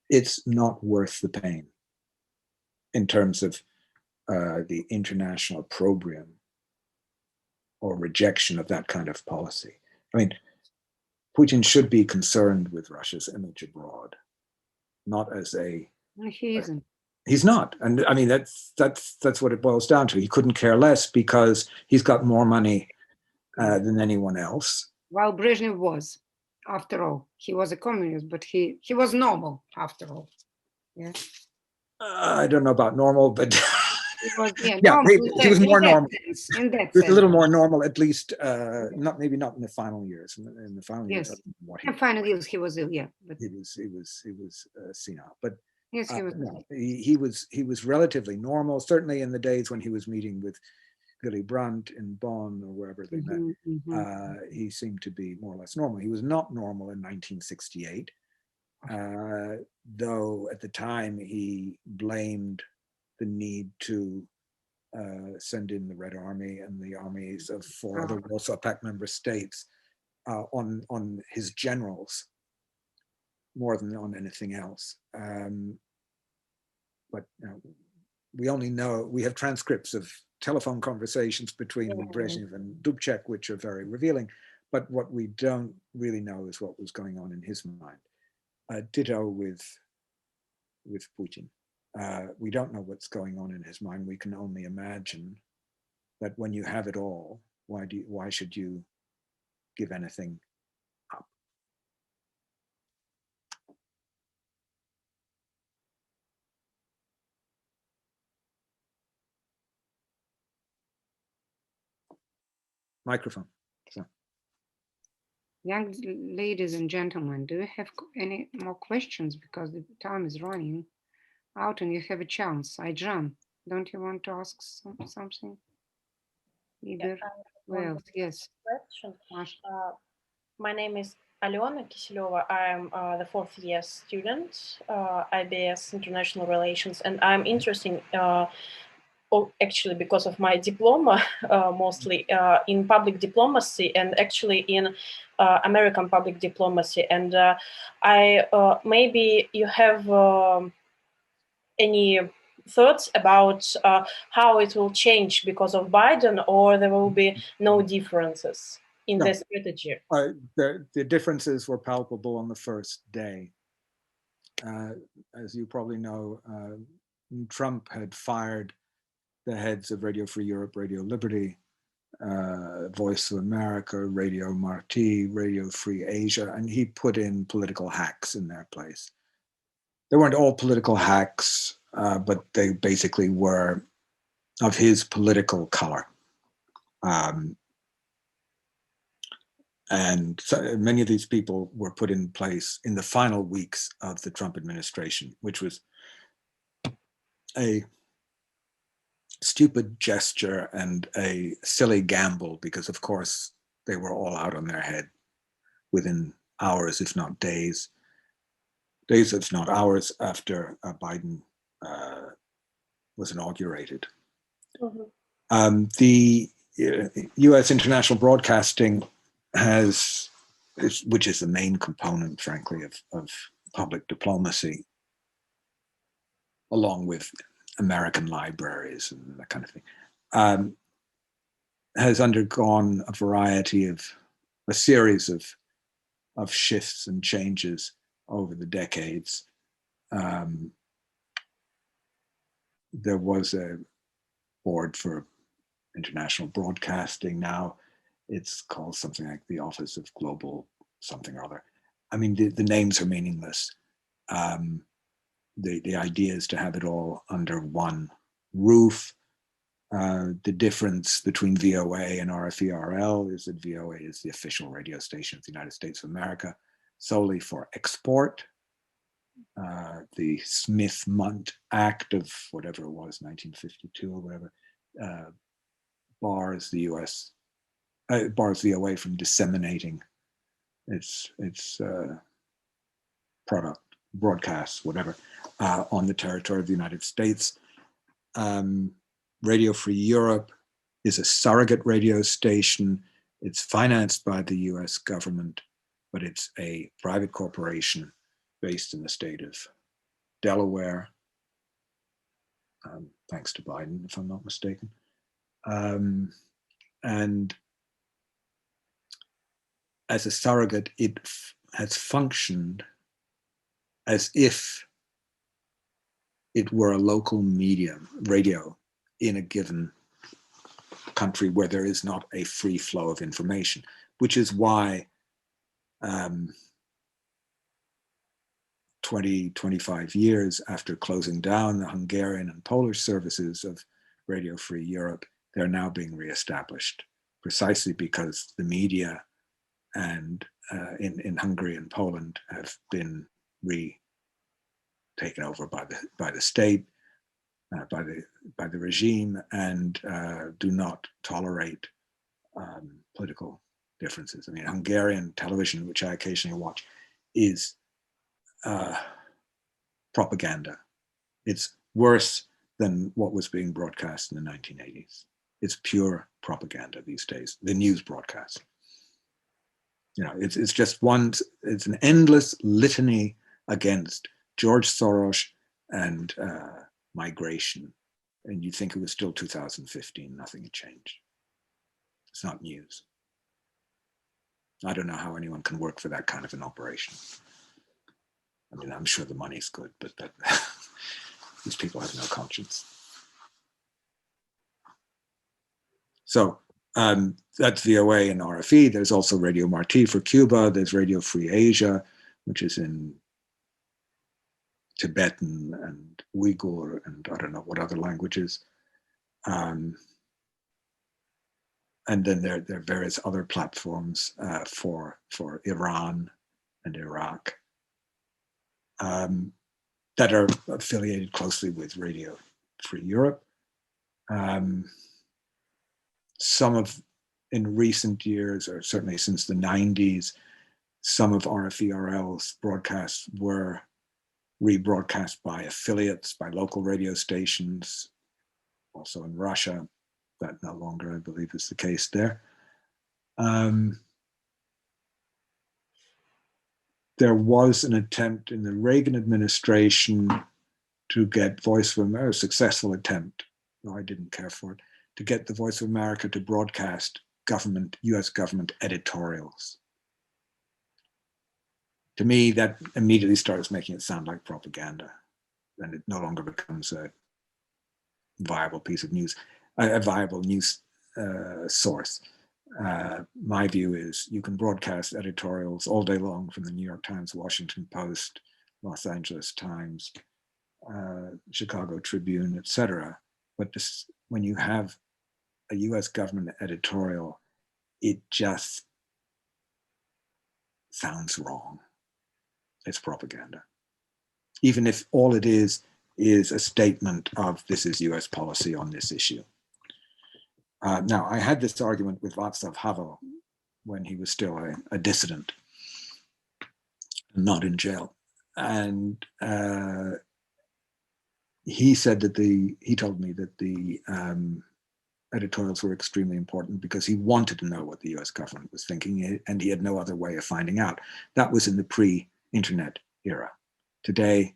It's not worth the pain in terms of the international opprobrium or rejection of that kind of policy. I mean, Putin should be concerned with Russia's image abroad, not as a. He isn't. He's not, and I mean that's what it boils down to. He couldn't care less because he's got more money than anyone else. While Brezhnev was, after all, he was a communist, but he was normal after all. Yeah. I don't know about normal, but he was, he was more normal. In that he was sense. a little more normal, at least. Maybe not in the final years. In the final years, in final years he was ill. Yeah, but he was senile. But yes, he was. No, he was relatively normal. Certainly in the days when he was meeting with Willy Brandt in Bonn or wherever they met, he seemed to be more or less normal. He was not normal in 1968. Though at the time he blamed the need to send in the Red Army and the armies of 4 other Warsaw Pact member states on his generals more than on anything else. But we have transcripts of telephone conversations between Brezhnev and Dubček, which are very revealing. But what we don't really know is what was going on in his mind. Ditto with Putin. We don't know what's going on in his mind. We can only imagine that when you have it all, why should you give anything up? Microphone. So. Young ladies and gentlemen, do you have any more questions? Because the time is running out and you have a chance. Ajahn, don't you want to ask something? Either. Well, yes. Question. My name is Alena Kiselova. I'm the 4th year student, IBS International Relations, and I'm interested actually because of my diploma, mostly in public diplomacy, and actually in American public diplomacy. And maybe you have any thoughts about how it will change because of Biden, or there will be no differences in the strategy? The differences were palpable on the first day. As you probably know, Trump had fired the heads of Radio Free Europe, Radio Liberty, Voice of America, Radio Marti, Radio Free Asia, and he put in political hacks in their place. They weren't all political hacks, but they basically were of his political color. And so many of these people were put in place in the final weeks of the Trump administration, which was a stupid gesture and a silly gamble, because of course they were all out on their head within hours, if not days, if not hours after Biden was inaugurated. Mm-hmm. The US international broadcasting which is the main component, frankly, of public diplomacy, along with American libraries and that kind of thing, has undergone a series of shifts and changes over the decades. There was a board for international broadcasting. Now it's called something like the Office of Global something or other. I mean, the names are meaningless. The idea is to have it all under one roof. The difference between VOA and RFE-RL is that VOA is the official radio station of the United States of America, solely for export. The Smith-Mundt Act of whatever it was, 1952 or whatever, bars VOA from disseminating its product, broadcasts, whatever, on the territory of the United States. Radio Free Europe is a surrogate radio station. It's financed by the US government, but it's a private corporation based in the state of Delaware, thanks to Biden, if I'm not mistaken. And as a surrogate, it has functioned as if it were a local radio in a given country where there is not a free flow of information, which is why 25 years after closing down the Hungarian and Polish services of Radio Free Europe, they're now being reestablished, precisely because the media and in Hungary and Poland have been taken over by the state, by the regime, and do not tolerate political differences. I mean, Hungarian television, which I occasionally watch, is propaganda. It's worse than what was being broadcast in the 1980s. It's pure propaganda these days, the news broadcast. You know, it's just it's an endless litany against George Soros and migration. And you think it was still 2015, nothing had changed. It's not news. I don't know how anyone can work for that kind of an operation. I mean, I'm sure the money's good, but these people have no conscience. So that's VOA and RFE. There's also Radio Marti for Cuba. There's Radio Free Asia, which is in Tibetan and Uyghur and I don't know what other languages. And then there are various other platforms for Iran and Iraq that are affiliated closely with Radio Free Europe. In recent years, or certainly since the 90s, some of RFE-RL's broadcasts were rebroadcast by affiliates, by local radio stations, also in Russia. That no longer, I believe, is the case there. There was an attempt in the Reagan administration to get Voice of America, a successful attempt, though I didn't care for it, to get the Voice of America to broadcast US government editorials. To me, that immediately starts making it sound like propaganda, and it no longer becomes a viable piece of news, a viable news source. My view is you can broadcast editorials all day long from the New York Times, Washington Post, Los Angeles Times, Chicago Tribune, etc. But when you have a US government editorial, it just sounds wrong. It's propaganda. Even if all it is a statement of this is US policy on this issue. Now, I had this argument with Václav Havel when he was still a dissident, not in jail. And he said that he told me that the editorials were extremely important because he wanted to know what the US government was thinking, and he had no other way of finding out. That was in the pre-internet era. Today,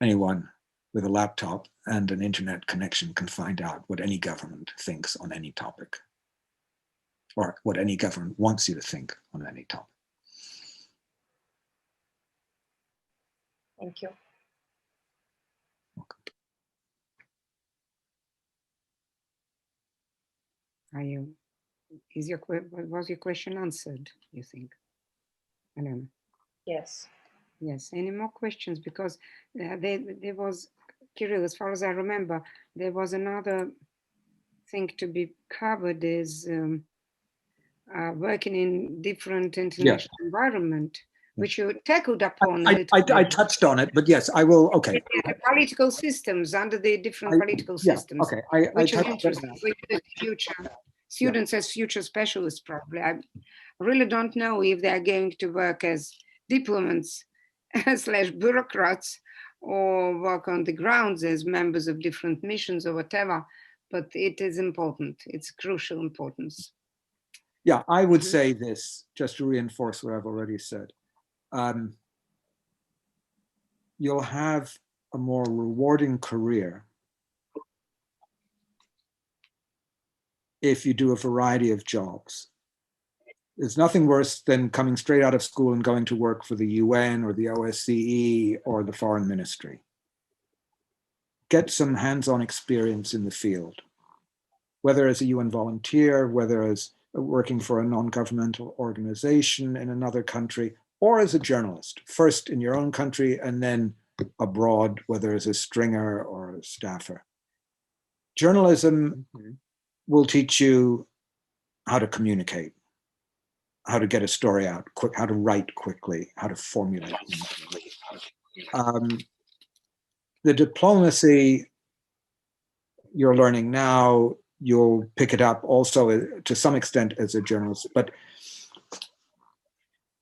anyone with a laptop and an internet connection can find out what any government thinks on any topic, or what any government wants you to think on any topic. Thank you. Was your question answered, you think, Elena? Yes. Yes. Any more questions? Because there was, Kirill, as far as I remember, there was another thing to be covered is working in different international environment, which you tackled upon. I touched on it, but yes, I will. Okay. Political systems under the different political systems. Okay. Which is interesting. Which is future students as future specialists, probably. I really don't know if they are going to work as diplomats / bureaucrats or work on the grounds as members of different missions or whatever, but it is important. It's crucial importance. Yeah, I would say this, just to reinforce what I've already said. You'll have a more rewarding career if you do a variety of jobs. There's nothing worse than coming straight out of school and going to work for the UN or the OSCE or the Foreign Ministry. Get some hands-on experience in the field, whether as a UN volunteer, whether as working for a non-governmental organization in another country, or as a journalist, first in your own country and then abroad, whether as a stringer or a staffer. Journalism will teach you how to communicate, how to get a story out, how to write quickly, how to formulate. The diplomacy you're learning now, you'll pick it up also to some extent as a journalist, but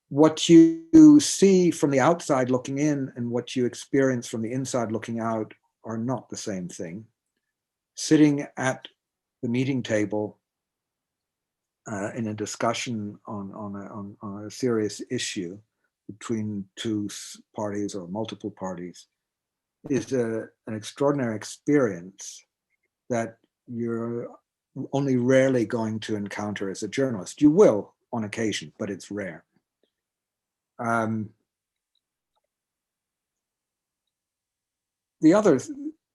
what you see from the outside looking in and what you experience from the inside looking out are not the same thing. Sitting at the meeting table in a discussion on a serious issue between two parties or multiple parties is an extraordinary experience that you're only rarely going to encounter as a journalist. You will on occasion, but it's rare. There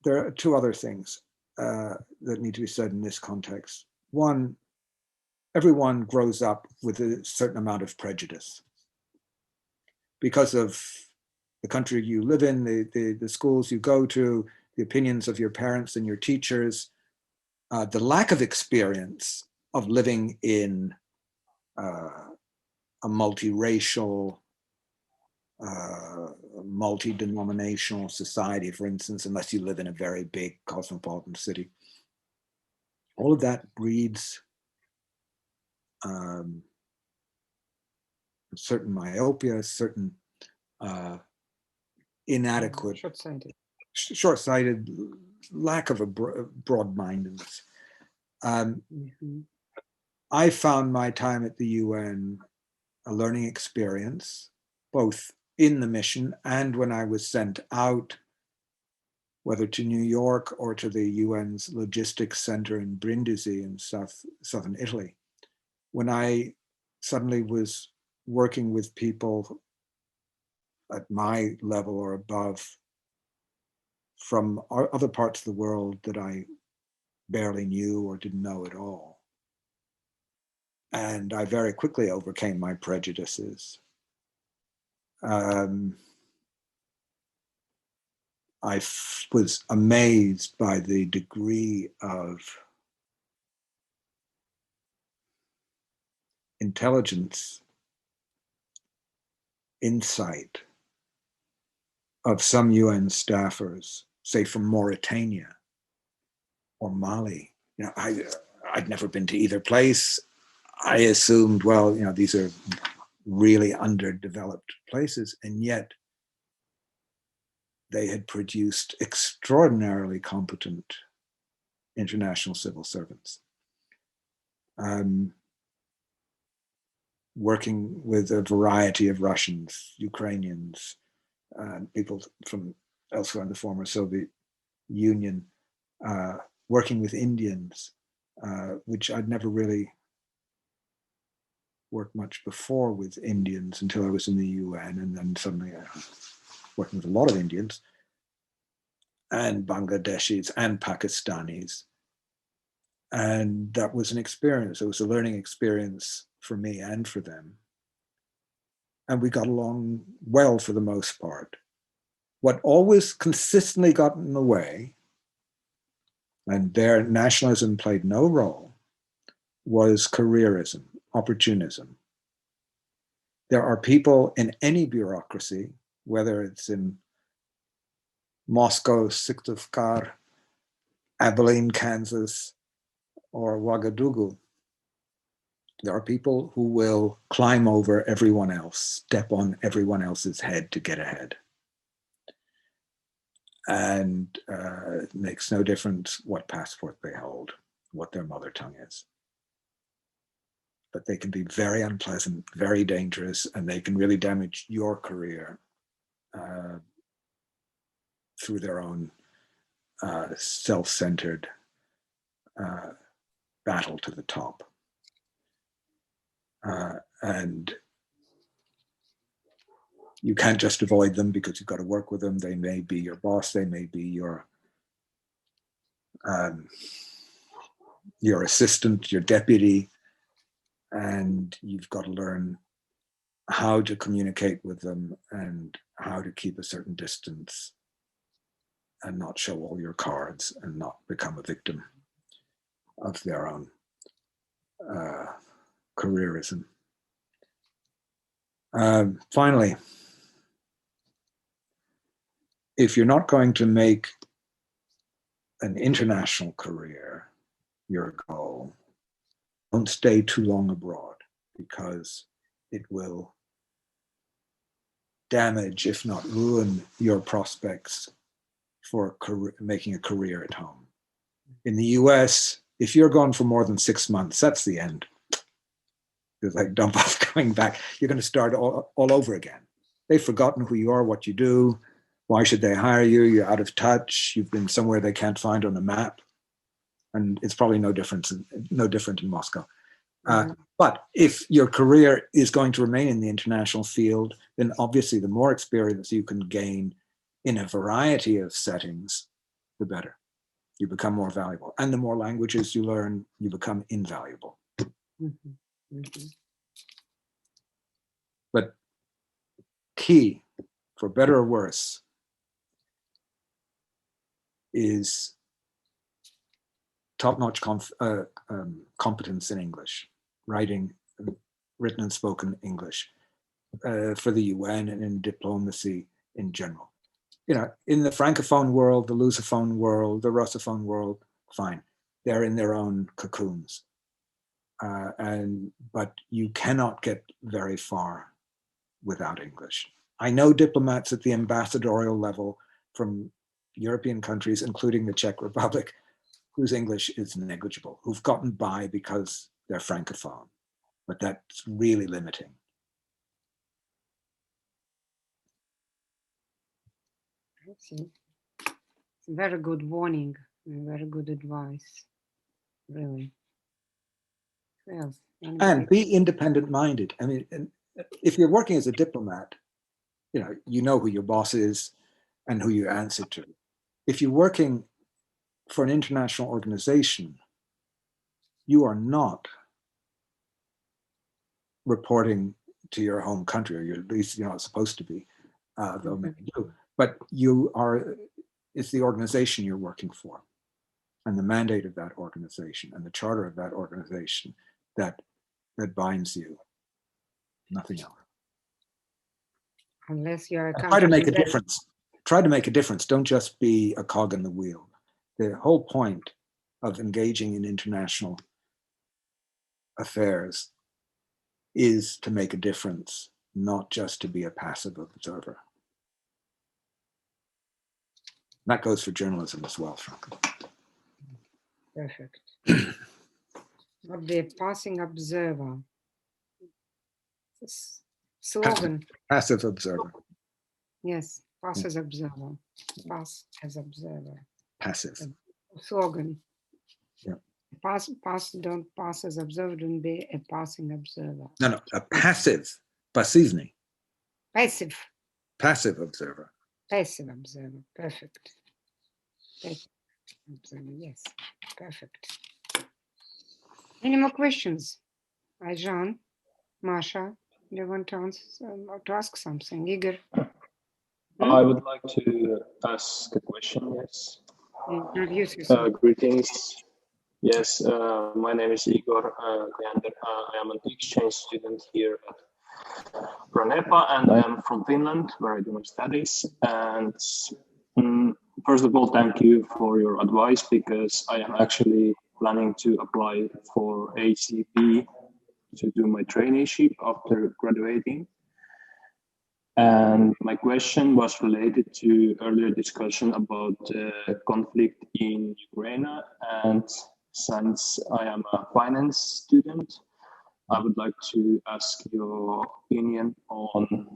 are two other things that need to be said in this context. One, everyone grows up with a certain amount of prejudice because of the country you live in, the schools you go to, the opinions of your parents and your teachers, the lack of experience of living in a multiracial, multi-denominational society, for instance, unless you live in a very big cosmopolitan city. All of that breeds certain myopia, certain inadequate short-sighted, lack of a broad-mindedness. I found my time at the UN a learning experience, both in the mission and when I was sent out, whether to New York or to the UN's logistics center in Brindisi in southern Italy, when I suddenly was working with people at my level or above from other parts of the world that I barely knew or didn't know at all. And I very quickly overcame my prejudices. I was amazed by the degree of intelligence, insight of some UN staffers, say from Mauritania or Mali. You know, I'd never been to either place. I assumed, well, you know, these are really underdeveloped places, and yet they had produced extraordinarily competent international civil servants. Working with a variety of Russians, Ukrainians, people from elsewhere in the former Soviet Union, working with Indians, which I'd never really worked much before with Indians until I was in the UN, and then suddenly working with a lot of Indians and Bangladeshis and Pakistanis. And that was an experience. It was a learning experience for me and for them. And we got along well for the most part. What always consistently got in the way, and their nationalism played no role, was careerism, opportunism. There are people in any bureaucracy, whether it's in Moscow, Syktyvkar, Abilene, Kansas, or Ouagadougou, there are people who will climb over everyone else, step on everyone else's head to get ahead. And it makes no difference what passport they hold, what their mother tongue is. But they can be very unpleasant, very dangerous, and they can really damage your career through their own self-centered battle to the top. And you can't just avoid them because you've got to work with them. They may be your boss, they may be your assistant, your deputy, and you've got to learn how to communicate with them and how to keep a certain distance and not show all your cards and not become a victim of their own careerism. Finally, if you're not going to make an international career your goal, don't stay too long abroad, because it will damage, if not ruin, your prospects for making a career at home. In the US, if you're gone for more than 6 months, that's the end. It's like, don't bother coming back. You're going to start all over again. They've forgotten who you are, what you do. Why should they hire you? You're out of touch. You've been somewhere they can't find on a map. And it's probably no different in Moscow. But if your career is going to remain in the international field, then obviously the more experience you can gain in a variety of settings, the better. You become more valuable. And the more languages you learn, you become invaluable. Mm-hmm. Mm-hmm. But key, for better or worse, is top-notch competence in English, writing, written and spoken English, for the UN and in diplomacy in general. You know, in the Francophone world, the Lusophone world, the Russophone world, fine. They're in their own cocoons. But you cannot get very far without English. I know diplomats at the ambassadorial level from European countries, including the Czech Republic, whose English is negligible, who've gotten by because they're Francophone, but that's really limiting. I see. It's a very good warning, very good advice, really. Well, and be independent-minded. I mean, if you're working as a diplomat, you know who your boss is and who you answer to. If you're working for an international organization, you are not reporting to your home country, or at least you're not supposed to be, though many do. But it's the organization you're working for, and the mandate of that organization, and the charter of that organization that binds you, nothing else. Unless you're try to make a difference. Try to make a difference. Don't just be a cog in the wheel. The whole point of engaging in international affairs is to make a difference, not just to be a passive observer. That goes for journalism as well, frankly. Perfect. Not be a passing observer. Slogan. Passive observer. Yes, pass as observer. Pass as observer. Passive. Slogan. Yeah. Don't pass as observer, don't be a passing observer. No, a passive, passivny. Passive. Passive observer. Passive observer, perfect. Passive observer, yes, perfect. Any more questions? Ayjan, Masha, do you want to answer or to ask something? Igor? I would like to ask a question, yes. Introduce yourself. Greetings. Yes, my name is Igor Kajander. I am an exchange student here at Pronepa, and I am from Finland, where I do my studies. And first of all, thank you for your advice, because I am actually planning to apply for ACP to do my traineeship after graduating. And my question was related to earlier discussion about conflict in Ukraine. And since I am a finance student, I would like to ask your opinion on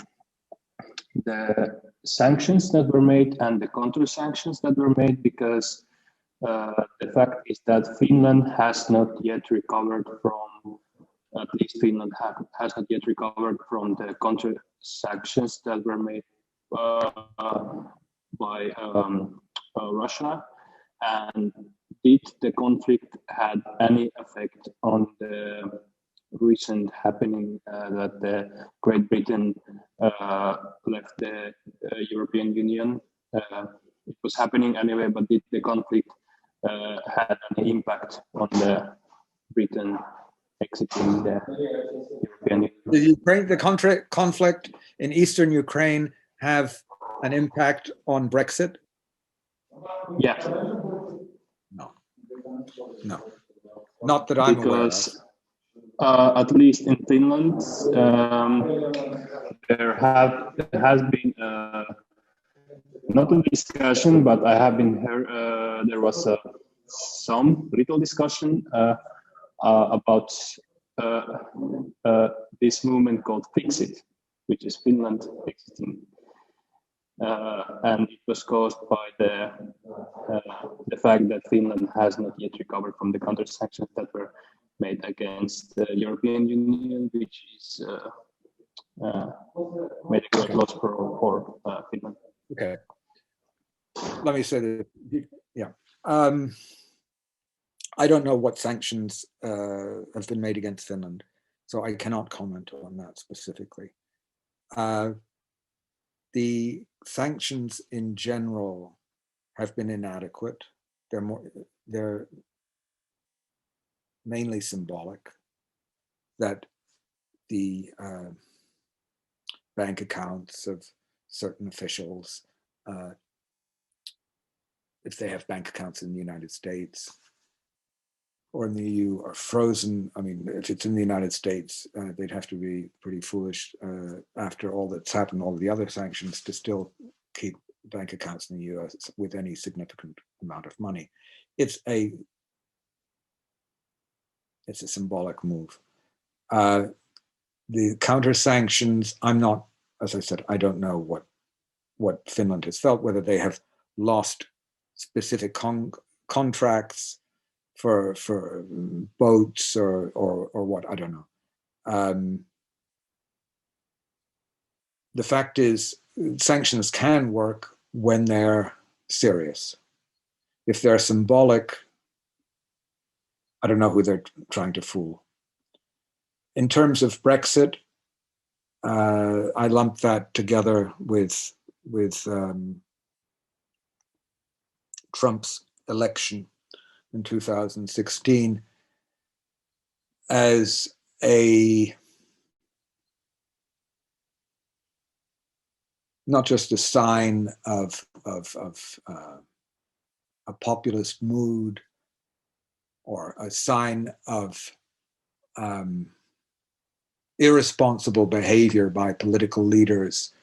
the sanctions that were made and the counter sanctions that were made, because the fact is that Finland has not yet recovered from, at least Finland has not yet recovered from the counter sanctions that were made by Russia. And did the conflict had any effect on the recent happening that the Great Britain left the European Union? It was happening anyway, but did the conflict had any impact on the Britain exiting the European Union? The conflict in Eastern Ukraine have an impact on Brexit? Yeah. No. Not that I'm aware of. At least in Finland, there has been not a discussion, but I have been heard. There was some little discussion about this movement called Fix-It, which is Finland exiting, and it was caused by the fact that Finland has not yet recovered from the counter sanctions that were made against the European Union, which is made a great loss for Finland. Okay. Let me say that, yeah. I don't know what sanctions have been made against Finland, so I cannot comment on that specifically. The sanctions in general have been inadequate. They're mainly symbolic, that the bank accounts of certain officials, if they have bank accounts in the United States or in the EU, are frozen. I mean, if it's in the United States, they'd have to be pretty foolish after all that's happened, all the other sanctions, to still keep bank accounts in the US with any significant amount of money. It's a symbolic move. The counter sanctions, I'm not, as I said, I don't know what Finland has felt, whether they have lost specific contracts for boats or what, I don't know. The fact is, sanctions can work when they're serious. If they're symbolic, I don't know who they're trying to fool. In terms of Brexit, I lump that together with Trump's election in 2016 as not just a sign of a populist mood or a sign of irresponsible behavior by political leaders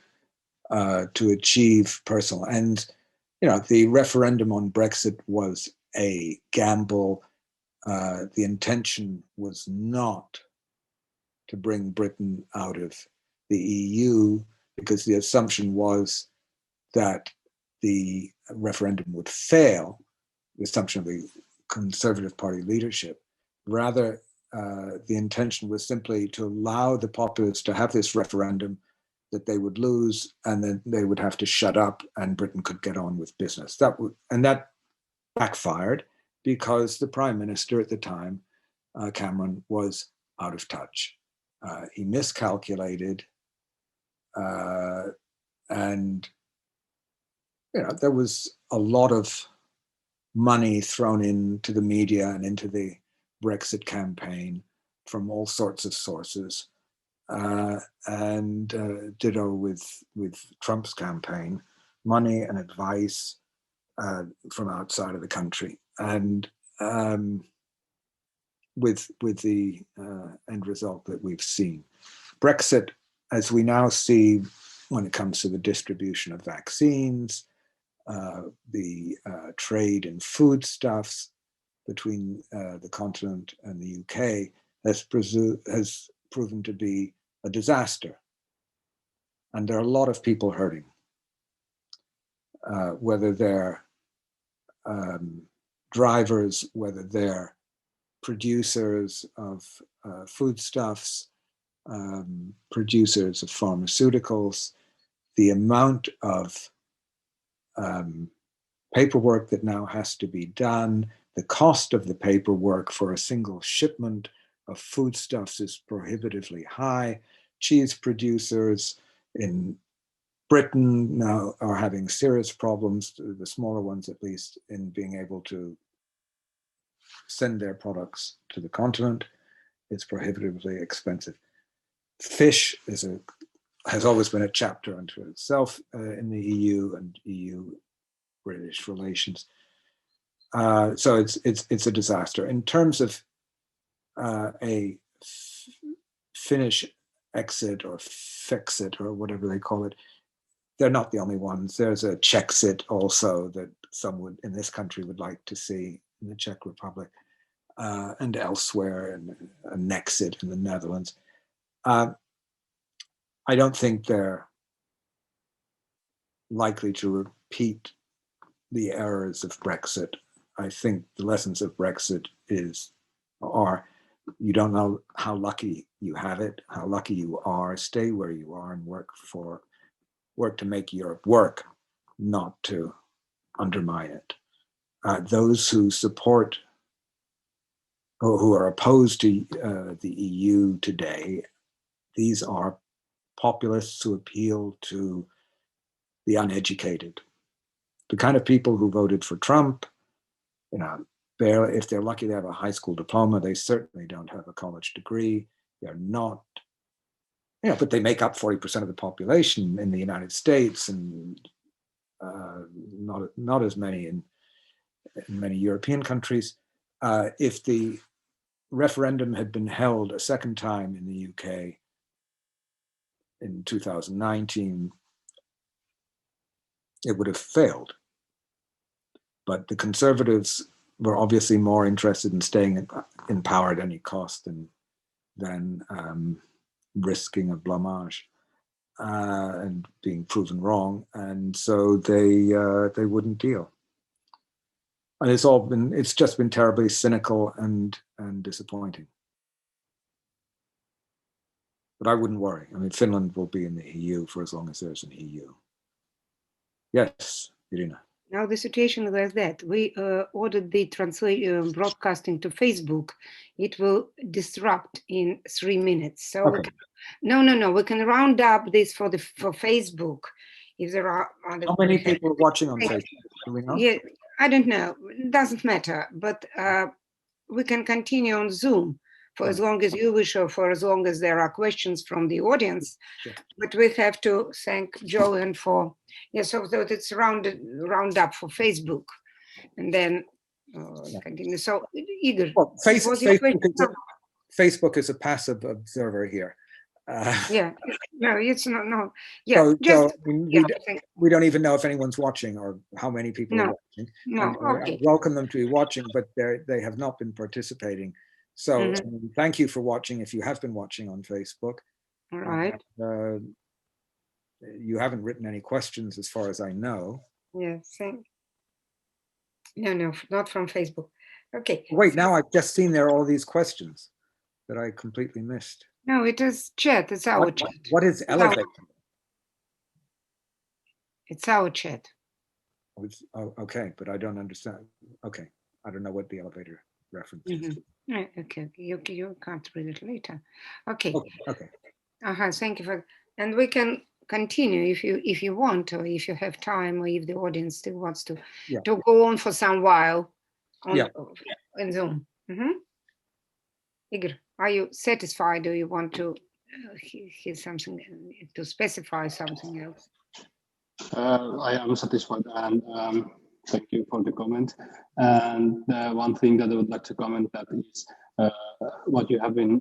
to achieve personal ends. You know, the referendum on Brexit was a gamble. The intention was not to bring Britain out of the EU, because the assumption was that the referendum would fail, the assumption of the Conservative Party leadership. Rather, the intention was simply to allow the populace to have this referendum that they would lose, and then they would have to shut up and Britain could get on with business. That backfired because the Prime Minister at the time, Cameron, was out of touch. He miscalculated, and there was a lot of money thrown into the media and into the Brexit campaign from all sorts of sources, and ditto with Trump's campaign, money and advice from outside of the country, and with the end result that we've seen. Brexit, as we now see when it comes to the distribution of vaccines, the trade in foodstuffs between the continent and the UK, has proven to be a disaster. And there are a lot of people hurting, whether they're drivers, whether they're producers of foodstuffs, producers of pharmaceuticals. The amount of paperwork that now has to be done, the cost of the paperwork for a single shipment of foodstuffs is prohibitively high. Cheese producers in Britain now are having serious problems, the smaller ones at least, in being able to send their products to the continent. It's prohibitively expensive. Fish has always been a chapter unto itself in the EU and EU-British relations. So it's a disaster. In terms of a Finnish exit or Fexit or whatever they call it, they're not the only ones. There's a Czechsit also that some in this country would like to see in the Czech Republic and elsewhere, and a Nexit in the Netherlands. I don't think they're likely to repeat the errors of Brexit. I think the lessons of Brexit are you don't know how lucky you have it, how lucky you are. Stay where you are and work to make Europe work, not to undermine it. Those who support or who are opposed to the EU today, these are populists who appeal to the uneducated. The kind of people who voted for Trump, barely, if they're lucky, they have a high school diploma. They certainly don't have a college degree. They're not, but they make up 40% of the population in the United States, and not as many in many European countries. If the referendum had been held a second time in the UK in 2019, it would have failed. But the Conservatives were obviously more interested in staying in power at any cost than risking a blamage and being proven wrong, and so they wouldn't deal. And it's just been terribly cynical and disappointing. But I wouldn't worry. I mean, Finland will be in the EU for as long as there's an EU. Yes, Irina. Now the situation is like that. We ordered the broadcasting to Facebook. It will disrupt in 3 minutes. So Okay. we can round up this for Facebook. If there are other, how many people are watching on Facebook? Do we know? Yeah, I don't know. It doesn't matter. But we can continue on Zoom for as long as you wish, or for as long as there are questions from the audience. Sure. But we have to thank Jolyon for, so that it's round up for Facebook. And then continue. So, Igor, well, Facebook is a passive observer here. It's not, no. Yeah, so we don't even know if anyone's watching or how many people are watching. No, okay. I welcome them to be watching, but they have not been participating. So thank you for watching if you have been watching on Facebook. All right. You haven't written any questions as far as I know. Yeah, no, not from Facebook. Okay. Wait, now I've just seen there are all these questions that I completely missed. No, it is chat. It's our chat. What is elevator? It's our chat. Okay, but I don't understand. Okay, I don't know what the elevator reference is. Okay, you can't read it later. Okay. Okay. Thank you for. And we can continue if you want, or if you have time, or if the audience still wants to go on for some while on Zoom. Igor, are you satisfied, or you want to hear something, to specify something else? I am satisfied, and thank you for the comment. And one thing that I would like to comment that is what you have been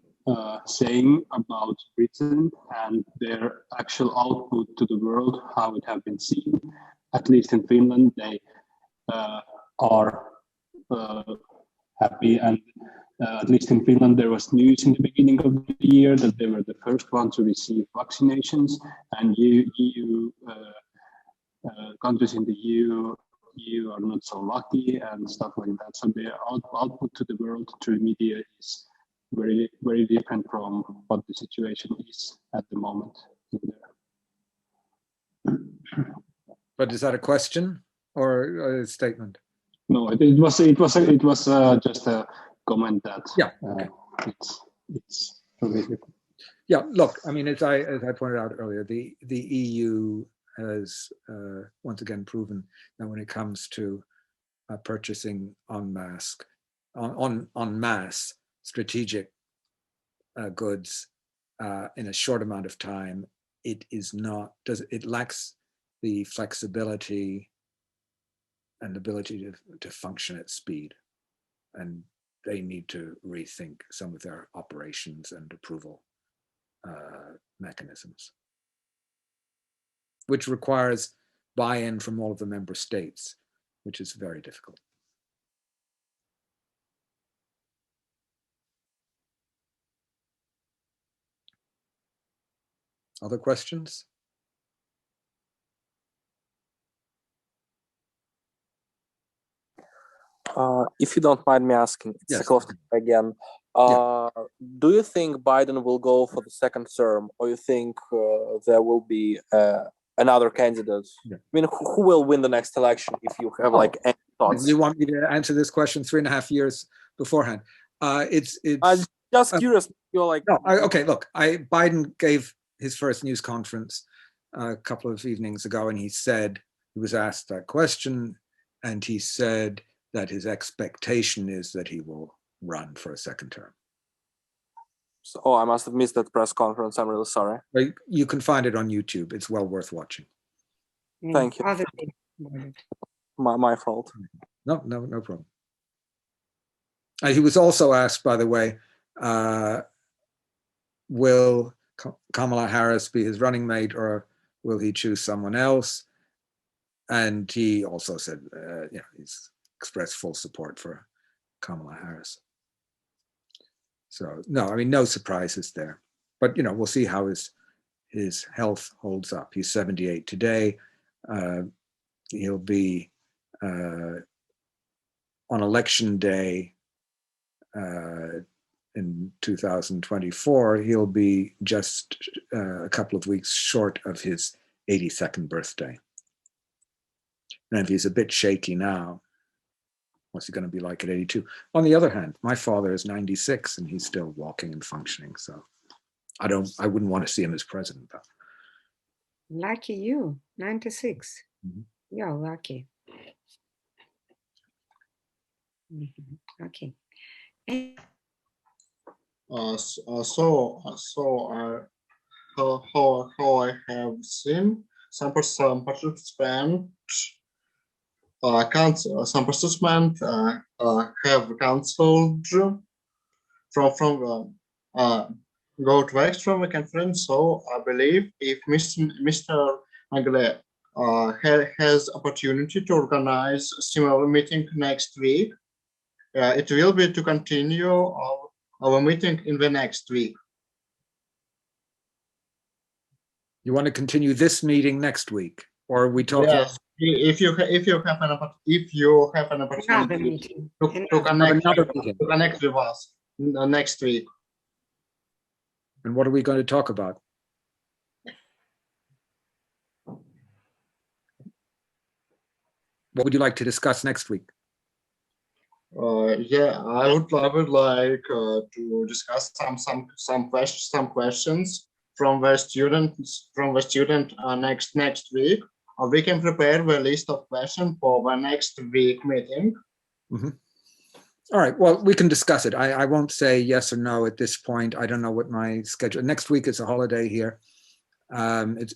saying about Britain and their actual output to the world, how it has been seen. At least in Finland, they are happy, and at least in Finland, there was news in the beginning of the year that they were the first one to receive vaccinations, and EU countries in the EU are not so lucky and stuff like that. So their output to the world through media is very, very different from what the situation is at the moment. But is that a question or a statement? No, it was just a comment that it's really different. Yeah, look, I mean, as I pointed out earlier, the EU has once again proven that when it comes to purchasing en masse strategic goods in a short amount of time, it lacks the flexibility and ability to function at speed, and they need to rethink some of their operations and approval mechanisms, which requires buy-in from all of the member states, which is very difficult. Other questions? If you don't mind me asking, Yes. Sokolovsky again. Do you think Biden will go for the second term, or you think there will be another candidate? I mean, who will win the next election? If you have any thoughts, you want me to answer this question 3.5 years beforehand? It's. I'm just curious. You're like, no, okay. Look, Biden gave his first news conference a couple of evenings ago, and he was asked that question, and he said that his expectation is that he will run for a second term. So, I must have missed that press conference. I'm really sorry. You can find it on YouTube. It's well worth watching. Thank you. My fault. No problem. He was also asked, by the way, will Kamala Harris be his running mate, or will he choose someone else? And he also said, he's expressed full support for Kamala Harris. So no, I mean, no surprises there. But, we'll see how his health holds up. He's 78 today. He'll be on election day in 2024. He'll be just a couple of weeks short of his 82nd birthday. And if he's a bit shaky now, what's he going to be like at 82? On the other hand, my father is 96 and he's still walking and functioning. So I wouldn't want to see him as president, though. Lucky you, 96. Mm-hmm. You're lucky. Mm-hmm. Okay. How I have seen some participants have cancelled from go to extra from the conference. So I believe if Mr. Naegele has opportunity to organize a similar meeting next week, it will be to continue our meeting in the next week. You want to continue this meeting next week, or are we talking? Yes, if you have an opportunity to connect with us next week. And what are we going to talk about? What would you like to discuss next week? I would like to discuss some questions from the student next week. We can prepare the list of questions for the next week meeting. Mm-hmm. All right. Well, we can discuss it. I won't say yes or no at this point. I don't know what my schedule. Next week is a holiday here. It's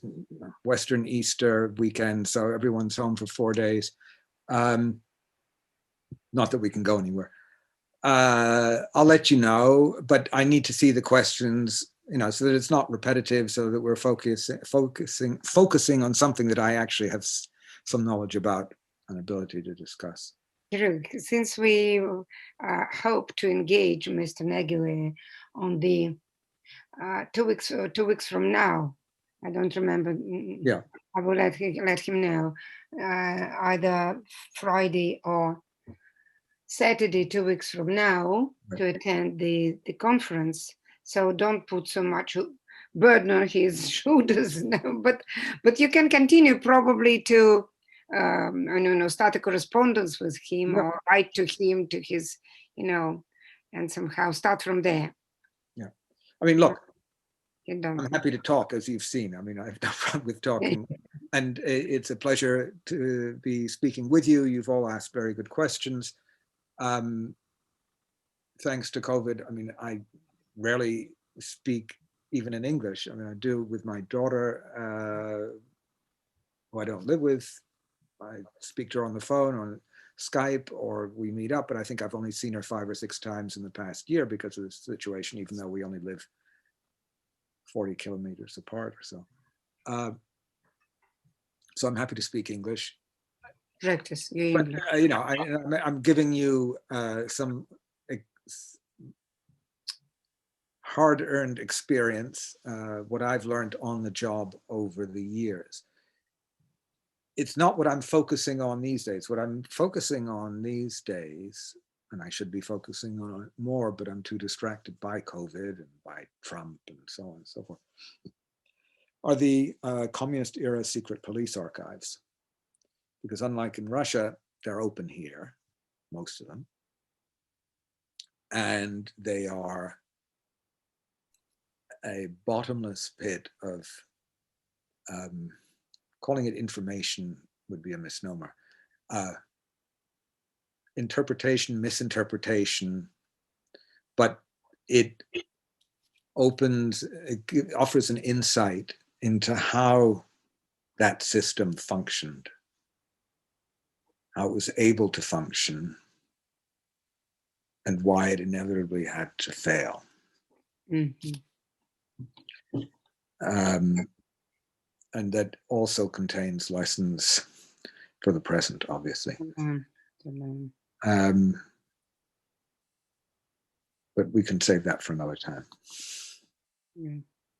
Western Easter weekend, so everyone's home for 4 days. Not that we can go anywhere. I'll let you know, but I need to see the questions, so that it's not repetitive, so that we're focusing on something that I actually have some knowledge about and ability to discuss. Since we hope to engage Mr. Naegele on the 2 weeks from now, I don't remember. Yeah, I will let him know either Friday or Saturday 2 weeks from now to attend the conference. So don't put so much burden on his shoulders now. But you can continue probably to start a correspondence with him or write to him, to his, and somehow start from there. Yeah. I mean, look, I'm happy to talk, as you've seen. I mean, I have no problem with talking. And it's a pleasure to be speaking with you. You've all asked very good questions. Thanks to COVID, I mean, I rarely speak even in English. I mean, I do with my daughter, who I don't live with. I speak to her on the phone, on Skype, or we meet up, but I think I've only seen her 5 or 6 times in the past year because of the situation, even though we only live 40 kilometers apart or so. So I'm happy to speak English. Practice your English. But, I'm giving you some hard-earned experience, what I've learned on the job over the years. It's not what I'm focusing on these days. What I'm focusing on these days, and I should be focusing on it more, but I'm too distracted by COVID and by Trump and so on and so forth, are the communist era secret police archives. Because unlike in Russia, they're open here, most of them. And they are a bottomless pit of, calling it information would be a misnomer. Interpretation, misinterpretation, but it offers an insight into how that system functioned, how it was able to function, and why it inevitably had to fail. Mm-hmm. And that also contains lessons for the present, obviously. But we can save that for another time. Yeah.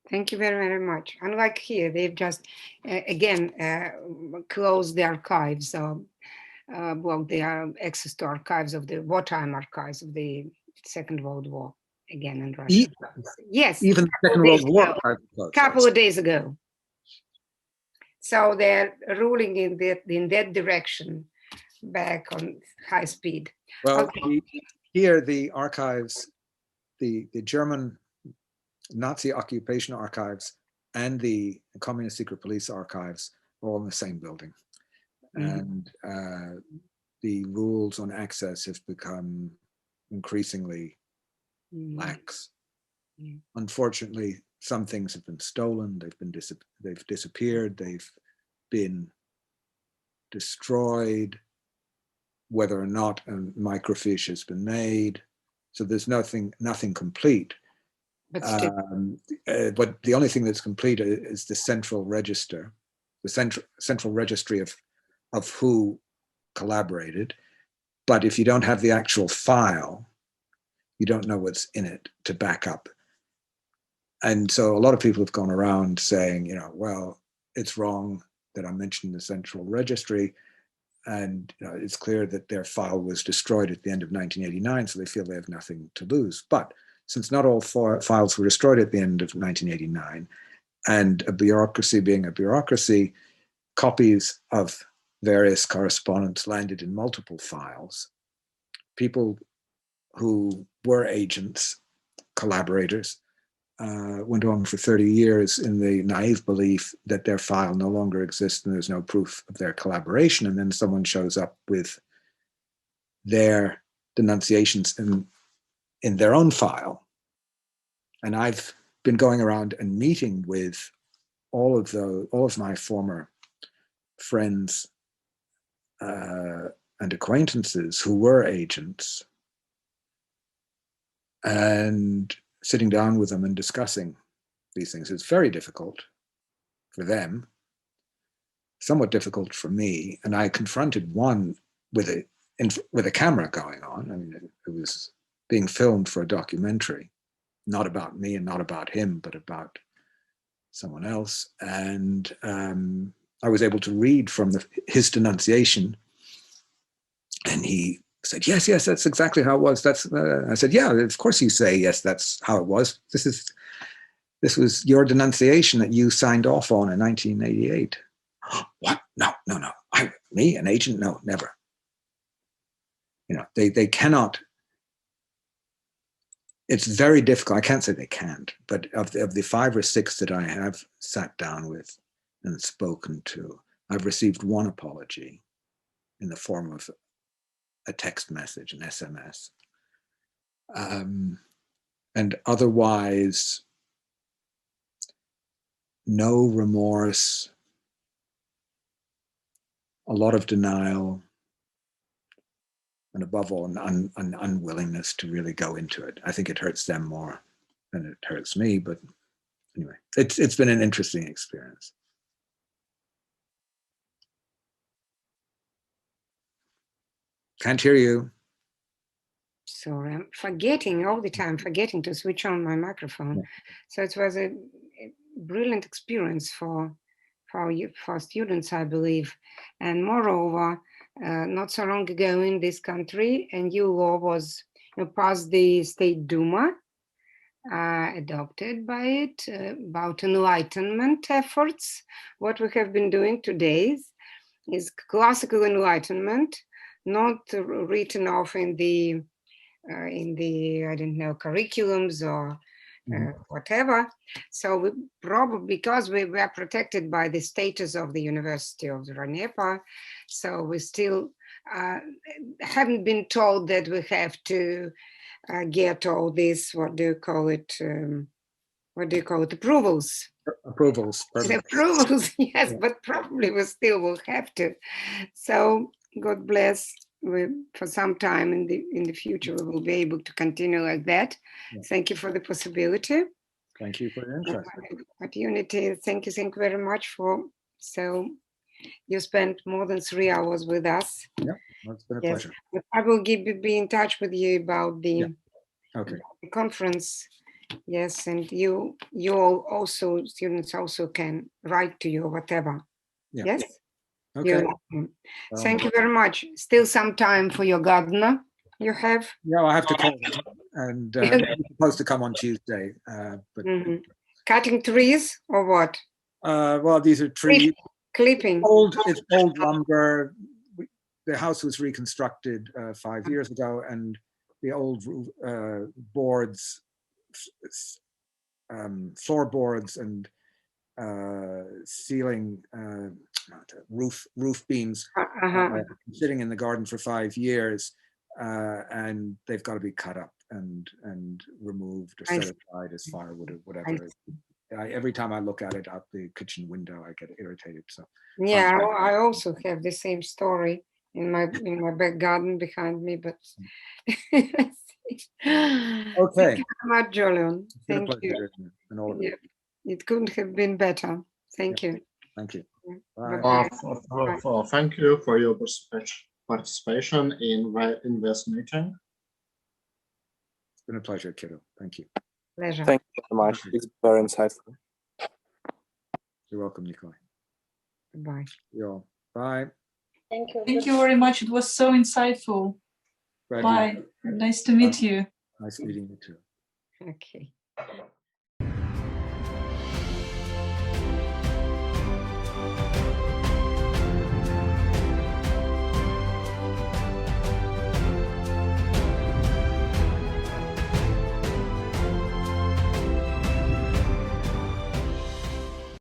Thank you very, very much. Unlike here, they've just, again, closed the archives. So, well, they are access to archives of the wartime archives of the Second World War, again in Russia. Yes. Even the Second World War. A couple of days ago. So they're ruling in that direction, back on high speed. Well, okay. Here the archives, the German Nazi occupation archives and the Communist Secret Police archives are all in the same building. And the rules on access have become increasingly lax. Unfortunately, some things have been stolen, they've disappeared, they've been destroyed, whether or not a microfiche has been made. So there's nothing complete. But the only thing that's complete is the central register, the central registry of who collaborated. But if you don't have the actual file, you don't know what's in it to back up. And so a lot of people have gone around saying, you know, well, it's wrong that I mentioned the central registry. And you know, it's clear that their file was destroyed at the end of 1989, so they feel they have nothing to lose. But since not all files were destroyed at the end of 1989, and a bureaucracy being a bureaucracy, copies of various correspondence landed in multiple files. People who were agents, collaborators, went on for 30 years in the naive belief that their file no longer exists and there's no proof of their collaboration. And then someone shows up with their denunciations in their own file. And I've been going around and meeting with all of my former friends and acquaintances who were agents, and sitting down with them and discussing these things. It's very difficult for them, somewhat difficult for me. And I confronted one with a camera going on. I mean, it was being filmed for a documentary, not about me and not about him, but about someone else. And I was able to read from his denunciation, and he said, yes, that's exactly how it was. I said, yeah, of course you say, yes, that's how it was. This was your denunciation that you signed off on in 1988. What? No. Me, an agent? No, never. You know, they cannot. It's very difficult. I can't say they can't, but of the 5 or 6 that I have sat down with and spoken to, I've received one apology in the form of a text message, an SMS. And otherwise, no remorse, a lot of denial, and above all, an unwillingness to really go into it. I think it hurts them more than it hurts me, but anyway, it's been an interesting experience. Can't hear you. Sorry, I'm forgetting all the time, forgetting to switch on my microphone. Yeah. So it was a brilliant experience for students, I believe. And moreover, not so long ago in this country, a new law was passed the State Duma, adopted by it, about enlightenment efforts. What we have been doing today is classical enlightenment, not written off in the I don't know, curriculums or whatever. So we probably, because we were protected by the status of the University of Ranepa, so we still haven't been told that we have to get all this, what do you call it, approvals. Approvals. Approvals, yes, yeah. But probably we still will have to. So God bless. For some time in the future, we will be able to continue like that. Yeah. Thank you for the possibility. Thank you for your interest. Opportunity. Thank you very much for. So You spent more than 3 hours with us. Yeah, it's been a Yes. pleasure. But I will be in touch with you about the, Okay. the conference. Yes, and you all also, students also can write to you or whatever. Yeah. Yes? Okay. You're welcome. Thank you very much. Still some time for your gardener you have? Yeah, I have to call him, and he's supposed to come on Tuesday. But Cutting trees or what? Well, these are trees. Clipping. It's old lumber. The house was reconstructed 5 years ago, and the old boards, floorboards, and ceiling roof beams sitting in the garden for 5 years, and they've got to be cut up and removed or set aside as firewood or whatever. Every time I look at it out the kitchen window, I get irritated. So yeah, I also have the same story in my back garden behind me, but okay. Thank you very much, Jolyon. Thank you. And all of you. It couldn't have been better. Thank you. Thank you. Bye. Thank you for your participation in this meeting. It's been a pleasure, kiddo. Thank you. Pleasure. Thank you so much. It's very insightful. You're welcome, Nikolai. Bye. Bye. Thank you. Thank you very much. It was so insightful. Bye. Nice to meet you. Nice meeting you too. Okay.